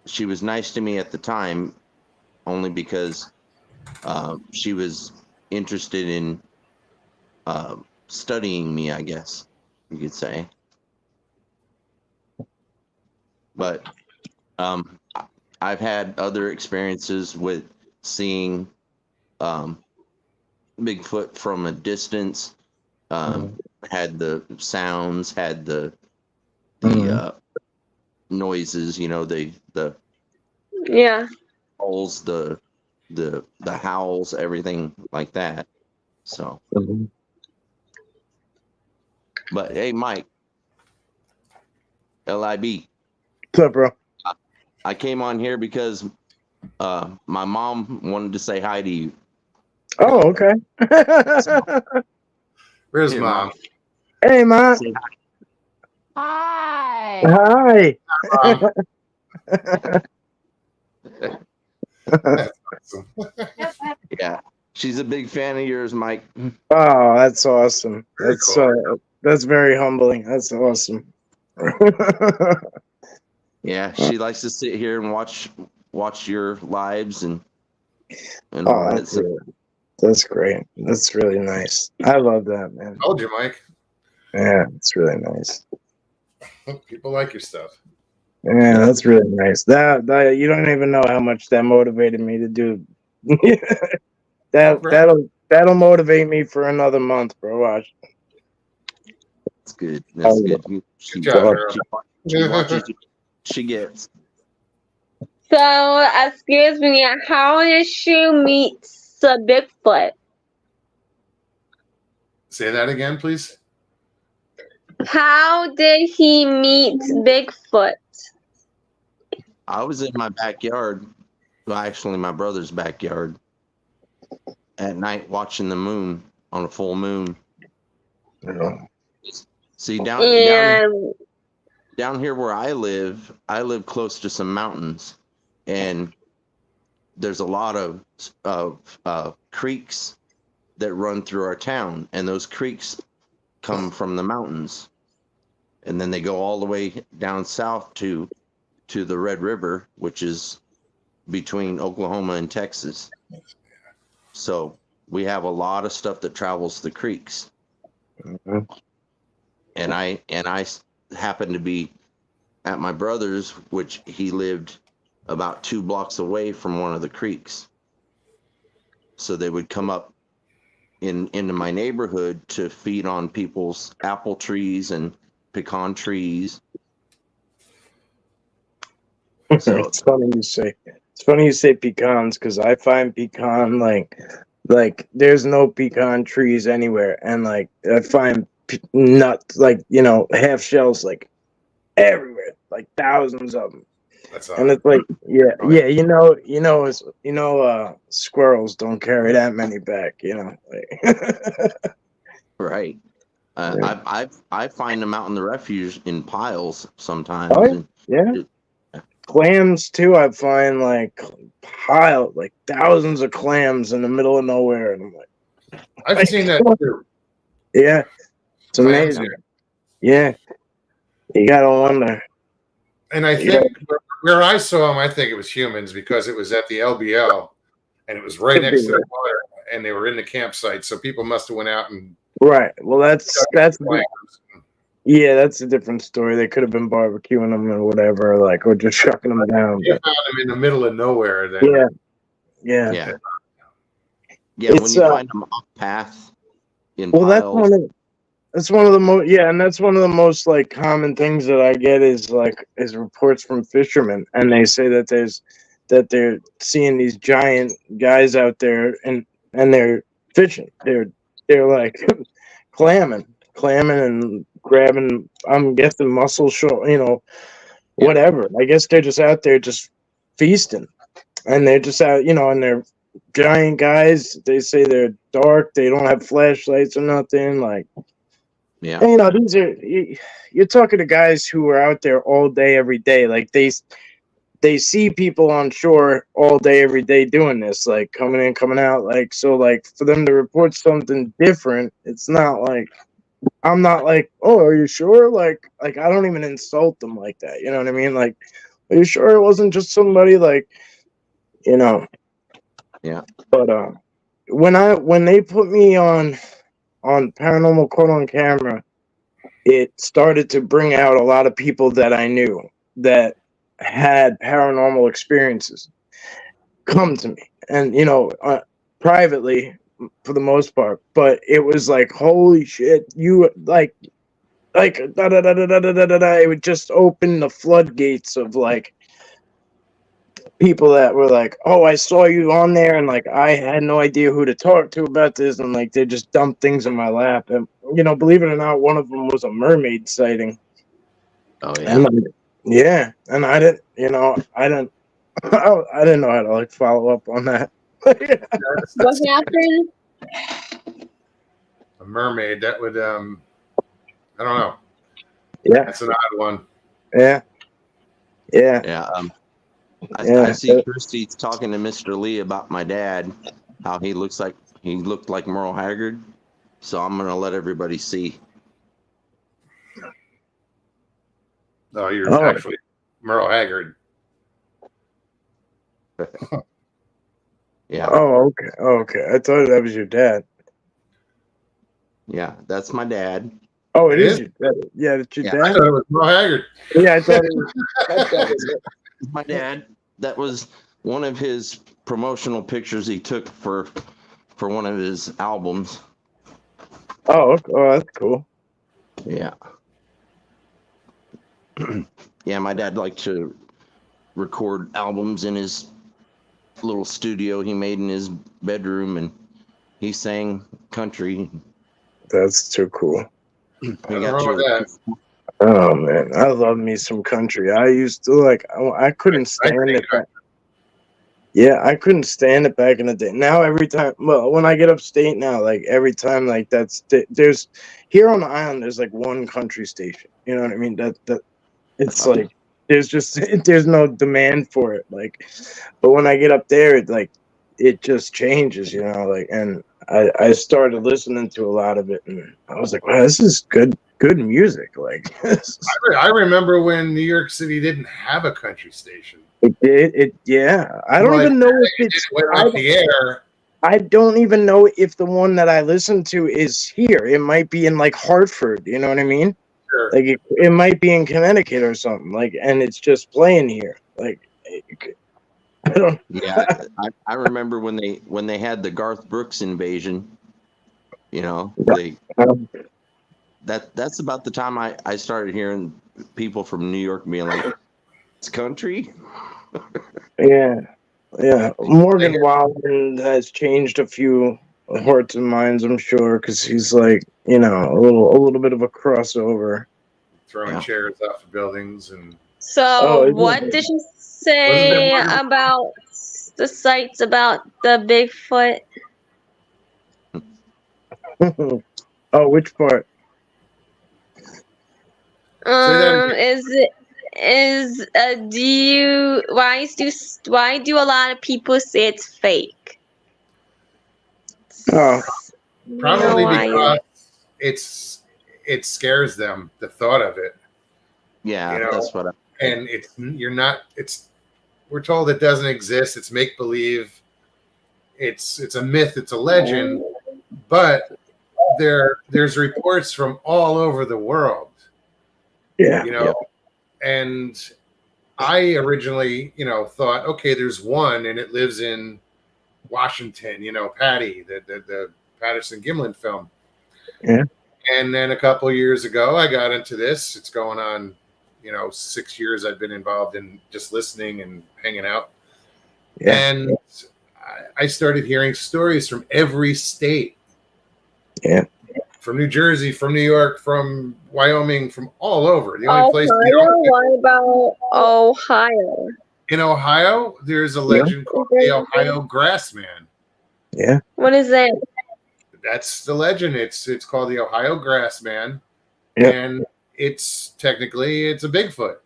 Speaker 6: She was nice to me at the time, only because she was interested in studying me, I guess you could say. But I've had other experiences with seeing Bigfoot from a distance. Had the sounds, had the noises, the
Speaker 4: Yeah.
Speaker 6: calls, the howls, everything like that. So, but hey, Mike, LIB.
Speaker 3: What's up, bro?
Speaker 6: I came on here because my mom wanted to say hi to you.
Speaker 3: Oh, okay.
Speaker 1: Where's
Speaker 6: Here,
Speaker 1: Mom?
Speaker 3: Hey, Mom.
Speaker 6: Say
Speaker 4: Hi.
Speaker 3: Hi.
Speaker 1: Mom. That's awesome.
Speaker 6: yeah, she's a big fan of yours, Mike.
Speaker 3: Oh, that's awesome.
Speaker 1: Very
Speaker 3: That's
Speaker 1: cool.
Speaker 3: that's very humbling. That's awesome.
Speaker 6: Yeah, she likes to sit here and watch your lives and all
Speaker 3: Oh,
Speaker 6: that.
Speaker 3: that's great. That's great. That's really nice. I love that, man.
Speaker 1: Told you, Mike.
Speaker 3: Yeah, it's really nice.
Speaker 1: People like your stuff.
Speaker 3: Yeah, that's really nice. That you don't even know how much that motivated me to do. That'll motivate me for another month, bro. Watch.
Speaker 6: That's good. That's good. She,
Speaker 1: Good job,
Speaker 6: she watches. She gets.
Speaker 4: So, excuse me, how did you meet the Bigfoot?
Speaker 1: Say that again, please.
Speaker 4: How did he meet Bigfoot?
Speaker 6: I was in my backyard, well, actually my brother's backyard, at night watching the moon on a full moon. See down here where I live close to some mountains, and there's a lot of creeks that run through our town, and those creeks come from the mountains, and then they go all the way down south to the Red River, which is between Oklahoma and Texas. So we have a lot of stuff that travels the creeks.
Speaker 3: Mhm.
Speaker 6: And I happened to be at my brother's, which he lived about 2 blocks away from one of the creeks. So they would come up into my neighborhood to feed on people's apple trees and pecan trees. So
Speaker 3: It's funny you say. It's funny you say pecans because I find pecan like there's no pecan trees anywhere, and like I find nuts like half shells like everywhere, like thousands of them.
Speaker 1: That's
Speaker 3: And
Speaker 1: odd.
Speaker 3: it's like, yeah,
Speaker 1: Oh,
Speaker 3: yeah, squirrels don't carry that many back, like.
Speaker 6: right.
Speaker 3: Yeah.
Speaker 6: I find them out in the refuge in piles sometimes.
Speaker 3: Oh
Speaker 6: And
Speaker 3: yeah,
Speaker 6: it-
Speaker 3: clams too. I find like like thousands of clams in the middle of nowhere, and I'm like,
Speaker 1: I've seen that too.
Speaker 3: yeah, it's
Speaker 1: Clams,
Speaker 3: amazing. Yeah, you gotta wonder.
Speaker 1: And I
Speaker 3: Yeah.
Speaker 1: think where I saw them, I think it was humans because it was at the LBL and it was right next to the water, and they were in the campsite. So people must have went out and
Speaker 3: Right. Well, that's
Speaker 1: clams.
Speaker 3: yeah, that's a different story. They could have been barbecuing them or whatever, like, or just shucking them down.
Speaker 1: You found them in the middle of nowhere. Then
Speaker 3: Yeah, yeah.
Speaker 6: yeah. Yeah, when
Speaker 3: It's,
Speaker 6: you find them off path in
Speaker 3: well,
Speaker 6: piles.
Speaker 3: that's one of the most, yeah, and that's one of the most like common things that I get is reports from fishermen, and they say that they're seeing these giant guys out there, and they're fishing. They're like clamming and grabbing. I'm guessing mussel short, whatever. I guess they're just out there just feasting, and they're just out, and they're giant guys. They say they're dark. They don't have flashlights or nothing. Like,
Speaker 6: Yeah.
Speaker 3: and, these are you're talking to guys who are out there all day, every day. Like they see people on shore all day, every day doing this, like coming in, coming out. Like, so, like for them to report something different, it's not like I'm not like, oh, are you sure? Like I don't even insult them like that. You know what I mean? Like, are you sure it wasn't just somebody like,
Speaker 6: Yeah.
Speaker 3: But when they put me on Paranormal Caught on Camera, it started to bring out a lot of people that I knew that had paranormal experiences come to me, and privately for the most part. But it was like, holy shit, you like da, da, da, da, da, da, da, da. It would just open the floodgates of like people that were like, oh, I saw you on there, and like I had no idea who to talk to about this, and like they just dumped things in my lap. And believe it or not, one of them was a mermaid sighting.
Speaker 6: Oh yeah.
Speaker 3: And yeah, and I didn't I didn't know how to like follow up on that.
Speaker 4: What happened?
Speaker 1: a mermaid that would I don't know.
Speaker 3: Yeah,
Speaker 1: That's an odd one.
Speaker 3: yeah.
Speaker 6: Yeah.
Speaker 3: Yeah.
Speaker 6: I see Christy talking to Mr. Lee about my dad, how he looked like Merle Haggard. So I'm gonna let everybody see.
Speaker 1: No, you're actually Merle Haggard.
Speaker 6: Yeah.
Speaker 3: Oh, okay. I thought that was your dad.
Speaker 6: Yeah, that's my dad.
Speaker 3: Oh, it
Speaker 1: It
Speaker 3: is
Speaker 1: is?
Speaker 3: your dad. Yeah, it's your
Speaker 1: I
Speaker 3: dad.
Speaker 1: thought it was Merle Haggard.
Speaker 3: Yeah, I thought it was.
Speaker 6: My dad. That was one of his promotional pictures he took for one of his albums.
Speaker 3: Oh, that's cool.
Speaker 6: Yeah. Yeah, my dad liked to record albums in his little studio he made in his bedroom, and he sang country.
Speaker 3: That's too cool.
Speaker 6: We
Speaker 1: Nothing
Speaker 6: got
Speaker 1: wrong
Speaker 6: through
Speaker 1: with
Speaker 6: the
Speaker 1: that.
Speaker 3: Oh man, I love me some country. I used to like. I couldn't stand it. Yeah, I couldn't stand it back in the day. Now every time, well, when I get upstate now, like every time, like there's here on the island, there's like one country station. You know what I mean? That it's like there's no demand for it. Like, but when I get up there, it just changes. Like, and I started listening to a lot of it, and I was like, wow, this is good music. Like,
Speaker 1: I remember when New York City didn't have a country station.
Speaker 3: yeah. I don't even know if
Speaker 1: It went off the air,
Speaker 3: I don't even know if the one that I listen to is here. It might be in like Hartford. You know what I mean?
Speaker 1: Sure.
Speaker 3: Like it might be in Connecticut or something. Like, and it's just playing here. Like, I don't.
Speaker 6: Yeah, I remember when they had the Garth Brooks invasion. You know, that's about the time I started hearing people from New York being like, "It's country."
Speaker 3: Yeah, yeah. Morgan Wallen has changed a few hearts and minds, I'm sure, because he's like, a little bit of a crossover.
Speaker 1: Throwing
Speaker 6: Yeah.
Speaker 1: chairs off of buildings and
Speaker 4: So,
Speaker 3: isn't
Speaker 4: what
Speaker 3: it?
Speaker 4: did you
Speaker 1: Wasn't
Speaker 4: say
Speaker 1: there one-
Speaker 4: about the sites about the Bigfoot?
Speaker 3: Oh, which part?
Speaker 1: Say that again.
Speaker 4: Do you why do a lot of people say it's fake?
Speaker 3: Oh,
Speaker 4: You
Speaker 1: Probably
Speaker 4: know why?
Speaker 1: because it scares them, the thought of it.
Speaker 6: Yeah,
Speaker 1: You know,
Speaker 6: that's what.
Speaker 1: And we're told it doesn't exist. It's make believe. It's a myth. It's a legend. But there's reports from all over the world.
Speaker 3: yeah.
Speaker 1: Yep. And I originally, thought, okay, there's one, and it lives in Washington. Patty, the Patterson Gimlin film.
Speaker 3: Yeah.
Speaker 1: And then a couple years ago, I got into this. It's going on, 6 years I've been involved in just listening and hanging out.
Speaker 3: Yeah.
Speaker 1: And I started hearing stories from every state.
Speaker 3: Yeah.
Speaker 1: From New Jersey, from New York, from Wyoming, from all over. The only place
Speaker 4: What about Ohio?
Speaker 1: in Ohio, there's a legend called the Ohio Grassman.
Speaker 3: Yeah.
Speaker 4: What is that?
Speaker 1: That's the legend. It's called the Ohio Grassman,
Speaker 3: Yep.
Speaker 1: and it's a Bigfoot.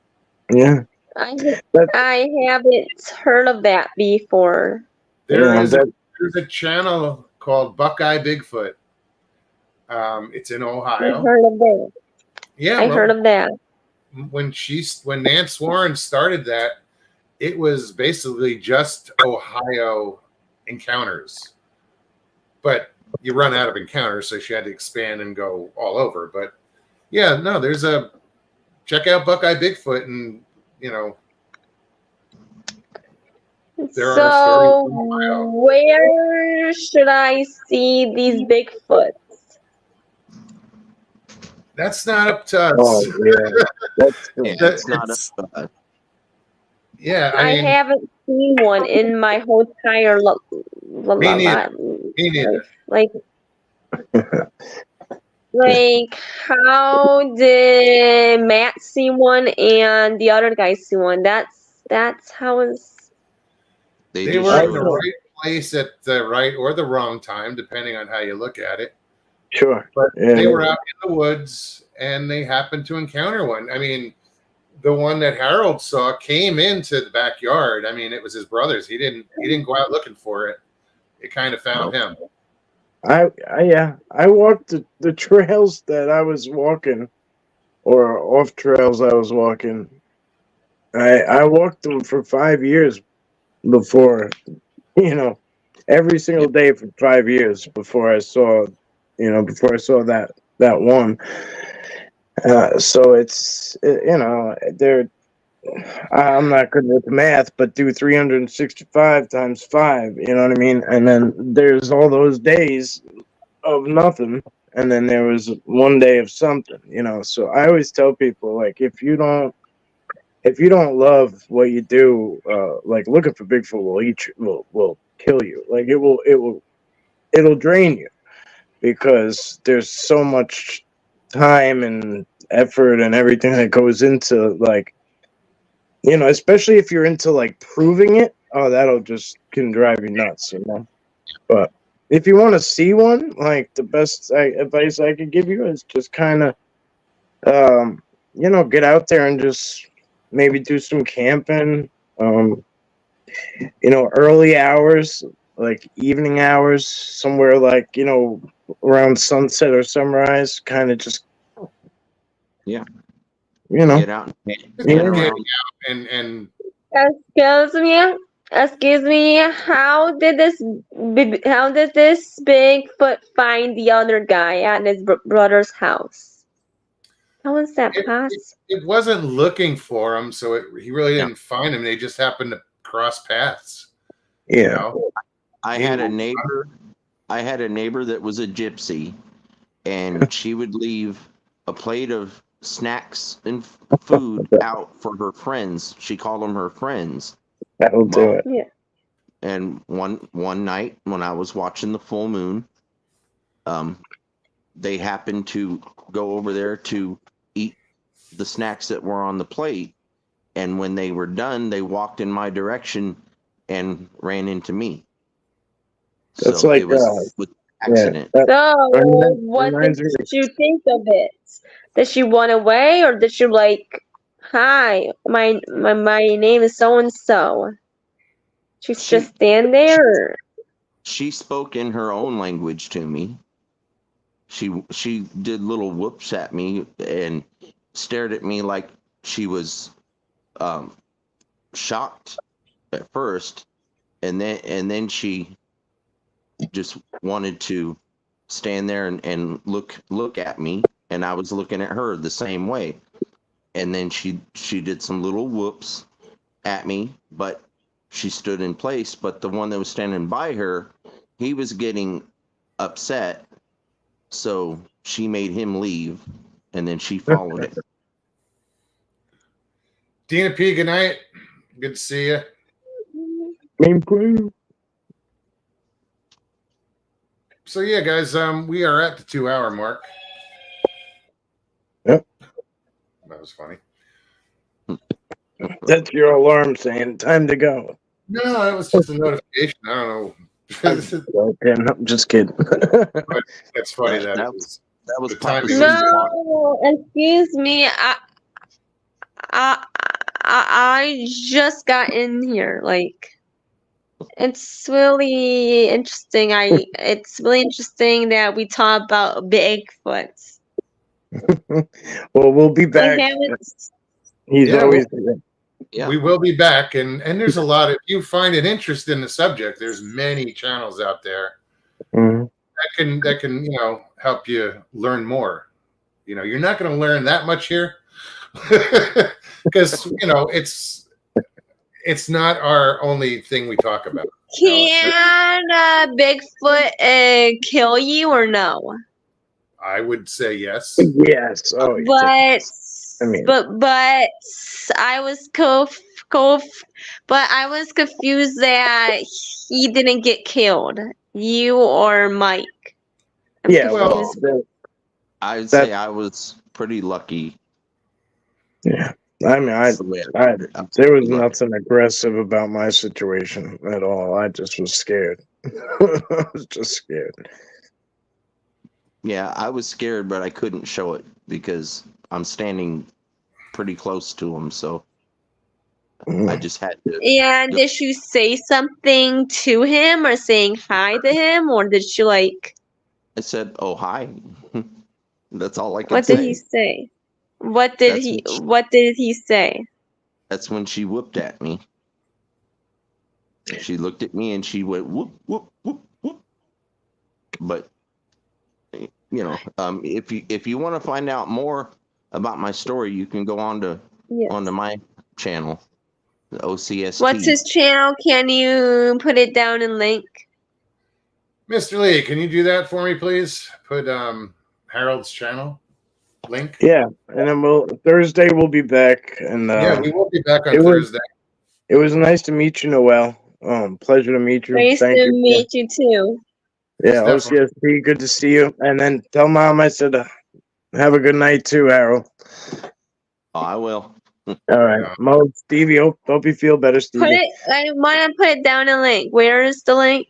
Speaker 3: Yeah.
Speaker 4: I haven't heard of that before.
Speaker 1: There's a channel called Buckeye Bigfoot. It's in Ohio.
Speaker 4: I heard of that.
Speaker 1: Yeah,
Speaker 4: I heard of that.
Speaker 1: When Nance Warren started that, it was basically just Ohio encounters. But you run out of encounters, so she had to expand and go all over. But yeah, no, check out Buckeye Bigfoot, and there are stories from Ohio.
Speaker 4: Where should I see these Bigfoots?
Speaker 1: That's not up to us.
Speaker 3: Oh, yeah.
Speaker 6: It's not a.
Speaker 1: Yeah,
Speaker 4: I haven't seen one in my whole entire
Speaker 1: Me neither.
Speaker 4: Like, how did Matt see one and the other guy see one? That's how it's.
Speaker 1: They were in the right place at the right or the wrong time, depending on how you look at it.
Speaker 3: Sure.
Speaker 1: But they were out in the woods, and they happened to encounter one. I mean, the one that Harold saw came into the backyard. I mean, it was his brother's. He didn't go out looking for it. It kind of found him.
Speaker 3: I walked the trails that I was walking, or off trails I was walking. I walked them for 5 years before, every single day for 5 years before I saw that one. So I'm not good with math, but do 365 times 5, you know what I mean? And then there's all those days of nothing, and then there was one day of something, So I always tell people, like, if you don't love what you do, like, looking for Bigfoot will eat you, will kill you. Like, it'll drain you, because there's so much time and effort and everything that goes into, like, especially if you're into, like, proving it. Oh, that'll just can drive you nuts, But if you want to see one, like, the best advice I could give you is just kind of, get out there and just maybe do some camping. Early hours, like evening hours, somewhere like, around sunset or sunrise, kind of just,
Speaker 6: Yeah.
Speaker 3: Get
Speaker 6: out
Speaker 1: and
Speaker 4: Excuse me. Excuse me, how did this Bigfoot find the other guy at his brother's house? How is that possible?
Speaker 1: It wasn't looking for him, so he really
Speaker 6: Yeah.
Speaker 1: didn't find him. They just happened to cross paths.
Speaker 3: Yeah.
Speaker 1: You know?
Speaker 6: I had a neighbor. I had a neighbor that was a gypsy, and she would leave a plate of snacks and food out for her friends. She called them her friends.
Speaker 3: That'll do
Speaker 6: Well,
Speaker 3: it.
Speaker 4: Yeah.
Speaker 6: And one night when I was watching the full moon, they happened to go over there to eat the snacks that were on the plate. And when they were done, they walked in my direction and ran into me.
Speaker 3: That's
Speaker 6: So
Speaker 3: like,
Speaker 6: it was with
Speaker 3: Yeah.
Speaker 6: accident.
Speaker 3: That
Speaker 4: So, what did
Speaker 3: reminds me.
Speaker 4: you think of it? Did she run away, or did she like, "Hi, my name is so and so"? She's
Speaker 6: She
Speaker 4: just stand there.
Speaker 6: she spoke in her own language to me. She did little whoops at me and stared at me like she was shocked at first, and then she just wanted to stand there and look at me, and I was looking at her the same way. And then she did some little whoops at me, but she stood in place. But the one that was standing by her, he was getting upset, so she made him leave, and then she followed it.
Speaker 1: Dina P, good night. Good to see you. So yeah, guys, we are at the 2-hour mark.
Speaker 3: Yep.
Speaker 1: That was funny.
Speaker 3: That's your alarm saying time to go.
Speaker 1: No, that was just a notification. I don't know.
Speaker 3: Okay, no, I'm just kidding.
Speaker 1: That's funny that
Speaker 6: That
Speaker 1: it was.
Speaker 6: was
Speaker 1: The time
Speaker 6: Papa
Speaker 1: is-
Speaker 6: Sue's
Speaker 4: No, excuse me. I just got in here. Like, it's really interesting. It's really interesting that we talk about Bigfoot.
Speaker 3: Well, we'll be
Speaker 4: We
Speaker 3: back.
Speaker 4: haven't.
Speaker 3: He's
Speaker 1: Yeah,
Speaker 3: always
Speaker 6: Yeah.
Speaker 1: We will be back, and there's a lot. If you find an interest in the subject, there's many channels out there
Speaker 3: Mhm.
Speaker 1: that can help you learn more. You're not going to learn that much here because it's not our only thing we talk about.
Speaker 4: Can Bigfoot kill you or no?
Speaker 1: I would say yes.
Speaker 3: Yes. Oh,
Speaker 4: But
Speaker 3: I mean-
Speaker 4: but I was but I was confused that he didn't get killed. You or Mike? I'm
Speaker 3: yeah.
Speaker 4: confused.
Speaker 3: Well,
Speaker 6: I'd say I was pretty lucky.
Speaker 3: yeah. I mean,
Speaker 6: That's the way
Speaker 3: I
Speaker 6: put it. I'm
Speaker 3: there was
Speaker 6: lucky.
Speaker 3: nothing aggressive about my situation at all. I just was scared. I was just scared.
Speaker 6: Yeah, I was scared, but I couldn't show it because I'm standing pretty close to him, so I just had to.
Speaker 4: And did you say something to him or saying hi to him, or did you like?
Speaker 6: I said, "Oh, hi." That's all I could
Speaker 4: What
Speaker 6: say.
Speaker 4: did he say? What did
Speaker 6: That's
Speaker 4: he?
Speaker 6: what she-
Speaker 4: What did he say?
Speaker 6: That's when she whooped at me. She looked at me and she went whoop whoop whoop whoop. But if you want to find out more about my story, you can go onto
Speaker 4: Yes.
Speaker 6: my channel, the OCST.
Speaker 4: What's his channel? Can you put it down in link?
Speaker 1: Mr. Lee, can you do that for me, please? Put Harold's channel link.
Speaker 3: Yeah, and then Thursday we'll be back, and
Speaker 1: Yeah, we will be back on
Speaker 3: it was-
Speaker 1: Thursday.
Speaker 3: it was nice to meet you, Noel. Pleasure to meet you.
Speaker 4: Nice
Speaker 3: Thank
Speaker 4: to
Speaker 3: you.
Speaker 4: meet you too.
Speaker 3: Yeah,
Speaker 1: It's definitely-
Speaker 3: OCSP, good to see you. And then tell Mom I said have a good night too, Harold.
Speaker 6: Oh, I will.
Speaker 3: All right,
Speaker 1: Yeah.
Speaker 3: Mo, Stevie, hope you feel better, Stevie.
Speaker 4: Put it. I want to put it down in link. Where is the link?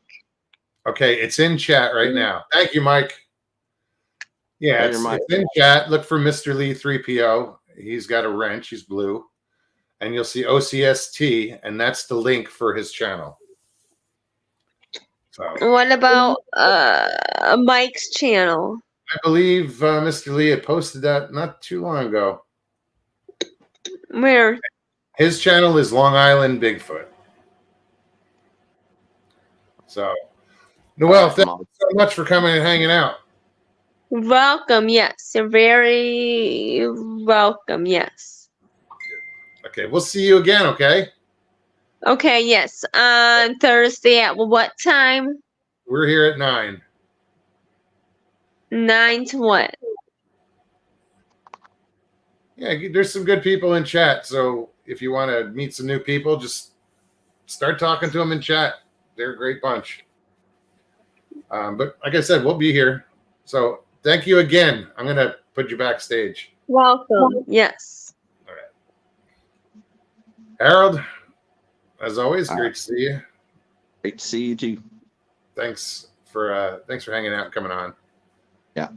Speaker 1: Okay, it's in chat right now. Thank you, Mike. Yeah,
Speaker 6: Later, Mike.
Speaker 1: it's in chat. Look for Mr. Lee 3PO. He's got a wrench. He's blue. And you'll see OCST, and that's the link for his channel. So
Speaker 4: What about Mike's channel?
Speaker 1: I believe Mr. Lee had posted that not too long ago.
Speaker 4: Where?
Speaker 1: His channel is Long Island Bigfoot. So, Noelle, thank
Speaker 6: Mom.
Speaker 1: you so much for coming and hanging out.
Speaker 4: Welcome, yes. You're very welcome, yes.
Speaker 1: Okay, we'll see you again, okay?
Speaker 4: Okay, yes. On Thursday at what time?
Speaker 1: We're here at 9.
Speaker 4: 9 to what?
Speaker 1: Yeah, there's some good people in chat. So if you want to meet some new people, just start talking to them in chat. They're a great bunch. But like I said, we'll be here. So thank you again. I'm going to put you backstage.
Speaker 4: Welcome, yes.
Speaker 1: All right. Harold, as always,
Speaker 6: All
Speaker 1: great
Speaker 6: right.
Speaker 1: to see you.
Speaker 6: Great to see you too.
Speaker 1: Thanks for hanging out and coming on.
Speaker 6: Yeah.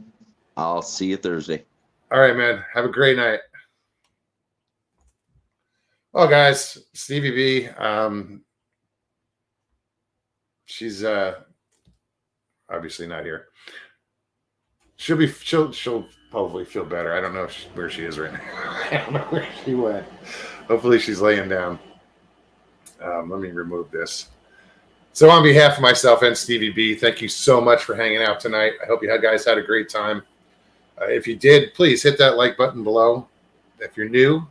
Speaker 6: I'll see you Thursday.
Speaker 1: All right, man. Have a great night. Well, guys, Stevie B, she's obviously not here. She'll probably feel better. I don't know where she is right now. I don't know where she went. Hopefully she's laying down. Let me remove this. So on behalf of myself and Stevie B, thank you so much for hanging out tonight. I hope you guys had a great time. If you did, please hit that like button below. If you're new,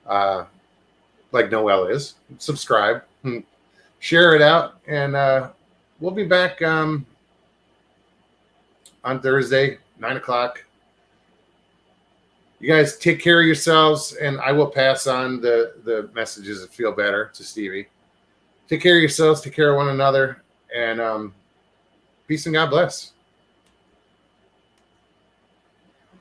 Speaker 1: like Noelle is, subscribe, share it out, and we'll be back on Thursday, 9 o'clock. You guys take care of yourselves, and I will pass on the messages that feel better to Stevie. Take care of yourselves, take care of one another, and peace and God bless.